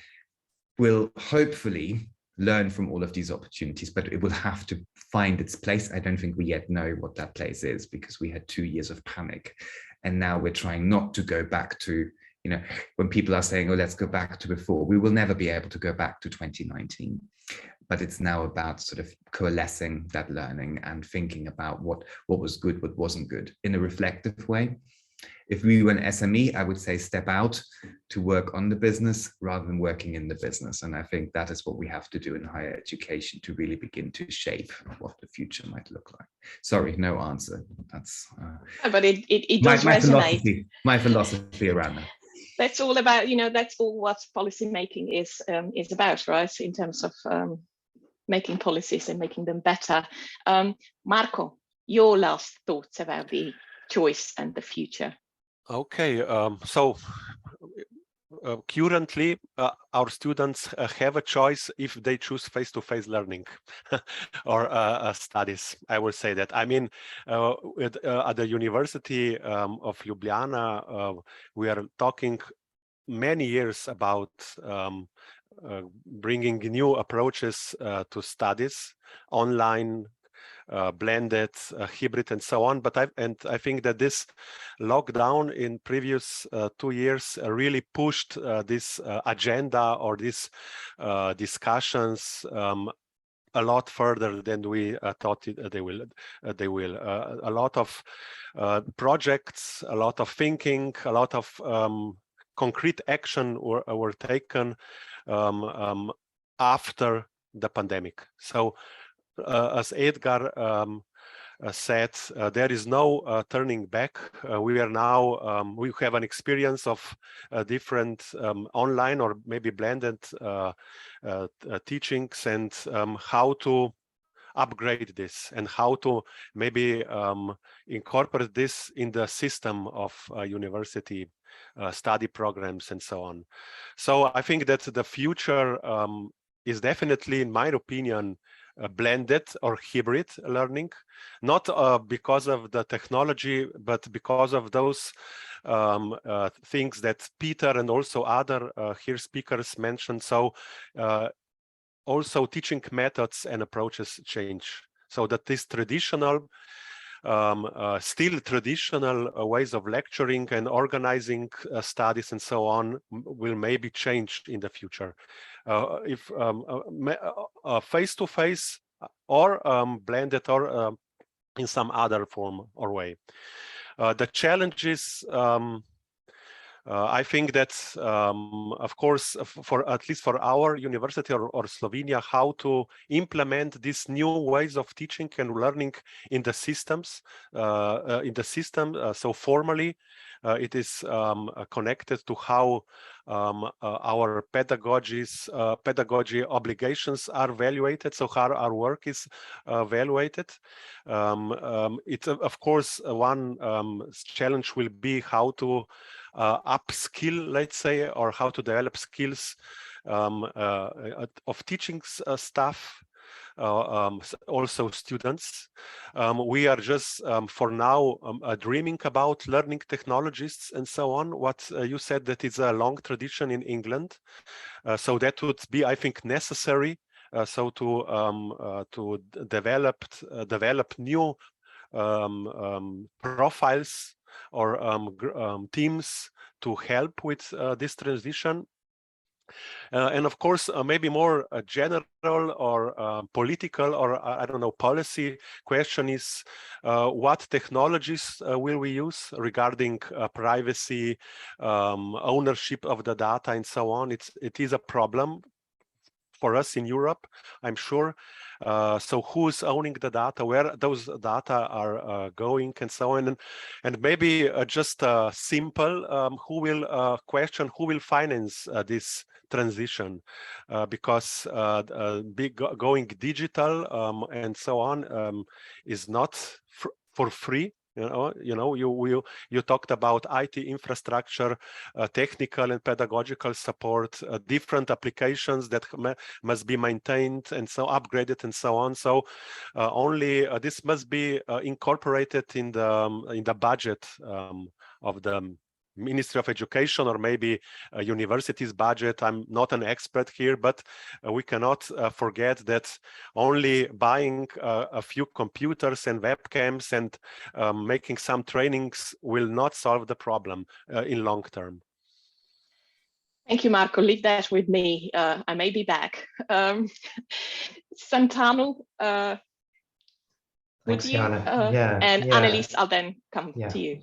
will hopefully learn from all of these opportunities, but it will have to find its place. I don't think we yet know what that place is, because we had 2 years of panic, and now we're trying not to go back to, you know, when people are saying, oh, let's go back to before, we will never be able to go back to 2019. But it's now about sort of coalescing that learning and thinking about what was good, what wasn't good in a reflective way. If we were an SME, I would say step out to work on the business rather than working in the business. And I think that is what we have to do in higher education to really begin to shape what the future might look like. Sorry, no answer. That's but it does resonate. My philosophy around that. That's all about, you know, that's all what policy making is about, right? In terms of making policies and making them better. Marco, your last thoughts about the choice and the future. Okay, so currently our students have a choice if they choose face-to-face learning or studies. I will say that. I mean, at the University of Ljubljana, we are talking many years about bringing new approaches to studies, online, blended, hybrid, and so on. But I think that this lockdown in previous 2 years really pushed this agenda or these discussions a lot further than we thought they will. A lot of projects, a lot of thinking, a lot of concrete action were taken after the pandemic. So as Edgar said, there is no turning back. We are now, we have an experience of different online or maybe blended teachings, and how to upgrade this and how to maybe incorporate this in the system of university study programs and so on. So I think that the future is definitely, in my opinion, blended or hybrid learning, not because of the technology, but because of those things that Peter and also other here speakers mentioned. So also teaching methods and approaches change, so that this traditional still traditional ways of lecturing and organizing studies and so on will maybe change in the future. If face-to-face or blended or in some other form or way. The challenges, I think that, of course, for at least for our university or Slovenia, how to implement these new ways of teaching and learning in the systems, so formally, it is connected to how our pedagogy obligations are evaluated, so how our work is evaluated. It's of course one challenge will be how to upskill, let's say, or how to develop skills of teaching staff, also students. We are just for now dreaming about learning technologists and so on. What you said, that is a long tradition in England, so that would be, I think, necessary. So to develop new profiles or teams to help with this transition. And of course, maybe more general or political or I don't know, policy question is what technologies will we use regarding privacy, ownership of the data and so on. It is a problem for us in Europe, I'm sure. So who's owning the data, where those data are going and so on, and maybe just simple, who will question, who will finance this transition, because going digital and so on is not for free. You talked about IT infrastructure, technical and pedagogical support, different applications that must be maintained and so upgraded and so on. So only this must be incorporated in the budget of the Ministry of Education, or maybe a university's budget. I'm not an expert here, but we cannot forget that only buying a few computers and webcams and making some trainings will not solve the problem in long term. Thank you, Marco. Leave that with me. I may be back. Santanu, Thanks, with you, Jana. and Annelies, I'll then come to you.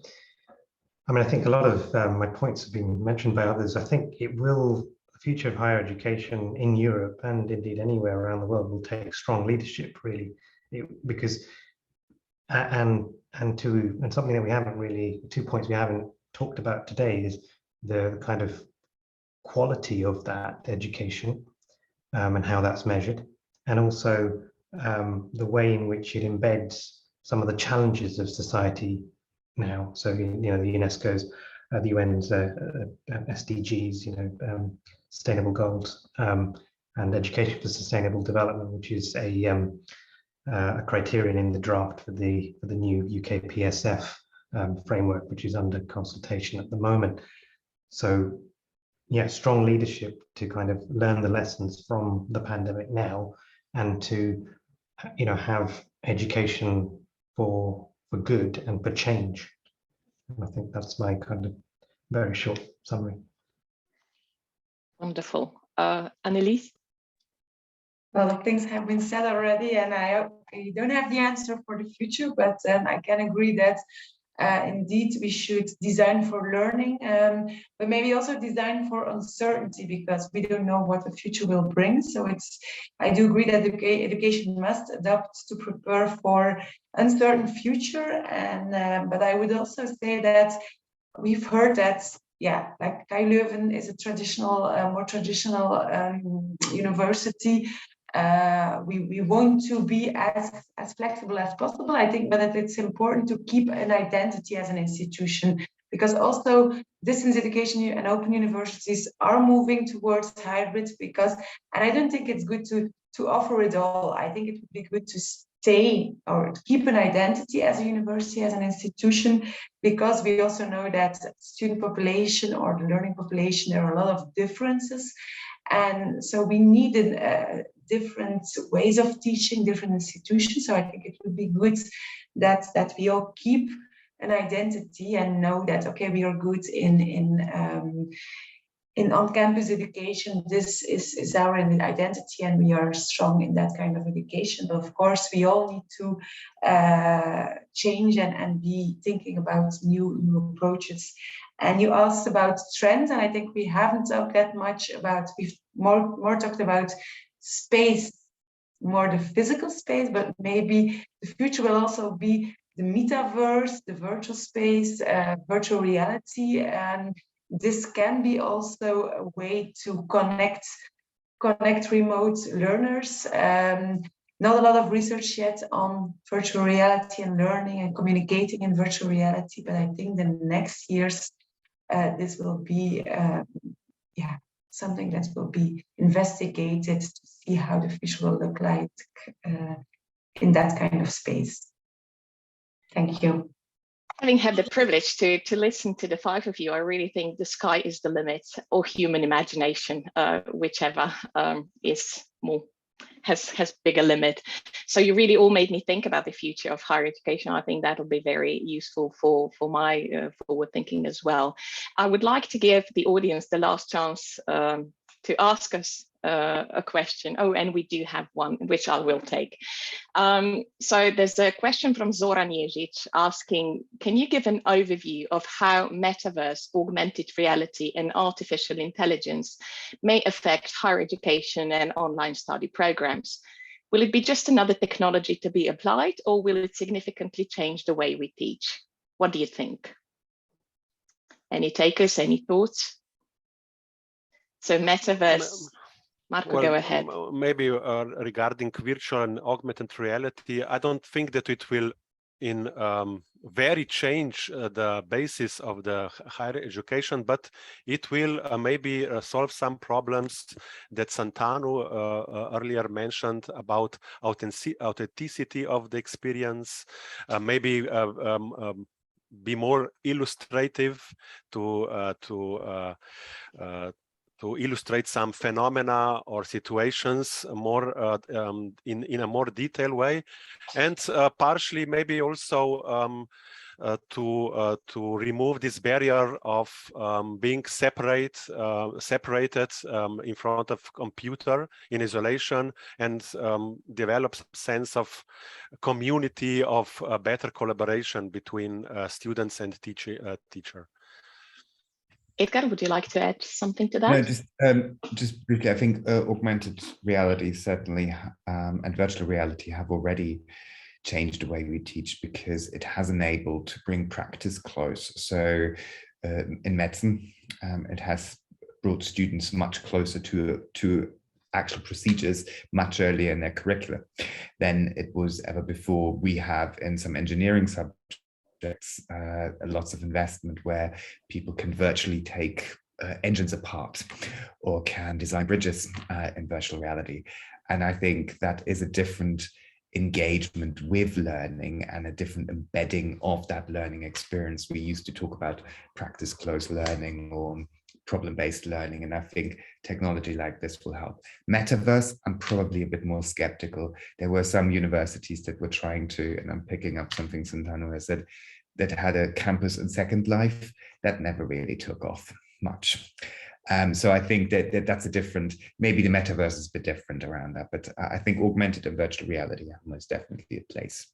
I mean, I think a lot of my points have been mentioned by others. I think the future of higher education in Europe and indeed anywhere around the world will take strong leadership, really, because and something that we haven't really, 2 points we haven't talked about today is the kind of quality of that education and how that's measured, and also the way in which it embeds some of the challenges of society now. So the UNESCO's, the UN's SDGs, sustainable goals, and education for sustainable development, which is a criterion in the draft for the new UK PSF framework, which is under consultation at the moment. So yeah, strong leadership to kind of learn the lessons from the pandemic now, and to have education for good and for change. And I think that's my kind of very short summary. Wonderful. Annelies? Well, things have been said already, and I don't have the answer for the future, but I can agree that indeed we should design for learning, but maybe also design for uncertainty, because we don't know what the future will bring. So I do agree that education must adapt to prepare for uncertain future, and but I would also say that we've heard that, yeah, like KU Leuven is a traditional, more traditional university. We want to be as flexible as possible, I think, but it's important to keep an identity as an institution, because also distance education and open universities are moving towards hybrid, and I don't think it's good to to offer it all. I think it would be good to stay or to keep an identity as a university, as an institution, because we also know that student population or the learning population, there are a lot of differences. And so we need different ways of teaching, different institutions. So I think it would be good that we all keep an identity and know that, okay, we are good in on-campus education. This is our identity, and we are strong in that kind of education. But of course, we all need to change and be thinking about new approaches. And you asked about trends, and I think we haven't talked that much about. We've more talked about space, more the physical space, but maybe the future will also be the metaverse, the virtual space, virtual reality, and this can be also a way to connect remote learners. Not a lot of research yet on virtual reality and learning and communicating in virtual reality, but I think the next years this will be something that will be investigated to see how the future will look like in that kind of space. Thank you. Having had the privilege to listen to the five of you, I really think the sky is the limit, or human imagination, whichever has bigger limit. So you really all made me think about the future of higher education. I think that'll be very useful for my forward thinking as well. I would like to give the audience the last chance to ask us a question. Oh, and we do have one, which I will take. So there's a question from Zoran Ježić asking, can you give an overview of how metaverse, augmented reality, and artificial intelligence may affect higher education and online study programs? Will it be just another technology to be applied, or will it significantly change the way we teach? What do you think? Any takers, any thoughts? So metaverse. Marco, well, go ahead. Maybe regarding virtual and augmented reality, I don't think that it will very change the basis of the higher education, but it will maybe solve some problems that Santanu earlier mentioned about authenticity of the experience, maybe be more illustrative to illustrate some phenomena or situations more in a more detailed way, and partially maybe also to remove this barrier of being separated in front of computer in isolation, and develop some sense of community, of better collaboration between students and teacher. Edgar, would you like to add something to that? No, just briefly, I think augmented reality certainly and virtual reality have already changed the way we teach, because it has enabled to bring practice close. So in medicine, it has brought students much closer to actual procedures much earlier in their curricula than it was ever before. We have in some engineering subjects lots of investment where people can virtually take engines apart or can design bridges in virtual reality. And I think that is a different engagement with learning and a different embedding of that learning experience. We used to talk about practice close learning or problem-based learning, and I think technology like this will help. Metaverse, I'm probably a bit more skeptical. There were some universities that were trying to, and I'm picking up something Santanu has said, that had a campus in Second Life that never really took off much. So I think that's a different, maybe the metaverse is a bit different around that, but I think augmented and virtual reality are most definitely a place.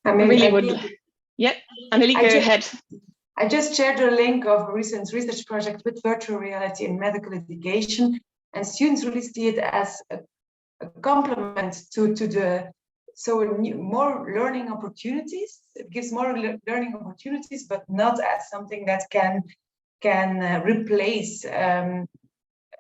Yeah, Anneli, go ahead. I just shared a link of a recent research project with virtual reality in medical education, and students really see it as a complement to the, more learning opportunities. It gives more learning opportunities, but not as something that can replace.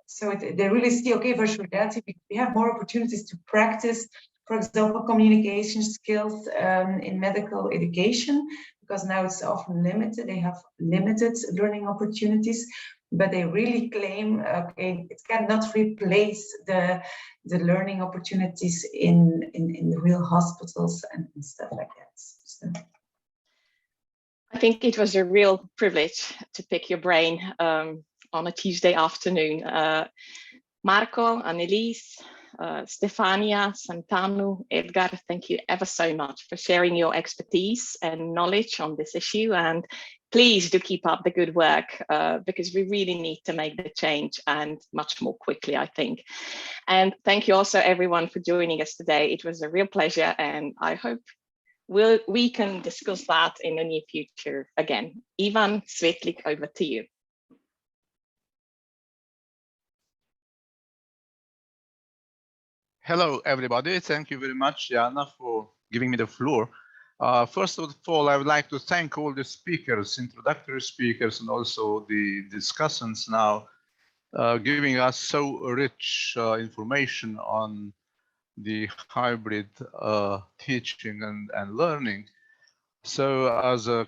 So they really see, okay, virtual reality, we have more opportunities to practice, for example, communication skills in medical education, because now it's often limited. They have limited learning opportunities. but they really claim, okay, it cannot replace the learning opportunities in the real hospitals and stuff like that. So. I think it was a real privilege to pick your brain on a Tuesday afternoon. Marco, Annelies, Stefania, Santanu, Edgar, thank you ever so much for sharing your expertise and knowledge on this issue. And please do keep up the good work because we really need to make the change, and much more quickly, I think. And thank you also everyone for joining us today. It was a real pleasure, and I hope we can discuss that in the near future again. Ivan, Svetlik, over to you. Hello, everybody. Thank you very much, Jana, for giving me the floor. First of all, I would like to thank all the speakers, introductory speakers, and also the discussants now, giving us so rich information on the hybrid teaching and learning. So as a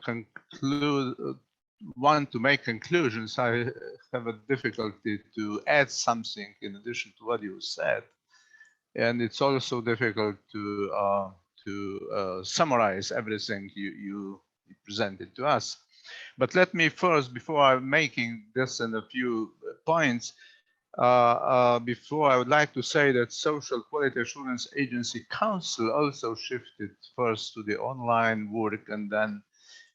want to make conclusions, I have a difficulty to add something in addition to what you said. And it's also difficult to summarize everything you presented to us. But let me first, before I'm making this in a few points, before I would like to say that Social Quality Assurance Agency Council also shifted first to the online work, and then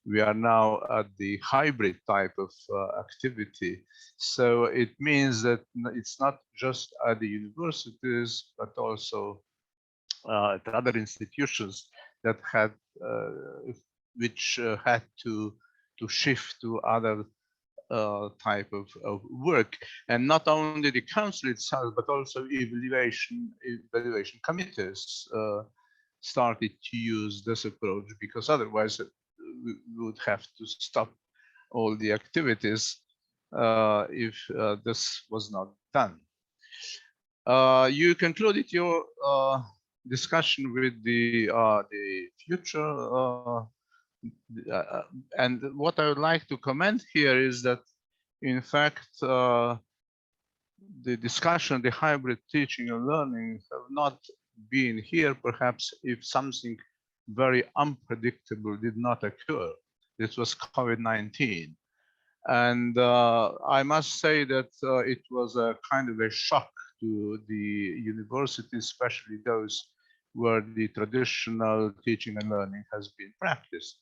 we are now at the hybrid type of activity. So it means that it's not just at the universities, but also at other institutions that had, which had to shift to other type of work. And not only the council itself, but also evaluation committees started to use this approach, because otherwise we would have to stop all the activities if this was not done. You concluded your discussion with the future, and what I would like to comment here is that, in fact, the discussion, the hybrid teaching and learning have not been here, perhaps, if something very unpredictable did not occur. This was COVID-19. And I must say that it was a kind of a shock to the universities, especially those where the traditional teaching and learning has been practiced.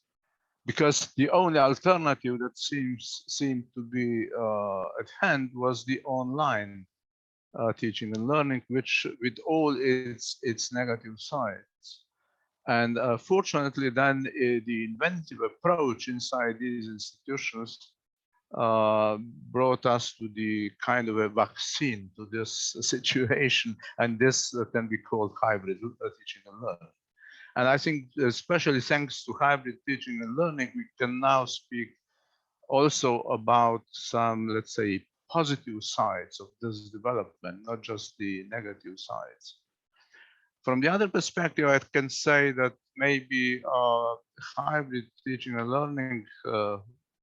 Because the only alternative that seemed to be at hand was the online teaching and learning, which with all its negative sides. And fortunately, then the inventive approach inside these institutions brought us to the kind of a vaccine to this situation, and this can be called hybrid teaching and learning. And I think, especially thanks to hybrid teaching and learning, we can now speak also about some, let's say, positive sides of this development, not just the negative sides. From the other perspective, I can say that maybe hybrid teaching and learning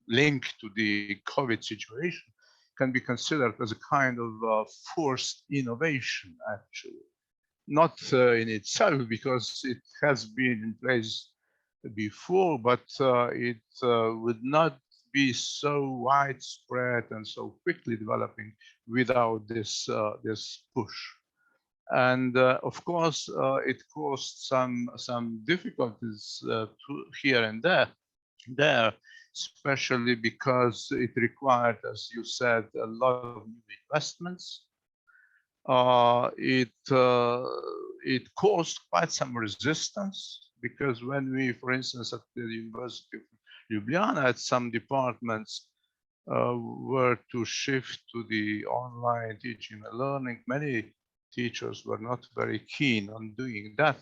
linked to the COVID situation can be considered as a kind of forced innovation, actually. Not in itself, because it has been in place before, but it would not be so widespread and so quickly developing without this push. And of course, it caused some difficulties here and there, especially because it required, as you said, a lot of new investments. It caused quite some resistance, because when we, for instance, at the University of Ljubljana, at some departments were to shift to the online teaching and learning, many teachers were not very keen on doing that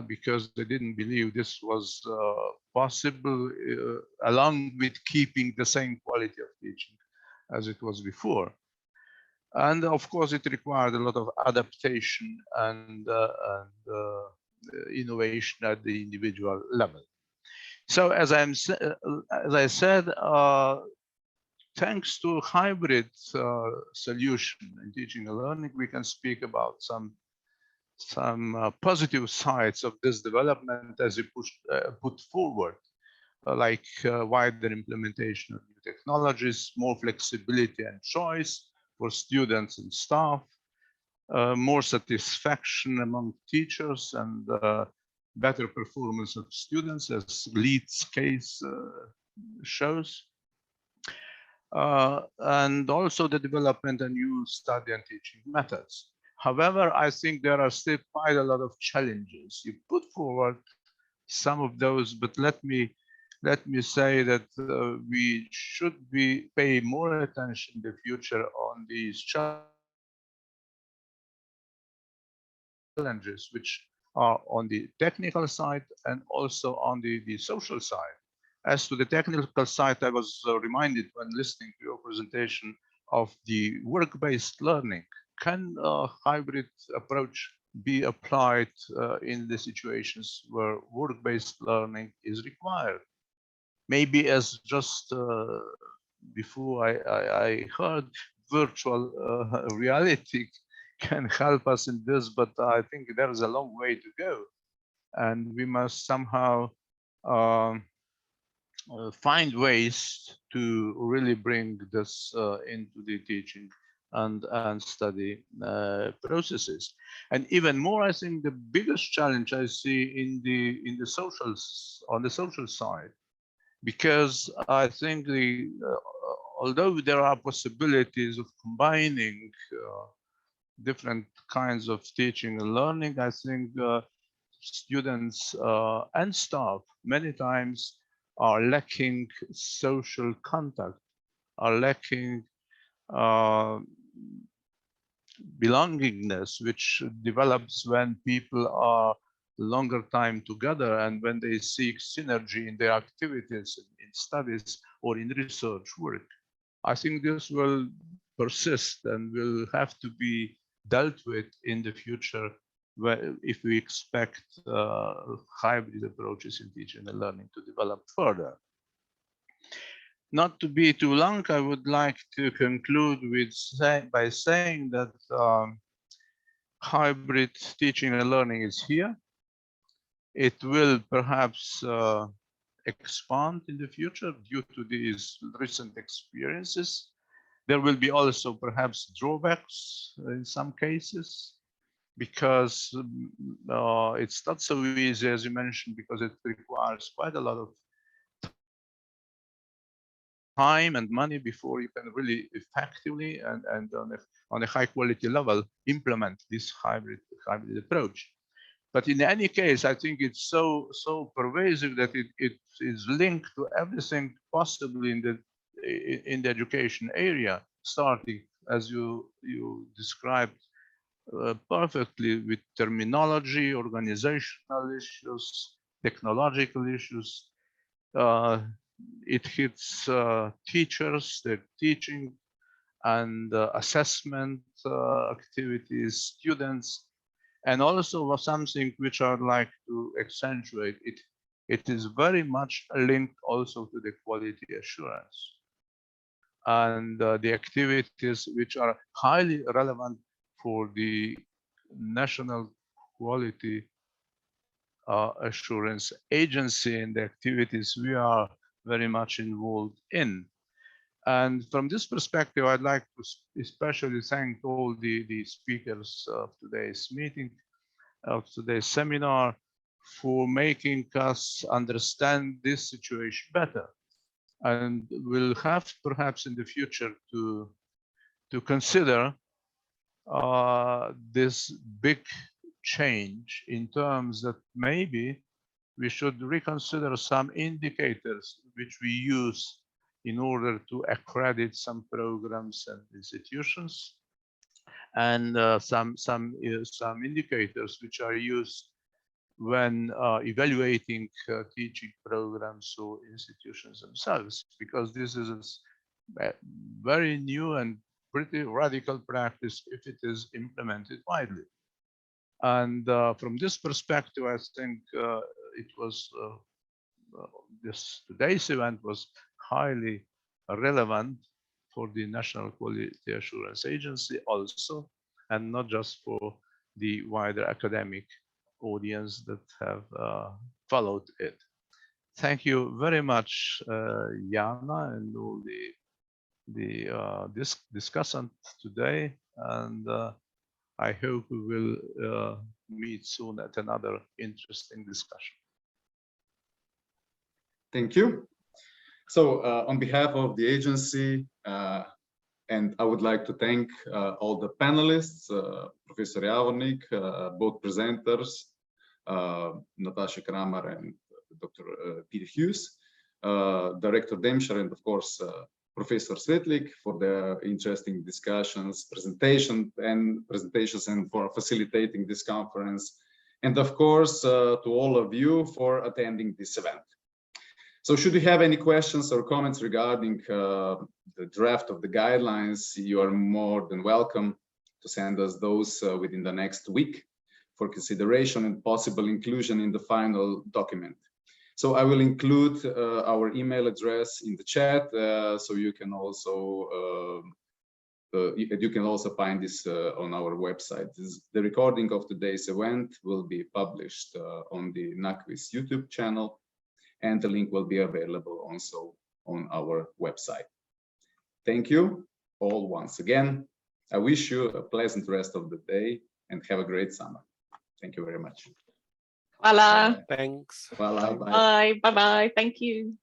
because they didn't believe this was possible, along with keeping the same quality of teaching as it was before. And of course, it required a lot of adaptation and innovation at the individual level. So as I said, thanks to hybrid solution in teaching and learning, we can speak about some positive sides of this development as we put forward, like wider implementation of new technologies, more flexibility and choice for students and staff, more satisfaction among teachers, and better performance of students, as Leeds case shows. And also the development of new study and teaching methods. However, I think there are still quite a lot of challenges. You put forward some of those, but let me say that we should pay more attention in the future on these challenges, which are on the technical side and also on the social side. As to the technical side, I was reminded when listening to your presentation of the work-based learning. Can a hybrid approach be applied in the situations where work-based learning is required? Maybe as just before I heard, virtual reality can help us in this, but I think there is a long way to go. And we must somehow find ways to really bring this into the teaching and study processes. And even more, I think the biggest challenge I see on the social side, because I think although there are possibilities of combining different kinds of teaching and learning, I think students and staff many times are lacking social contact, are lacking belongingness, which develops when people are longer time together and when they seek synergy in their activities, in studies or in research work. I think this will persist and will have to be dealt with in the future if we expect hybrid approaches in teaching and learning to develop further. Not to be too long, I would like to conclude by saying that hybrid teaching and learning is here. It will perhaps expand in the future due to these recent experiences. There will be also perhaps drawbacks in some cases, because it's not so easy as you mentioned, because it requires quite a lot of time and money before you can really effectively and on a high quality level implement this hybrid approach. But in any case, I think it's so pervasive that it is linked to everything possible in the education area, starting as you described perfectly with terminology, organizational issues, technological issues. It hits teachers, their teaching and assessment activities, students, and also something which I'd like to accentuate. It is very much linked also to the quality assurance and the activities which are highly relevant for the national quality assurance agency and the activities we are very much involved in. And from this perspective, I'd like to especially thank all the speakers of today's meeting, of today's seminar, for making us understand this situation better. And we'll have perhaps in the future to consider this big change in terms that maybe we should reconsider some indicators which we use in order to accredit some programs and institutions, and some indicators which are used when evaluating teaching programs or institutions themselves, because this is a very new and pretty radical practice if it is implemented widely. And from this perspective, I think it was today's event was highly relevant for the National Quality Assurance Agency also, and not just for the wider academic audience that have followed it. Thank you very much, Jana, and all the discussants today, and I hope we will meet soon at another interesting discussion. Thank you. So on behalf of the agency, and I would like to thank all the panelists, Professor Javornik, both presenters, Natasha Kramer and Dr. Peter Hughes, Director Demšar, and of course, Professor Svetlik for their interesting discussions, presentations, and for facilitating this conference. And of course, to all of you for attending this event. So should you have any questions or comments regarding the draft of the guidelines, you are more than welcome to send us those within the next week for consideration and possible inclusion in the final document. So I will include our email address in the chat, so you can also find this on our website. The recording of today's event will be published on the NAKVIS YouTube channel, and the link will be available also on our website. Thank you all once again. I wish you a pleasant rest of the day and have a great summer. Thank you very much. Voila. Thanks. Voila. Bye. Bye-bye. Thank you.